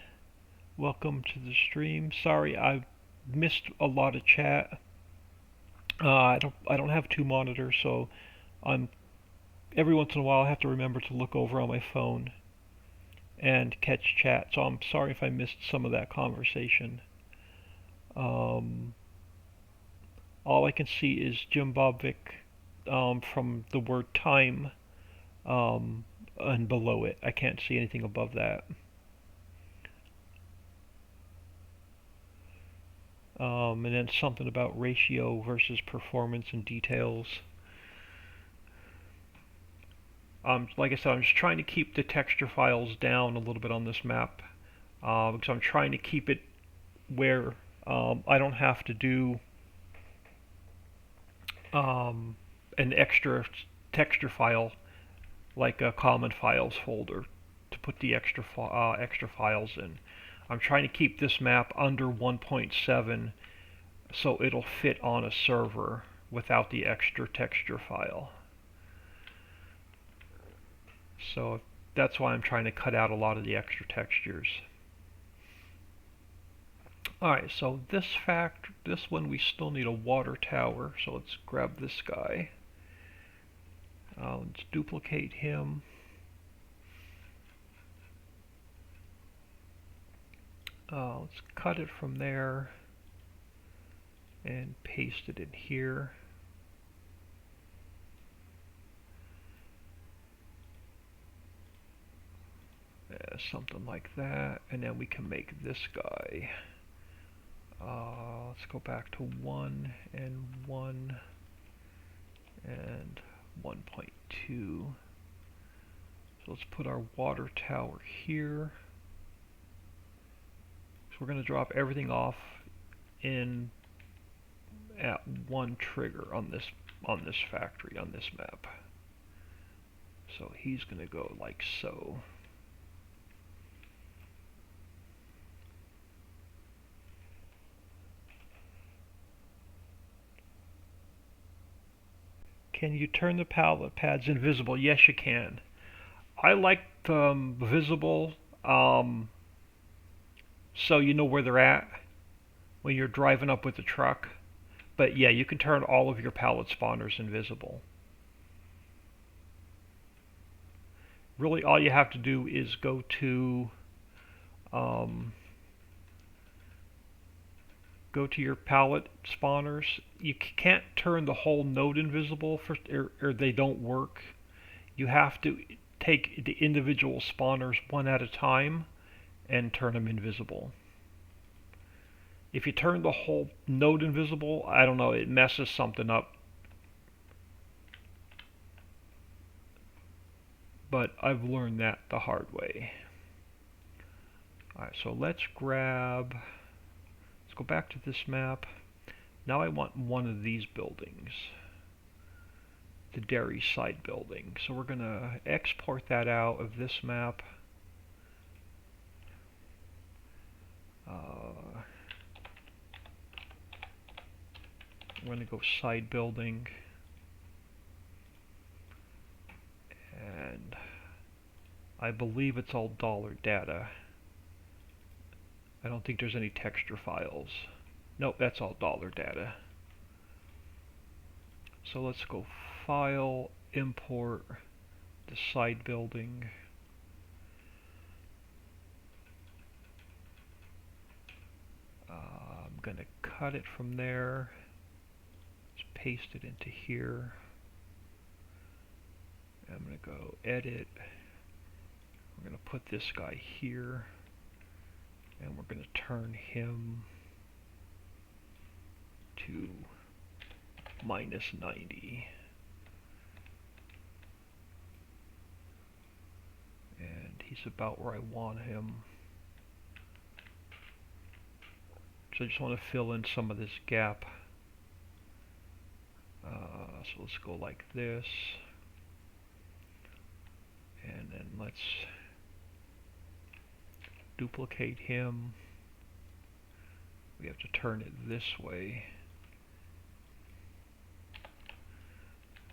welcome to the stream. Sorry, I missed a lot of chat. I don't have two monitors, so I'm every once in a while I have to remember to look over on my phone and catch chat. So I'm sorry if I missed some of that conversation. All I can see is Jim Bob Vic from the word time and below it. I can't see anything above that. And then something about ratio versus performance and details. Like I said, I'm just trying to keep the texture files down a little bit on this map because I'm trying to keep it where I don't have to do an extra texture file like a common files folder to put the extra files in. I'm trying to keep this map under 1.7 so it'll fit on a server without the extra texture file. So that's why I'm trying to cut out a lot of the extra textures. Alright, so this one we still need a water tower, so let's grab this guy. Let's duplicate him. Let's cut it from there and paste it in here. Something like that, and then we can make this guy. Let's go back to 1 and 1 and 1.2. So let's put our water tower here. So we're going to drop everything off in at one trigger on this factory, on this map. So he's going to go like so. Can you turn the pallet pads invisible? Yes, you can. I like visible so you know where they're at when you're driving up with the truck. But yeah, you can turn all of your pallet spawners invisible. Really, all you have to do is go to your pallet spawners. You can't turn the whole node invisible or they don't work. You have to take the individual spawners one at a time and turn them invisible. If you turn the whole node invisible, I don't know, it messes something up. But I've learned that the hard way. Alright, so let's go back to this map. Now I want one of these buildings, the dairy side building. So we're going to export that out of this map. I'm going to go side building, and I believe it's all dollar data. I don't think there's any texture files. Nope, that's all dollar data. So let's go File, Import the side building. I'm going to cut it from there. Let's paste it into here. I'm going to go Edit. We're going to put this guy here, and we're going to turn him to -90. And he's about where I want him. So I just want to fill in some of this gap. So let's go like this. And then let's duplicate him. We have to turn it this way.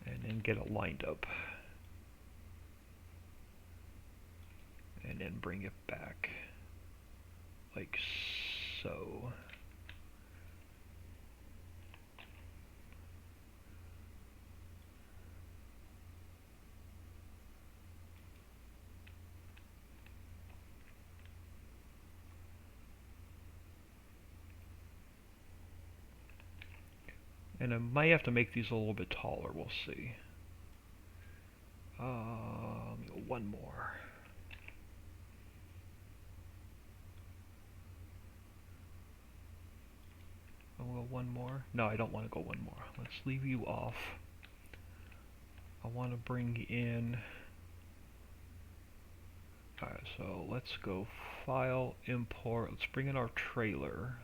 And then get it lined up. And then bring it back. Like so. And I might have to make these a little bit taller, we'll see. One more. I'll go one more. No, I don't want to go one more. Let's leave you off. I want to bring in... Alright, so let's go File, Import. Let's bring in our trailer.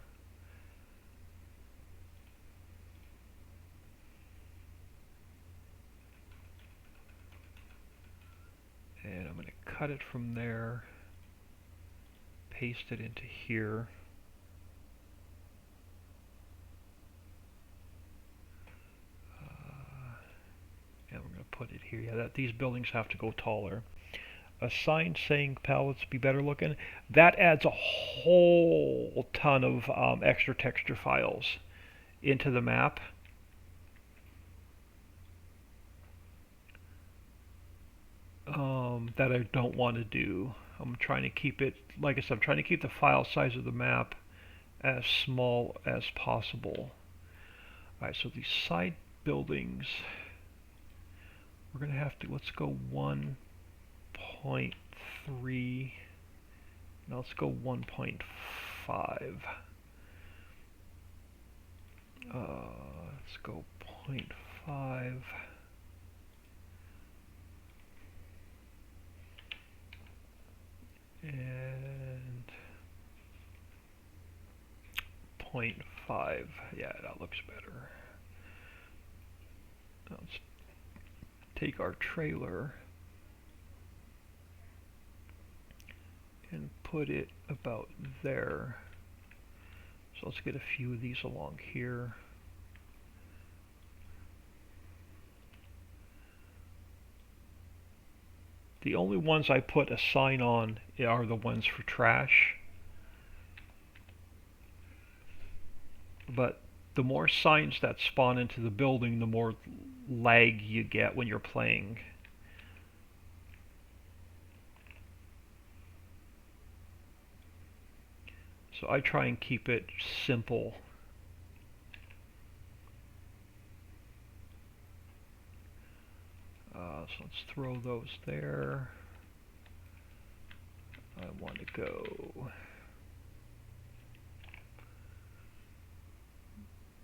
And I'm going to cut it from there, paste it into here. And we're going to put it here. Yeah, these buildings have to go taller. A sign saying palettes be better looking. That adds a whole ton of extra texture files into the map. That I don't want to do. I'm trying to keep it, like I said, I'm trying to keep the file size of the map as small as possible. Alright, so these side buildings, we're going to have to, let's go 1.3, now let's go 1.5. Let's go 0.5. And 0.5, yeah, that looks better. Let's take our trailer and put it about there. So let's get a few of these along here. The only ones I put a sign on are the ones for trash. But the more signs that spawn into the building, the more lag you get when you're playing. So I try and keep it simple. So let's throw those there. I want to go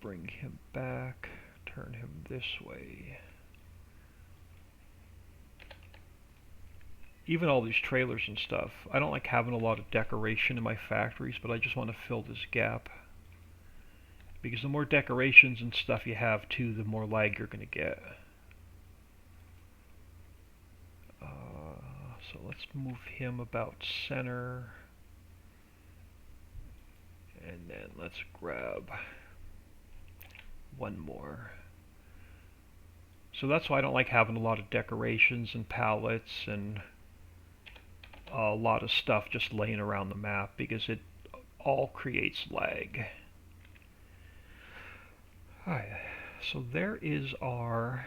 bring him back, turn him this way. Even all these trailers and stuff, I don't like having a lot of decoration in my factories, but I just want to fill this gap. Because the more decorations and stuff you have too, the more lag you're going to get. So let's move him about center. And then let's grab one more. So that's why I don't like having a lot of decorations and palettes and a lot of stuff just laying around the map, because it all creates lag. Alright, so there is our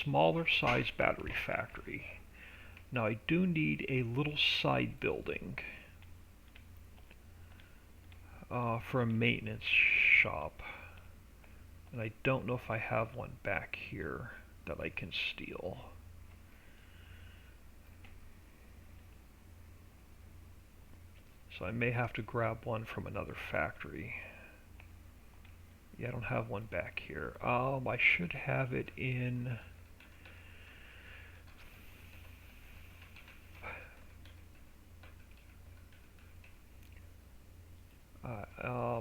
smaller size battery factory. Now I do need a little side building for a maintenance shop, and I don't know if I have one back here that I can steal. So I may have to grab one from another factory. Yeah, I don't have one back here. I should have it in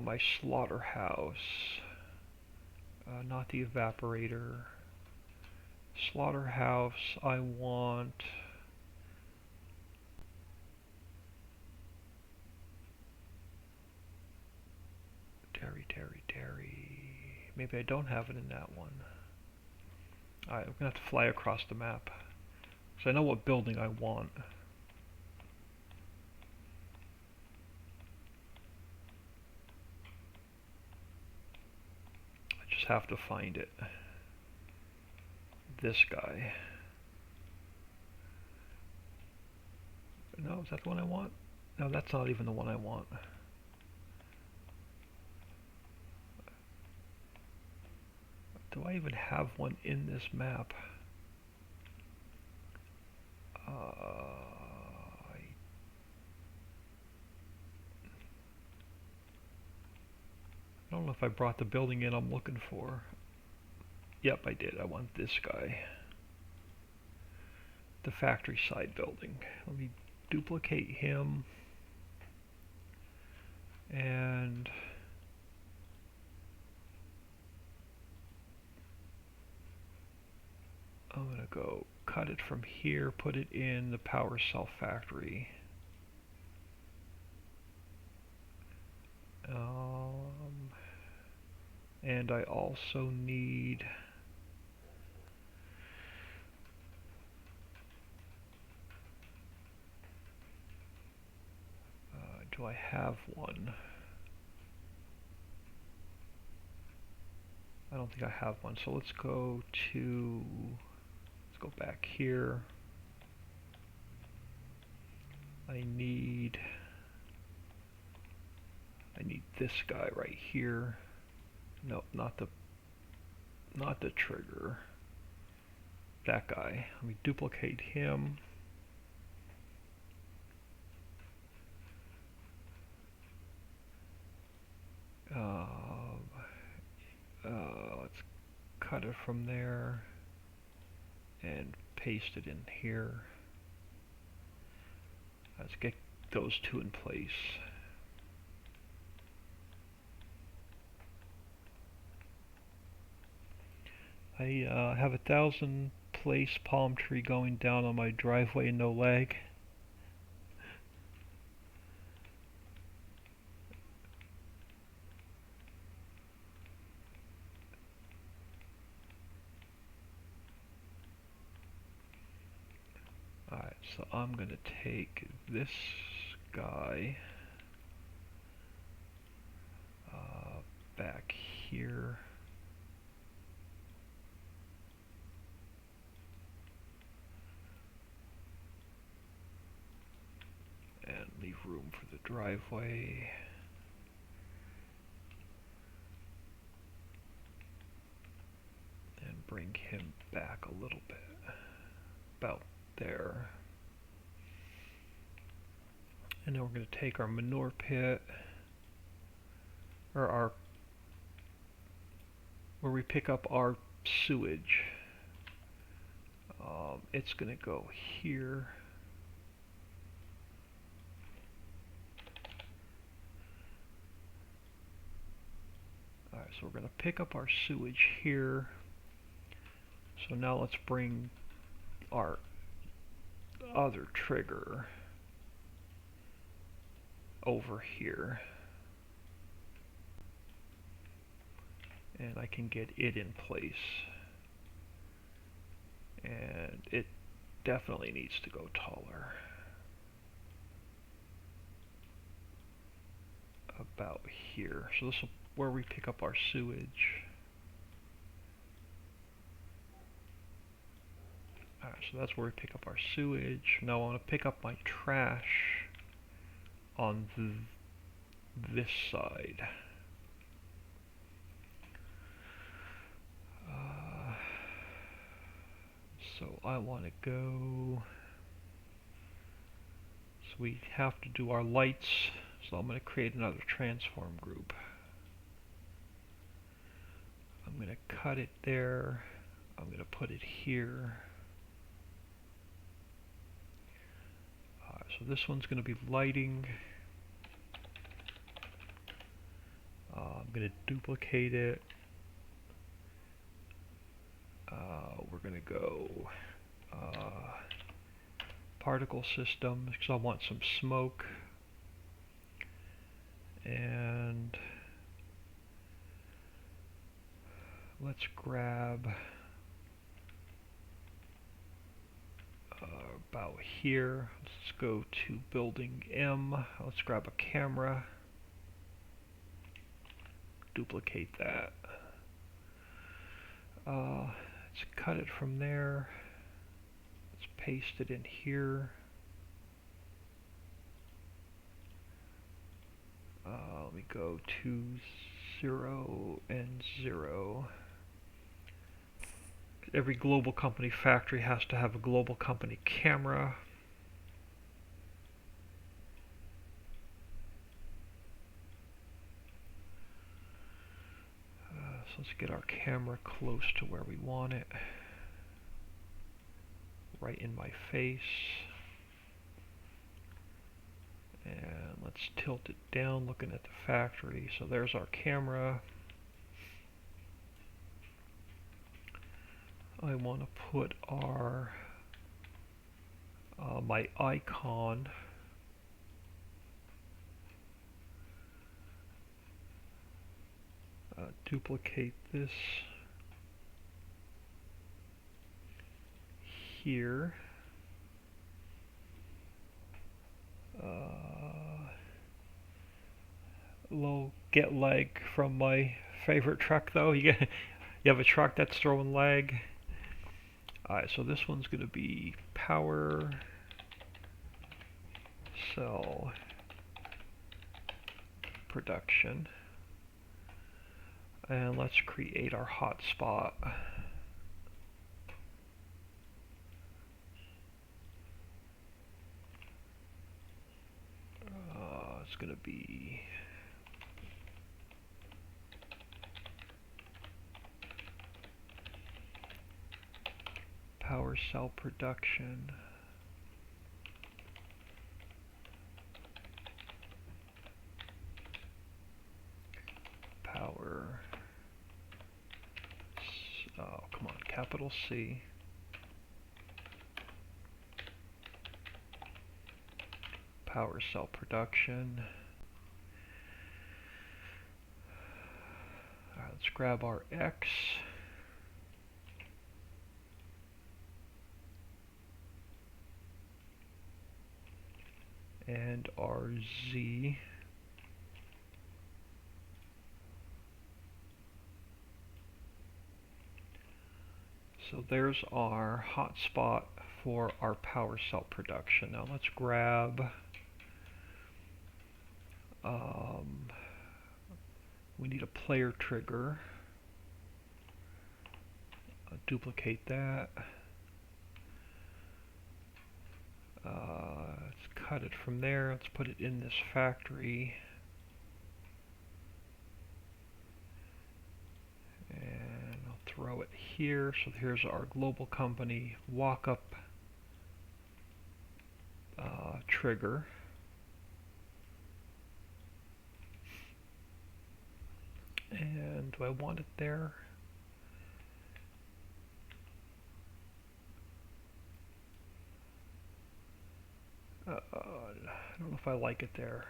my slaughterhouse. Not the evaporator. Slaughterhouse, I want dairy. Maybe I don't have it in that one. Alright, I'm going to have to fly across the map, so I know what building I want. I just have to find it. This guy. No, is that the one I want? No, that's not even the one I want. Do I even have one in this map? I don't know if I brought the building in I'm looking for. Yep, I did. I want this guy. The factory side building. Let me duplicate him. And I'm going to go cut it from here, put it in the power cell factory. And I also need do I have one? I don't think I have one, so let's go back here. I need this guy right here. No, not the trigger. That guy. Let me duplicate him. Let's cut it from there and paste it in here. Let's get those two in place. I have 1,000 place palm tree going down on my driveway, no lag. Alright, so I'm going to take this guy back here. And leave room for the driveway. And bring him back a little bit. About there. And then we're going to take our manure pit, or our where we pick up our sewage. It's going to go here. Alright, so we're going to pick up our sewage here. So now let's bring our other trigger over here. And I can get it in place. And it definitely needs to go taller. About here. So this is where we pick up our sewage. Alright, so that's where we pick up our sewage. Now I want to pick up my trash on this side. So I want to go, so we have to do our lights, so I'm going to create another transform group. I'm going to cut it there, I'm going to put it here. So this one's going to be lighting. I'm going to duplicate it. We're going to go particle system because I want some smoke, and let's grab about here. Let's go to building M. Let's grab a camera, duplicate that. Let's cut it from there. Let's paste it in here. Let me go to 0 and 0. Every global company factory has to have a global company camera. So let's get our camera close to where we want it. Right in my face. And let's tilt it down looking at the factory. So there's our camera. I want to put our my icon duplicate this here. Little get lag from my favorite truck though. You have a truck that's throwing lag. Alright, so this one's going to be power cell production. And let's create our hotspot. It's going to be power cell production. Power. Oh, come on, capital C. Power cell production. Alright, let's grab our X. And our Z. So there's our hotspot for our power cell production. Now let's grab we need a player trigger. Duplicate that. Let's cut it from there. Let's put it in this factory. And throw it here. So here's our global company walk-up trigger. And do I want it there? I don't know if I like it there.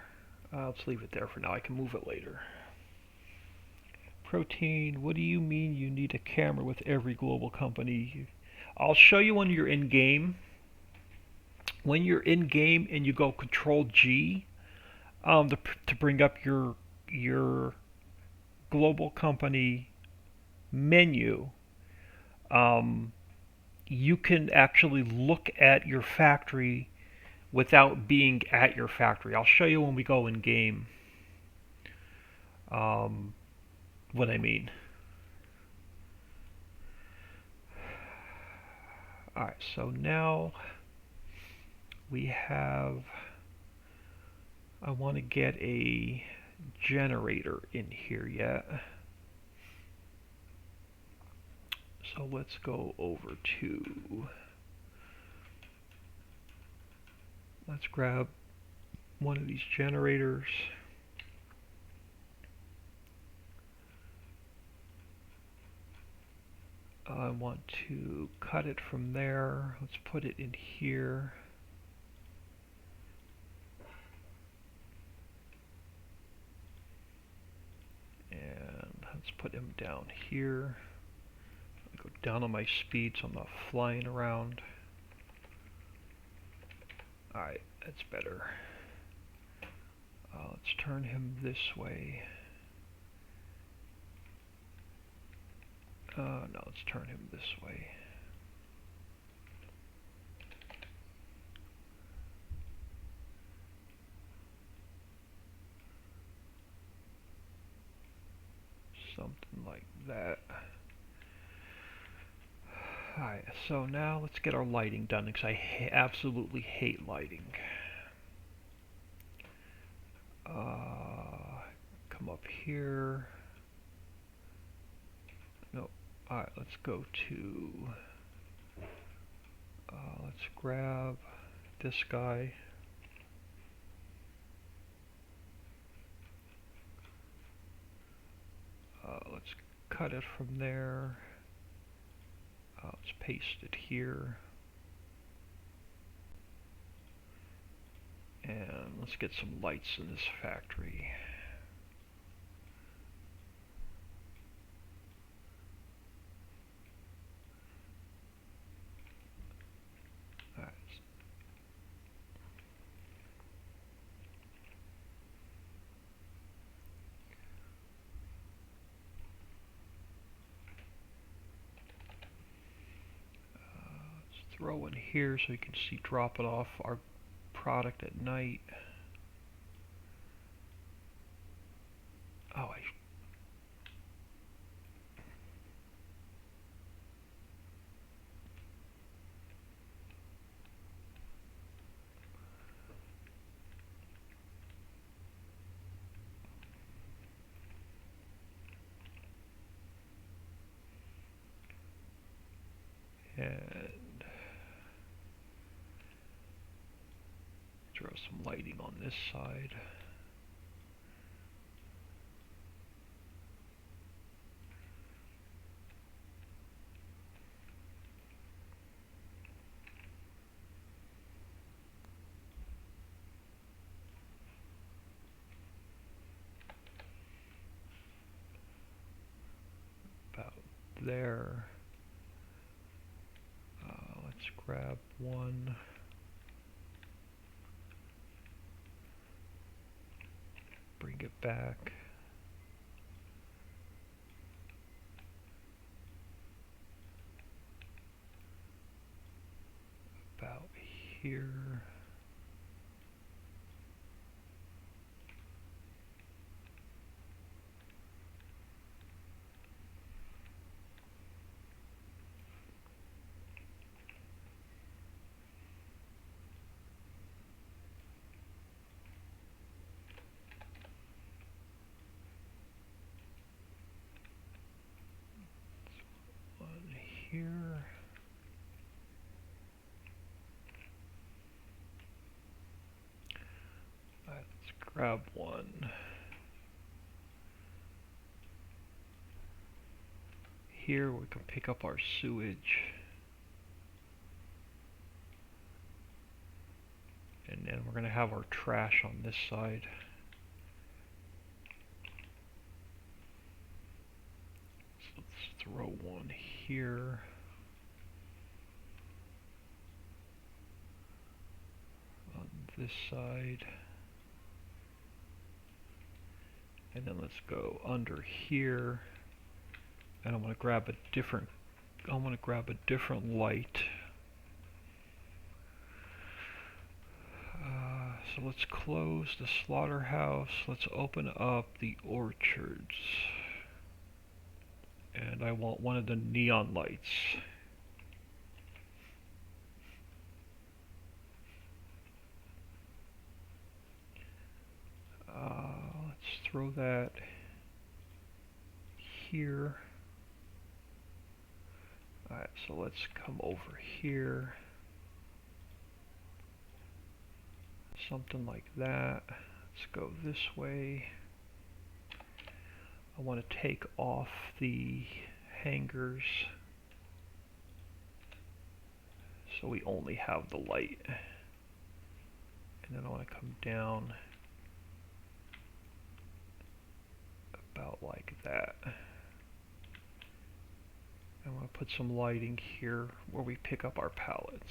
Let's leave it there for now. I can move it later. Protein, what do you mean you need a camera with every global company? I'll show you when you're in game. When you're in game and you go Control G to bring up your global company menu, you can actually look at your factory without being at your factory. I'll show you when we go in game what I mean. Alright, so now we have, I want to get a generator in here yet. So let's go over to, let's grab one of these generators. I want to cut it from there. Let's put it in here. And let's put him down here. Go down on my speed so I'm not flying around. Alright, that's better. Let's turn him this way. No, let's turn him this way. Something like that. Alright, so now let's get our lighting done because I absolutely hate lighting. Come up here. No. Alright, let's go to, let's grab this guy. Let's cut it from there. Let's paste it here. And let's get some lights in this factory. Throw in here so you can see dropping off our product at night. Oh, and throw some lighting on this side. About there. Let's grab one. Bring it back. About here. grab one. Here we can pick up our sewage. And then we're going to have our trash on this side. So let's throw one here. On this side. And then let's go under here. And I'm going to grab a different light. So let's close the slaughterhouse. Let's open up the orchards. And I want one of the neon lights. Let's throw that here. Alright, so let's come over here. Something like that. Let's go this way. I want to take off the hangers so we only have the light. And then I want to come down about like that. I want to put some lighting here where we pick up our pallets.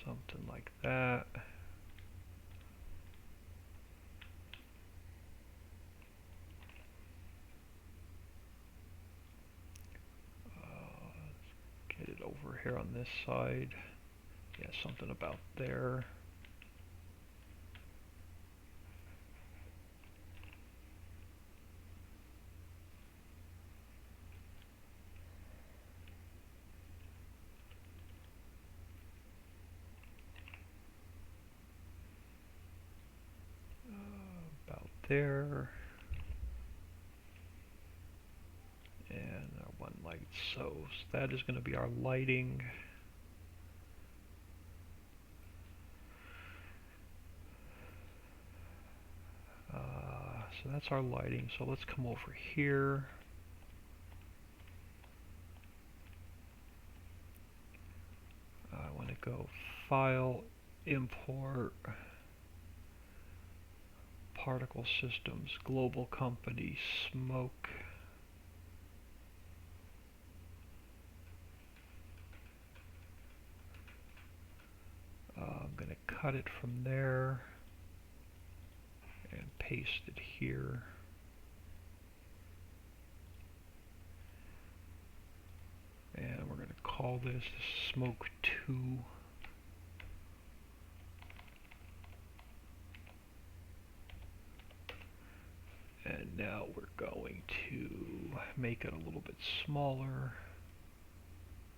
Something like that. Get it over here on this side. Yeah, something about there. About there. And our one light. So that is going to be our lighting. So that's our lighting. So let's come over here. I want to go File, Import, Particle Systems, Global Company, Smoke. I'm going to cut it from there and paste it here. And we're going to call this Smoke 2. And now we're going to make it a little bit smaller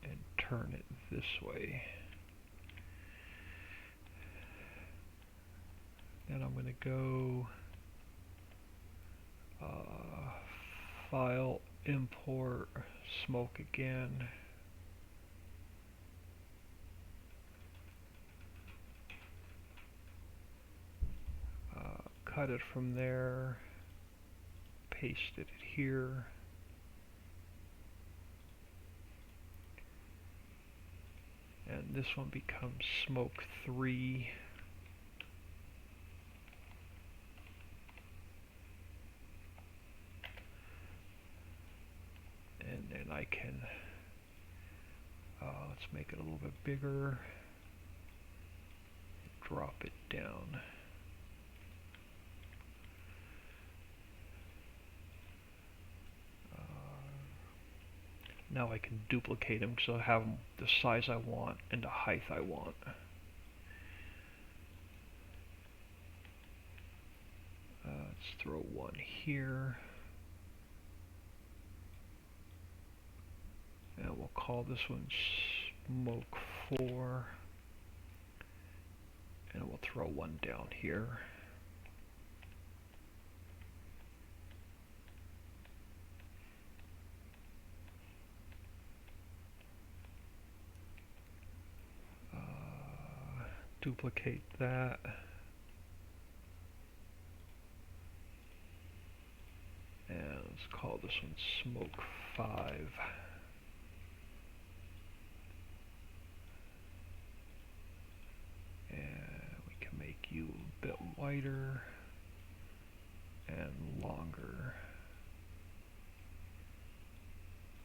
and turn it this way. And I'm going to go File, Import, Smoke again. Cut it from there, paste it here. And this one becomes Smoke 3. And then I can, let's make it a little bit bigger, drop it down. Now I can duplicate them so I have them the size I want and the height I want. Let's throw one here. And we'll call this one Smoke 4. And we'll throw one down here. Duplicate that. And let's call this one Smoke 5. And we can make you a bit wider and longer.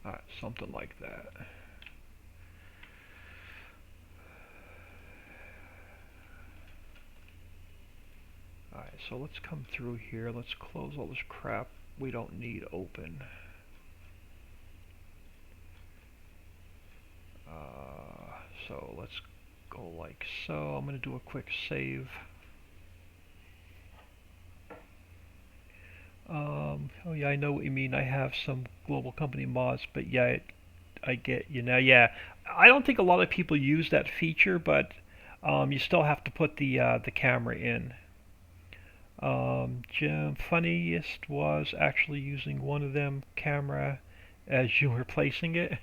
Alright, something like that. Alright, so let's come through here. Let's close all this crap we don't need open. So let's go like so. I'm going to do a quick save. Oh yeah, I know what you mean. I have some global company mods, but yeah, I get you now. Yeah, I don't think a lot of people use that feature, but you still have to put the camera in. Funniest was actually using one of them camera as you were placing it.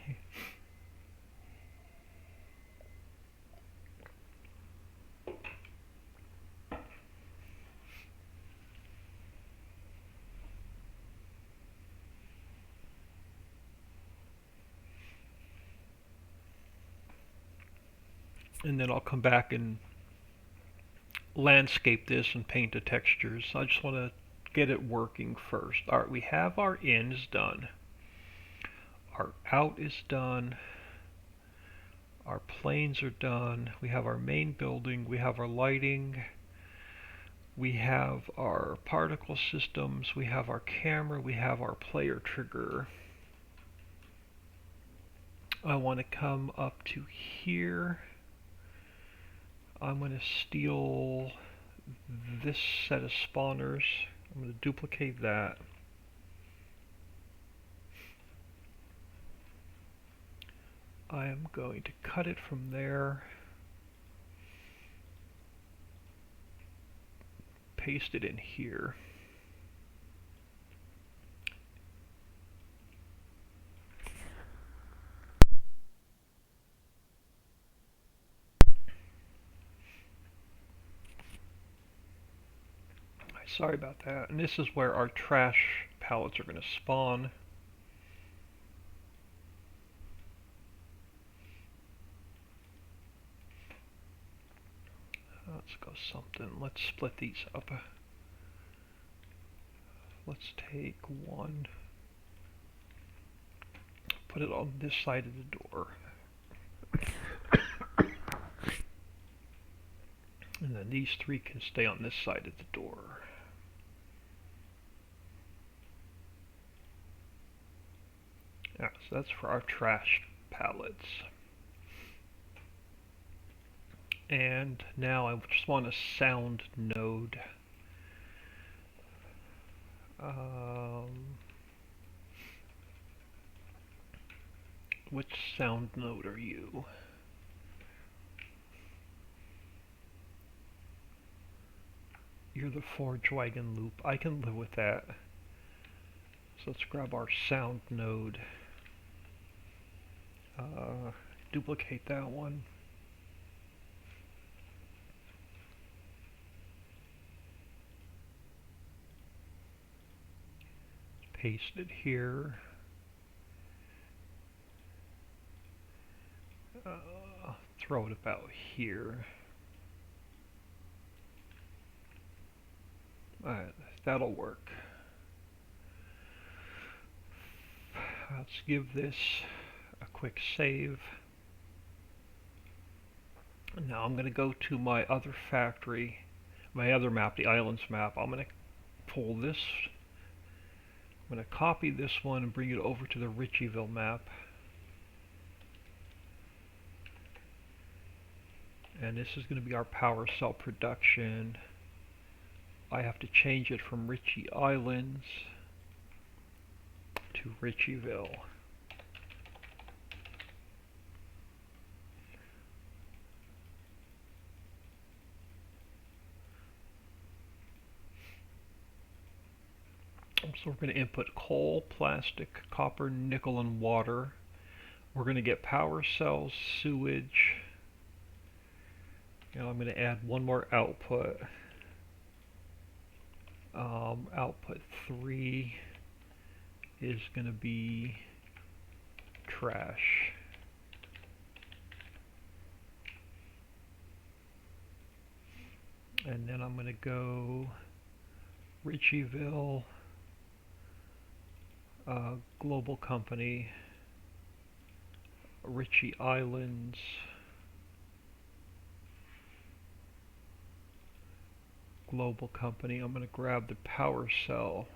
And then I'll come back and landscape this and paint the textures. I just want to get it working first. Alright, we have our ins done. Our out is done. Our planes are done. We have our main building. We have our lighting. We have our particle systems. We have our camera. We have our player trigger. I want to come up to here. I'm going to steal this set of spawners. I'm going to duplicate that. I am going to cut it from there. Paste it in here. Sorry about that. And this is where our trash pallets are going to spawn. Let's go something. Let's split these up. Let's take one. Put it on this side of the door. And then these three can stay on this side of the door. Yeah, so that's for our trash pallets. And now I just want a sound node. Which sound node are you? You're the Forge Wagon Loop. I can live with that. So let's grab our sound node. Duplicate that one. Paste it here. Throw it about here. Alright, that'll work. Let's give this a quick save. Now I'm going to go to my other factory, my other map, the islands map. I'm going to pull this. I'm going to copy this one and bring it over to the Ricciville map. And this is going to be our power cell production. I have to change it from Ritchie Islands to Ricciville. So we're going to input coal, plastic, copper, nickel, and water. We're going to get power cells, sewage. I'm going to add one more output. Output 3 is going to be trash. And then I'm going to go Ricciville, global company, Ritchie Islands, global company. I'm going to grab the power cell,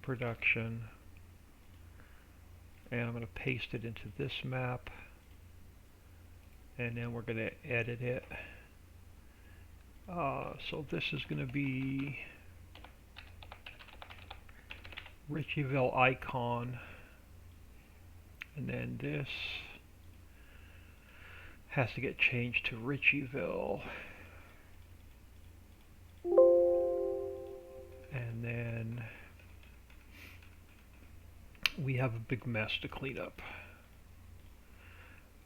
production, and I'm going to paste it into this map, and then we're going to edit it. So this is going to be Ricciville icon, and then this has to get changed to Ricciville, and then we have a big mess to clean up.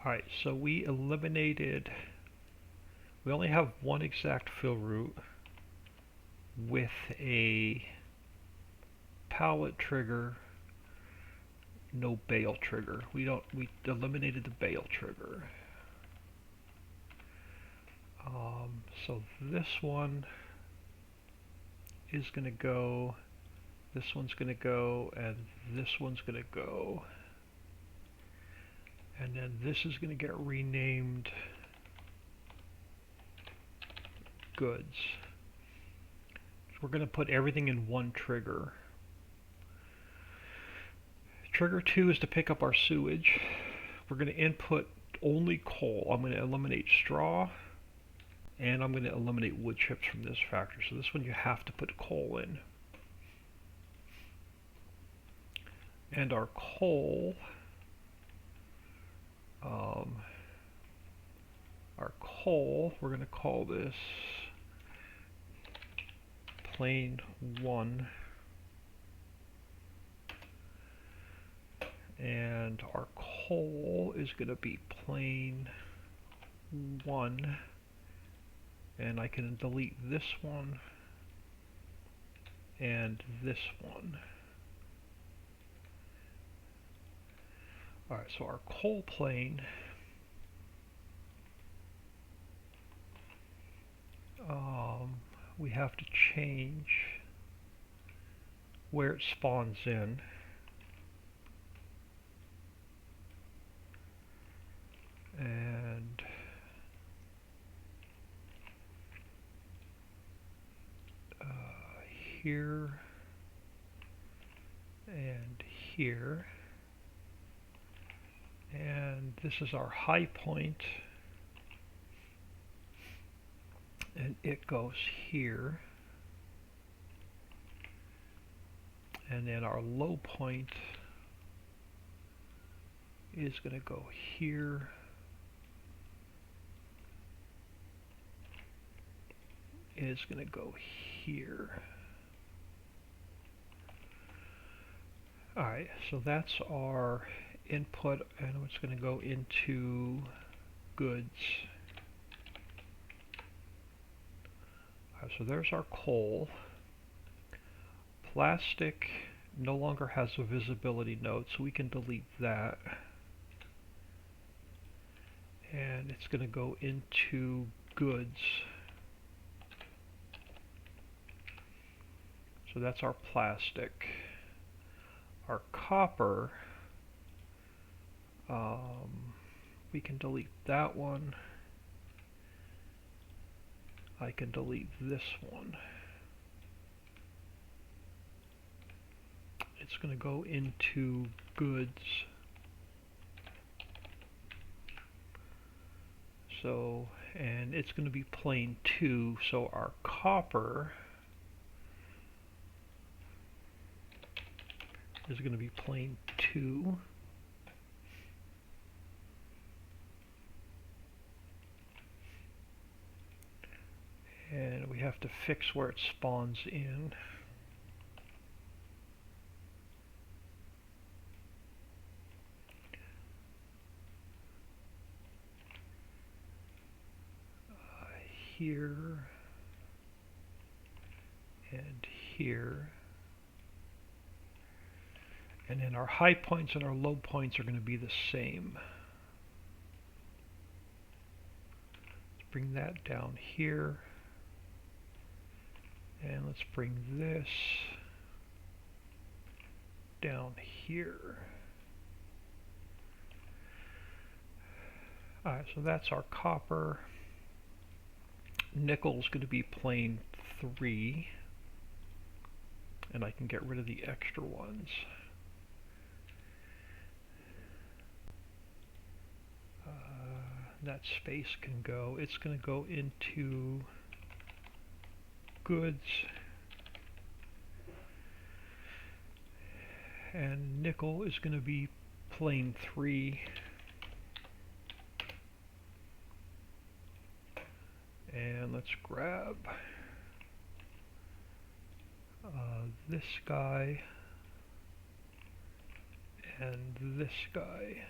Alright, so we only have one exact fill route with a pallet trigger, no bale trigger. We eliminated the bale trigger. So this one is going to go, this one's going to go, and this one's going to go. And then this is going to get renamed goods. So we're going to put everything in one trigger. Trigger 2 is to pick up our sewage. We're going to input only coal. I'm going to eliminate straw, and I'm going to eliminate wood chips from this factor. So this one you have to put coal in. And our coal, we're going to call this plane 1. And our coal is going to be plane 1. And I can delete this one and this one. Alright, so our coal plane, we have to change where it spawns in. And here and here, and this is our high point, and it goes here, and then our low point is going to go here, is going to go here. Alright, so that's our input, and it's going to go into goods. Alright, so there's our coal. Plastic no longer has a visibility node, so we can delete that. And it's going to go into goods. So that's our plastic. Our copper, we can delete that one. I can delete this one. It's going to go into goods. So, and it's going to be plane 2, so our copper is going to be plane 2. And we have have to fix where it spawns in. Here and here. And then our high points and our low points are going to be the same. Let's bring that down here. And let's bring this down here. Alright, so that's our copper. Nickel is going to be plane 3. And I can get rid of the extra ones. That space can go. It's going to go into goods. And nickel is going to be plane 3. And let's grab this guy and this guy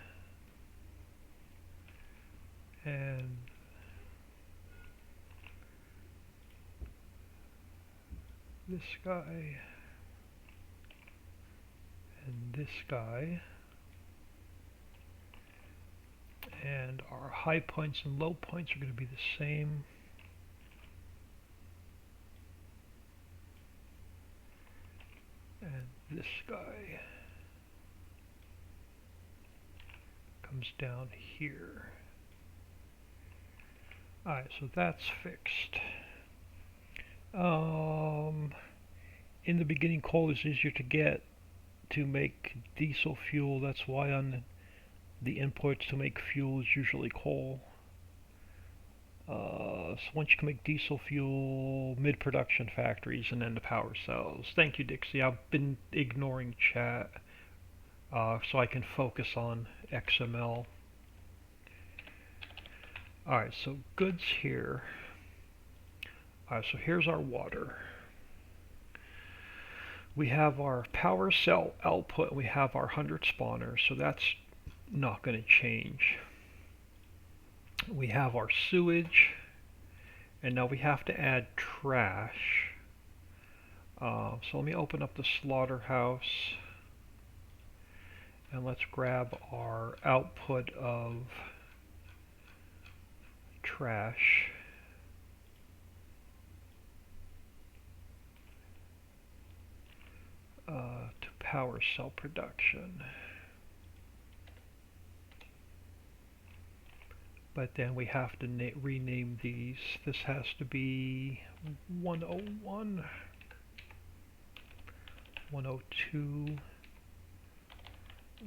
and this guy and this guy, and our high points and low points are going to be the same. And this guy comes down here. Alright, so that's fixed. In the beginning, coal is easier to get to make diesel fuel. That's why on the inputs to make fuel is usually coal. So once you can make diesel fuel, mid-production factories, and then the power cells. Thank you, Dixie. I've been ignoring chat so I can focus on XML. Alright, so goods here. Alright, so here's our water. We have our power cell output, we have our 100 spawners, so that's not going to change. We have our sewage, and now we have to add trash. So let me open up the slaughterhouse, and let's grab our output of trash. To power cell production. But then we have to rename these. This has to be 101, 102,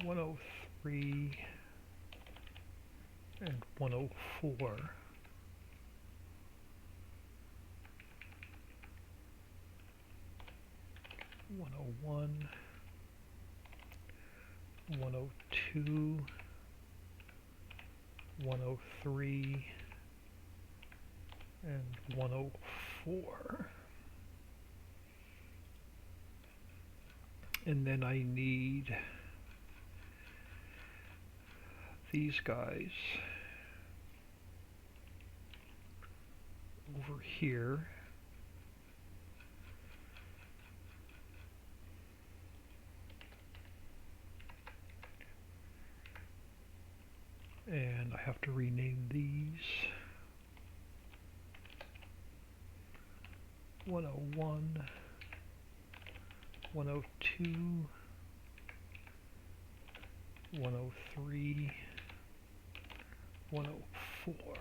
103, and 104. 101, 102, 103, and 104. And then I need these guys over here. And I have to rename these 101, 102, 103, 104.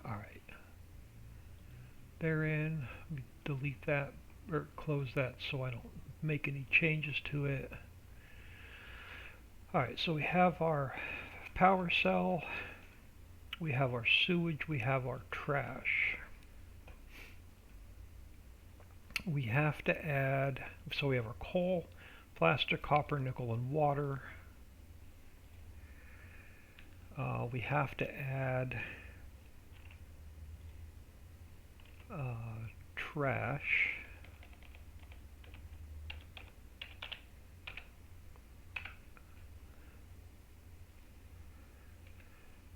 Alright. They're in. Let me delete that or close that so I don't make any changes to it. Alright, so we have our power cell, we have our sewage, we have our trash. we have to add, so we have our coal, plastic, copper, nickel, and water. We have to add trash.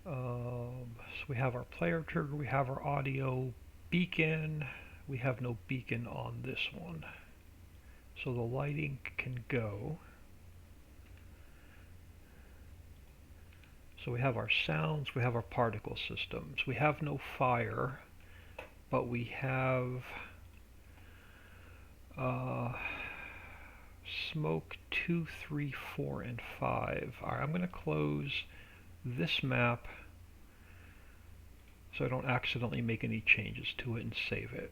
So we have our player trigger, we have our audio beacon. We have no beacon on this one. So the lighting can go. So we have our sounds, we have our particle systems. We have no fire, but we have smoke 2, 3, 4, and 5. Alright, I'm going to close this map so I don't accidentally make any changes to it and save it.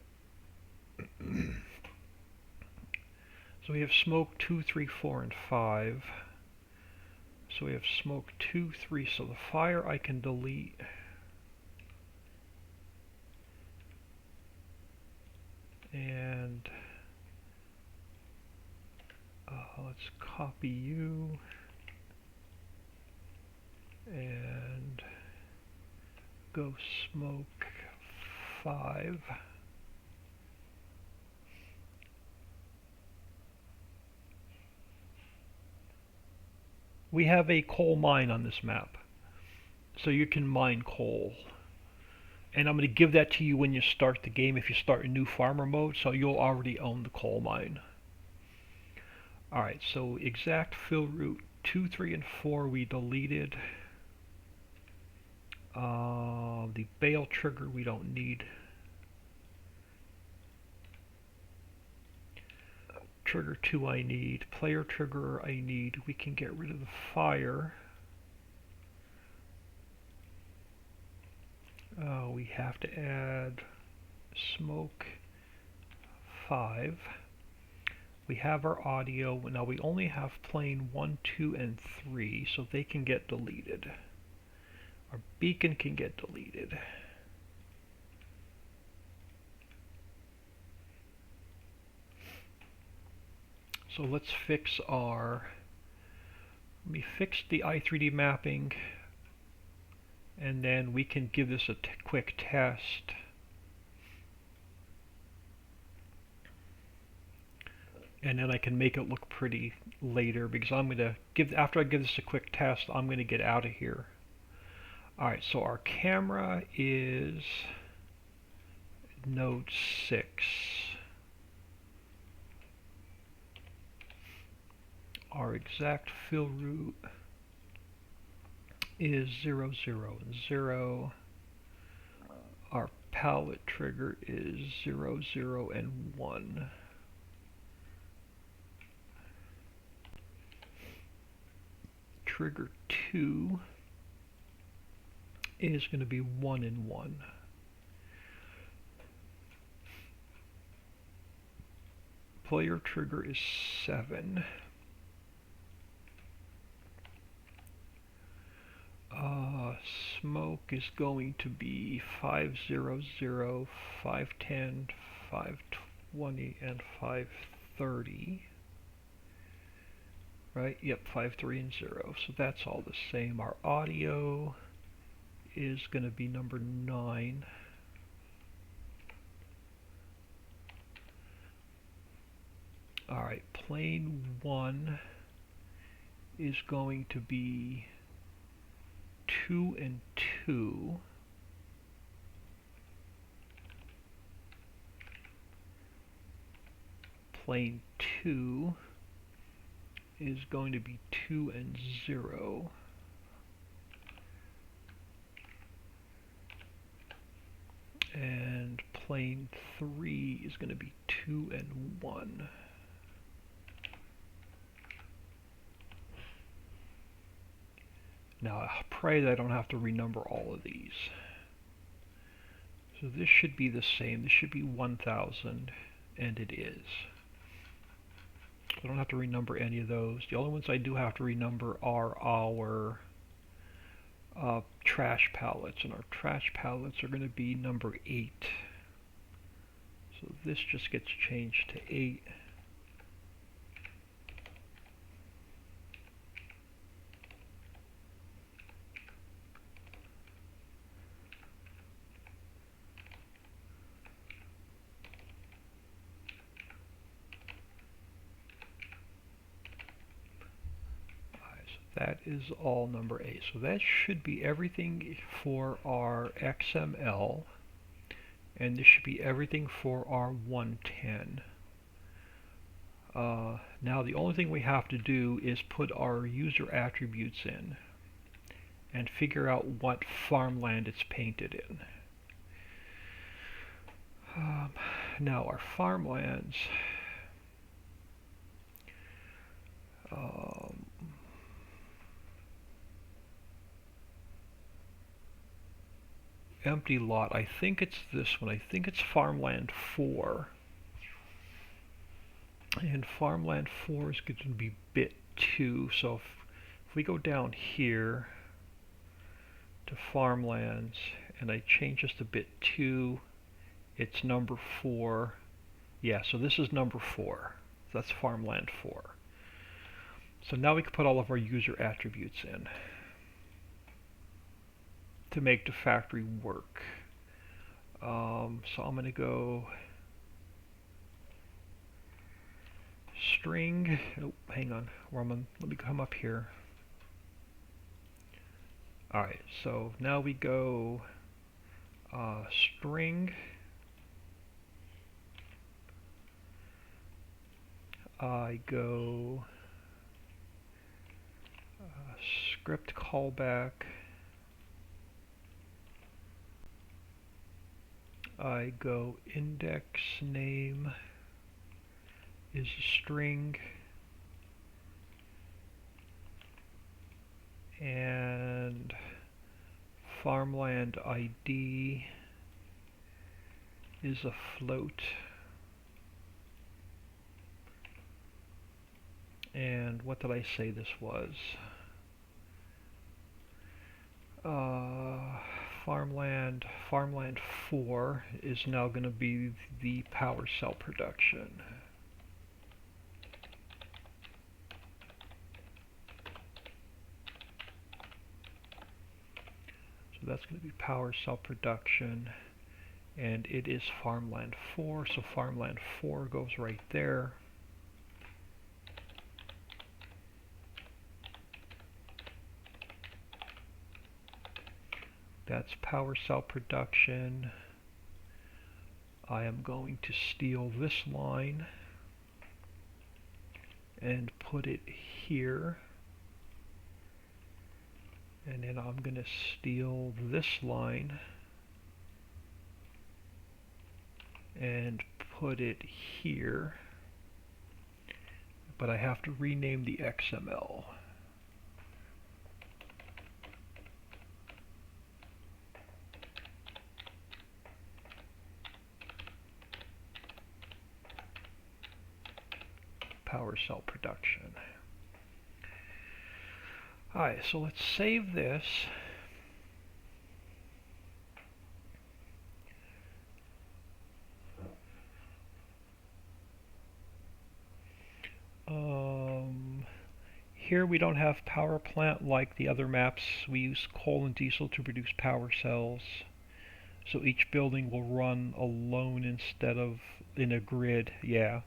So we have smoke 2, 3, 4, and 5. So we have smoke 2, 3. So the fire I can delete. And let's copy you. And go smoke 5. We have a coal mine on this map, so you can mine coal. And I'm going to give that to you when you start the game, if you start in new farmer mode, so you'll already own the coal mine. Alright, so exact fill route 2, 3, and 4 we deleted. The bale trigger we don't need. Trigger 2 I need. Player trigger I need. We can get rid of the fire. We have to add smoke 5. We have our audio. Now we only have plane 1, 2, and 3, so they can get deleted. Our beacon can get deleted. So let's fix our, let me fix the i3D mapping, and then we can give this a quick test. And then I can make it look pretty later, because I'm going to give, after I give this a quick test, I'm going to get out of here. Alright, so our camera is node 6. Our exact fill route is 0, 0, and 0. Our palette trigger is 0, 0, and 1. Trigger 2 is going to be 1 and 1. Player trigger is 7. Smoke is going to be 500, 510, 520, and 530. Right? Yep, 5, 3, and 0. So that's all the same. Our audio is going to be number 9. Alright, plane 1 is going to be 2 and 2. Plane 2 is going to be 2 and 0. And plane 3 is going to be 2 and 1. Now I pray that I don't have to renumber all of these. So this should be the same. This should be 1000, and it is. I don't have to renumber any of those. The only ones I do have to renumber are our trash pallets, and our trash pallets are going to be number 8. So this just gets changed to 8. That is all number 8. So that should be everything for our XML, and this should be everything for our 110. Now the only thing we have to do is put our user attributes in and figure out what farmland it's painted in. Now our farmlands, empty lot, I think it's this one. I think it's farmland 4. And farmland 4 is going to be bit 2. So if we go down here to farmlands and I change this to bit 2, it's number 4. Yeah, so this is number 4. That's farmland 4. So now we can put all of our user attributes in to make the factory work. So I'm going to go string. Oh, hang on. Let me come up here. Alright, so now we go string. I go script callback. I go index name is a string, and farmland ID is a float, and what did I say this was? Farmland 4 is now going to be the power cell production. So that's going to be power cell production, and it is farmland 4, so farmland 4 goes right there. That's power cell production. I am going to steal this line and put it here. And then I'm going to steal this line and put it here. But I have to rename the XML. Power cell production. Alright, so let's save this. Here we don't have power plant like the other maps. We use coal and diesel to produce power cells. So each building will run alone instead of in a grid. Yeah.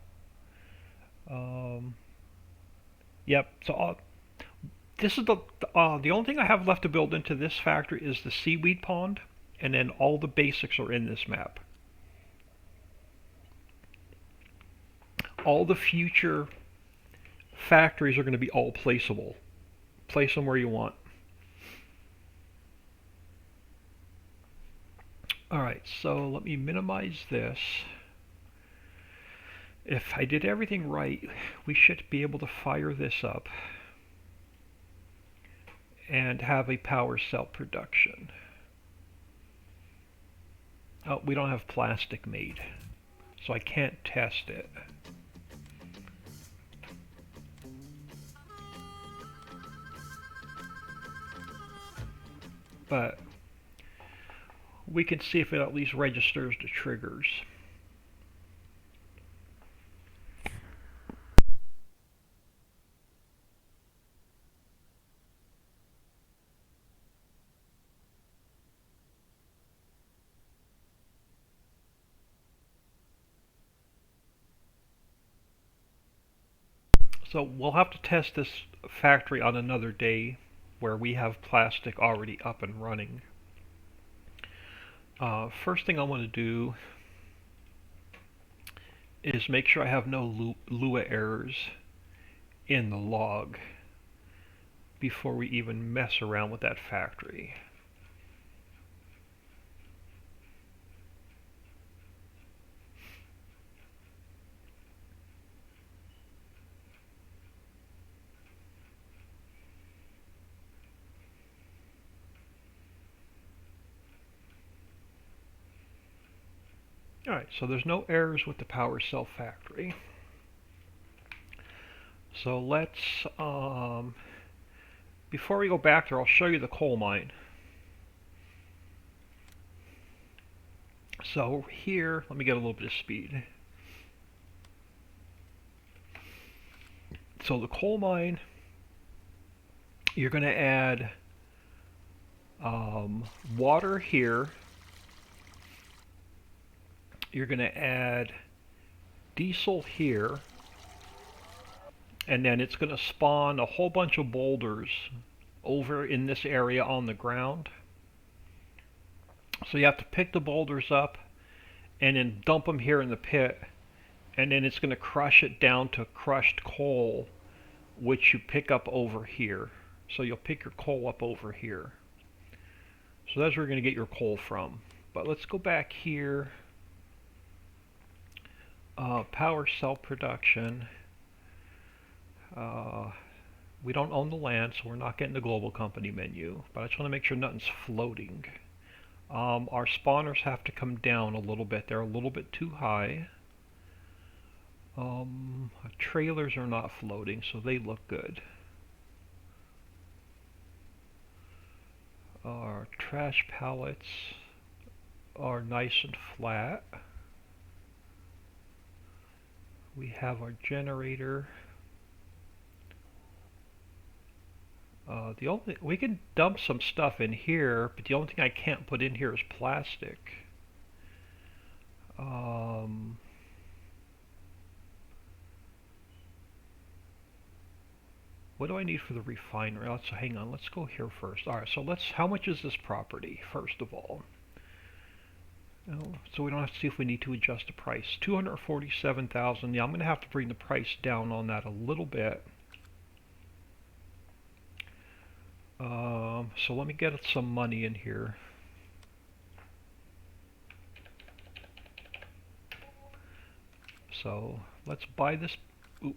Yep. So this is the only thing I have left to build into this factory is the seaweed pond, and then all the basics are in this map. All the future factories are going to be all placeable. Place them where you want. Alright, so let me minimize this. If I did everything right, we should be able to fire this up and have a power cell production. Oh, we don't have plastic made, so I can't test it. But we can see if it at least registers the triggers. So we'll have to test this factory on another day where we have plastic already up and running. First thing I want to do is make sure I have no Lua errors in the log before we even mess around with that factory. Alright, so there's no errors with the power cell factory. So let's, before we go back there, I'll show you the coal mine. So here, let me get a little bit of speed. So the coal mine, you're going to add water here. You're going to add diesel here, and then it's going to spawn a whole bunch of boulders over in this area on the ground. So you have to pick the boulders up and then dump them here in the pit, and then it's going to crush it down to crushed coal, which you pick up over here. So you'll pick your coal up over here. So that's where you're going to get your coal from. But let's go back here. Power cell production. We don't own the land, so we're not getting the global company menu, but I just want to make sure nothing's floating. Our spawners have to come down a little bit. They're a little bit too high. Trailers are not floating, so they look good. Our trash pallets are nice and flat. We have our generator. We can dump some stuff in here, but the only thing I can't put in here is plastic. What do I need for the refinery? Hang on, let's go here first. Alright, so how much is this property, first of all? So we don't have to see if we need to adjust the price. 247,000. Yeah, I'm going to have to bring the price down on that a little bit. So let me get some money in here. So let's buy this.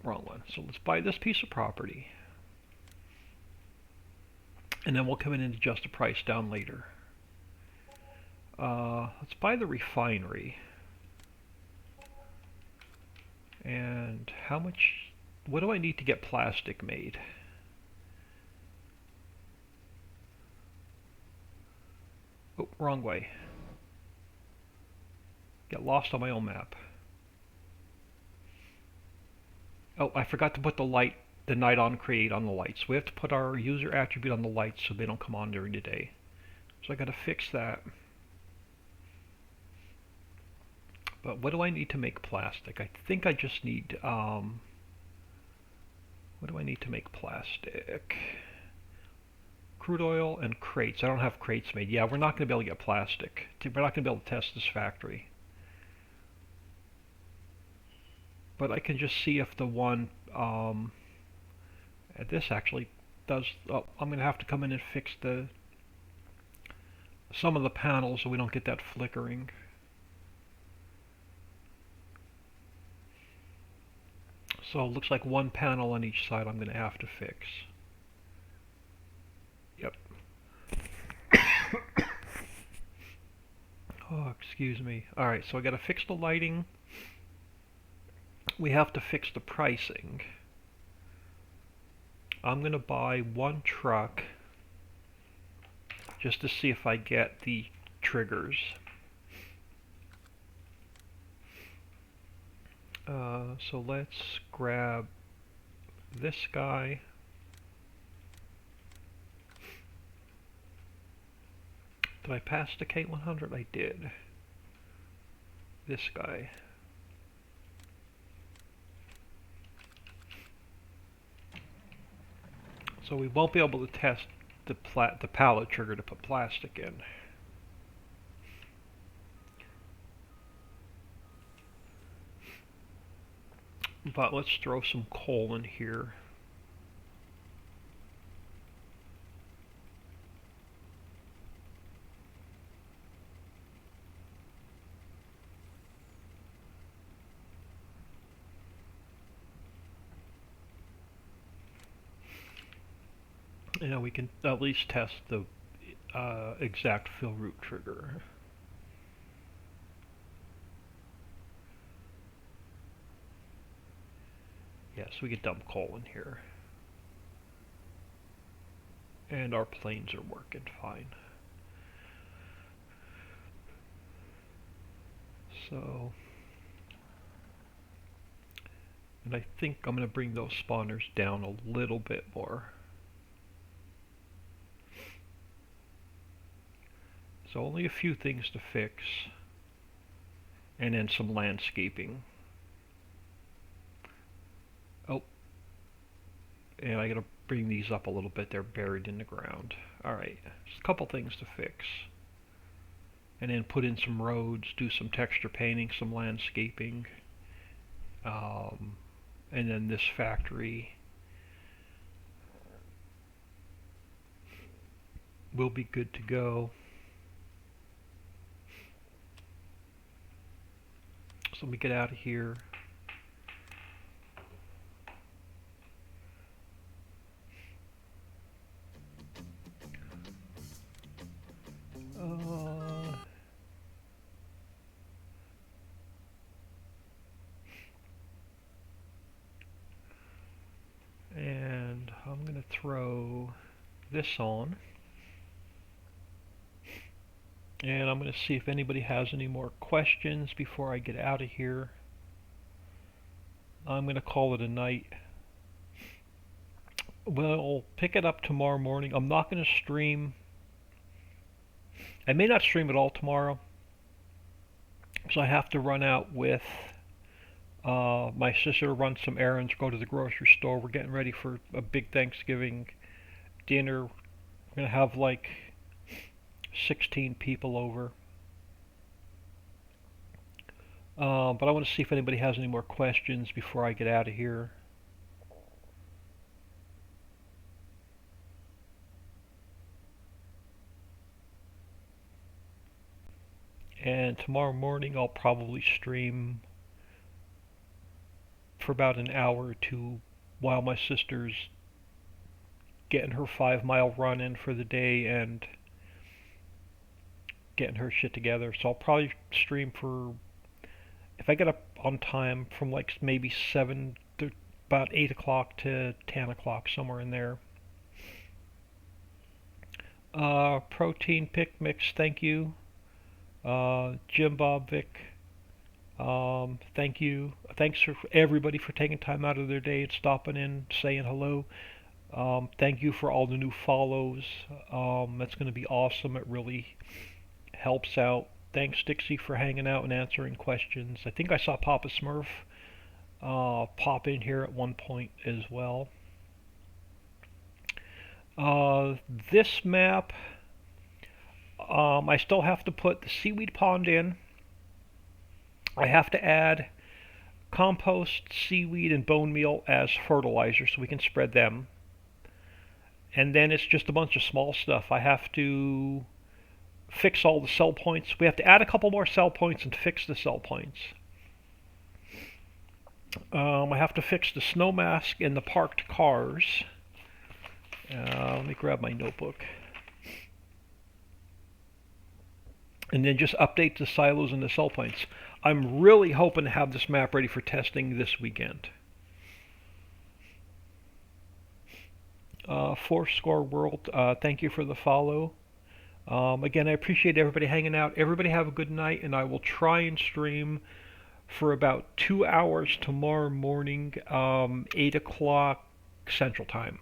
Wrong one. So let's buy this piece of property, and then we'll come in and adjust the price down later. Let's buy the refinery. And how much? What do I need to get plastic made? Oh, wrong way. Get lost on my own map. Oh, I forgot to put the night on create on the lights. We have to put our user attribute on the lights so they don't come on during the day. So I gotta fix that. But what do I need to make plastic? I think I just need, what do I need to make plastic? Crude oil and crates. I don't have crates made. Yeah, we're not going to be able to get plastic. We're not going to be able to test this factory. But I can just see if the one, this actually does, oh, I'm going to have to come in and fix some of the panels so we don't get that flickering. So it looks like one panel on each side I'm going to have to fix. Yep. Oh, excuse me. Alright, so I got to fix the lighting. We have to fix the pricing. I'm going to buy one truck just to see if I get the triggers. So let's grab this guy. Did I pass the K100? I did. This guy. So we won't be able to test the pallet trigger to put plastic in. But let's throw some coal in here. You know, we can at least test the exact fill root trigger. Yes, we can dump coal in here. And our planes are working fine. So, and I think I'm going to bring those spawners down a little bit more. So only a few things to fix, and then some landscaping. Oh, and I gotta bring these up a little bit, they're buried in the ground. Alright, just a couple things to fix. And then put in some roads, do some texture painting, some landscaping. And then this factory will be good to go. So let me get out of here. And I'm going to throw this on. And I'm going to see if anybody has any more questions before I get out of here. I'm going to call it a night. We'll pick it up tomorrow morning. I'm not going to stream. I may not stream at all tomorrow, because I have to run out with my sister to run some errands, go to the grocery store. We're getting ready for a big Thanksgiving dinner. We're going to have like 16 people over. But I want to see if anybody has any more questions before I get out of here. And tomorrow morning I'll probably stream for about an hour or two while my sister's getting her 5-mile run in for the day and getting her shit together. So I'll probably stream for, if I get up on time, from like maybe 7 to about 8 o'clock to 10 o'clock, somewhere in there. Protein Pick Mix, thank you. Jim Bob Vic, thank you. Thanks for everybody for taking time out of their day and stopping in, saying hello. Thank you for all the new follows. That's going to be awesome. It really helps out. Thanks, Dixie, for hanging out and answering questions. I think I saw Papa Smurf pop in here at one point as well. This map, I still have to put the seaweed pond in. I have to add compost, seaweed, and bone meal as fertilizer so we can spread them. And then it's just a bunch of small stuff. I have to fix all the cell points. We have to add a couple more cell points and fix the cell points. I have to fix the snow mask and the parked cars. Let me grab my notebook. And then just update the silos and the cell points. I'm really hoping to have this map ready for testing this weekend. Fourscore World, thank you for the follow. Again, I appreciate everybody hanging out. Everybody have a good night, and I will try and stream for about 2 hours tomorrow morning, 8 o'clock Central Time.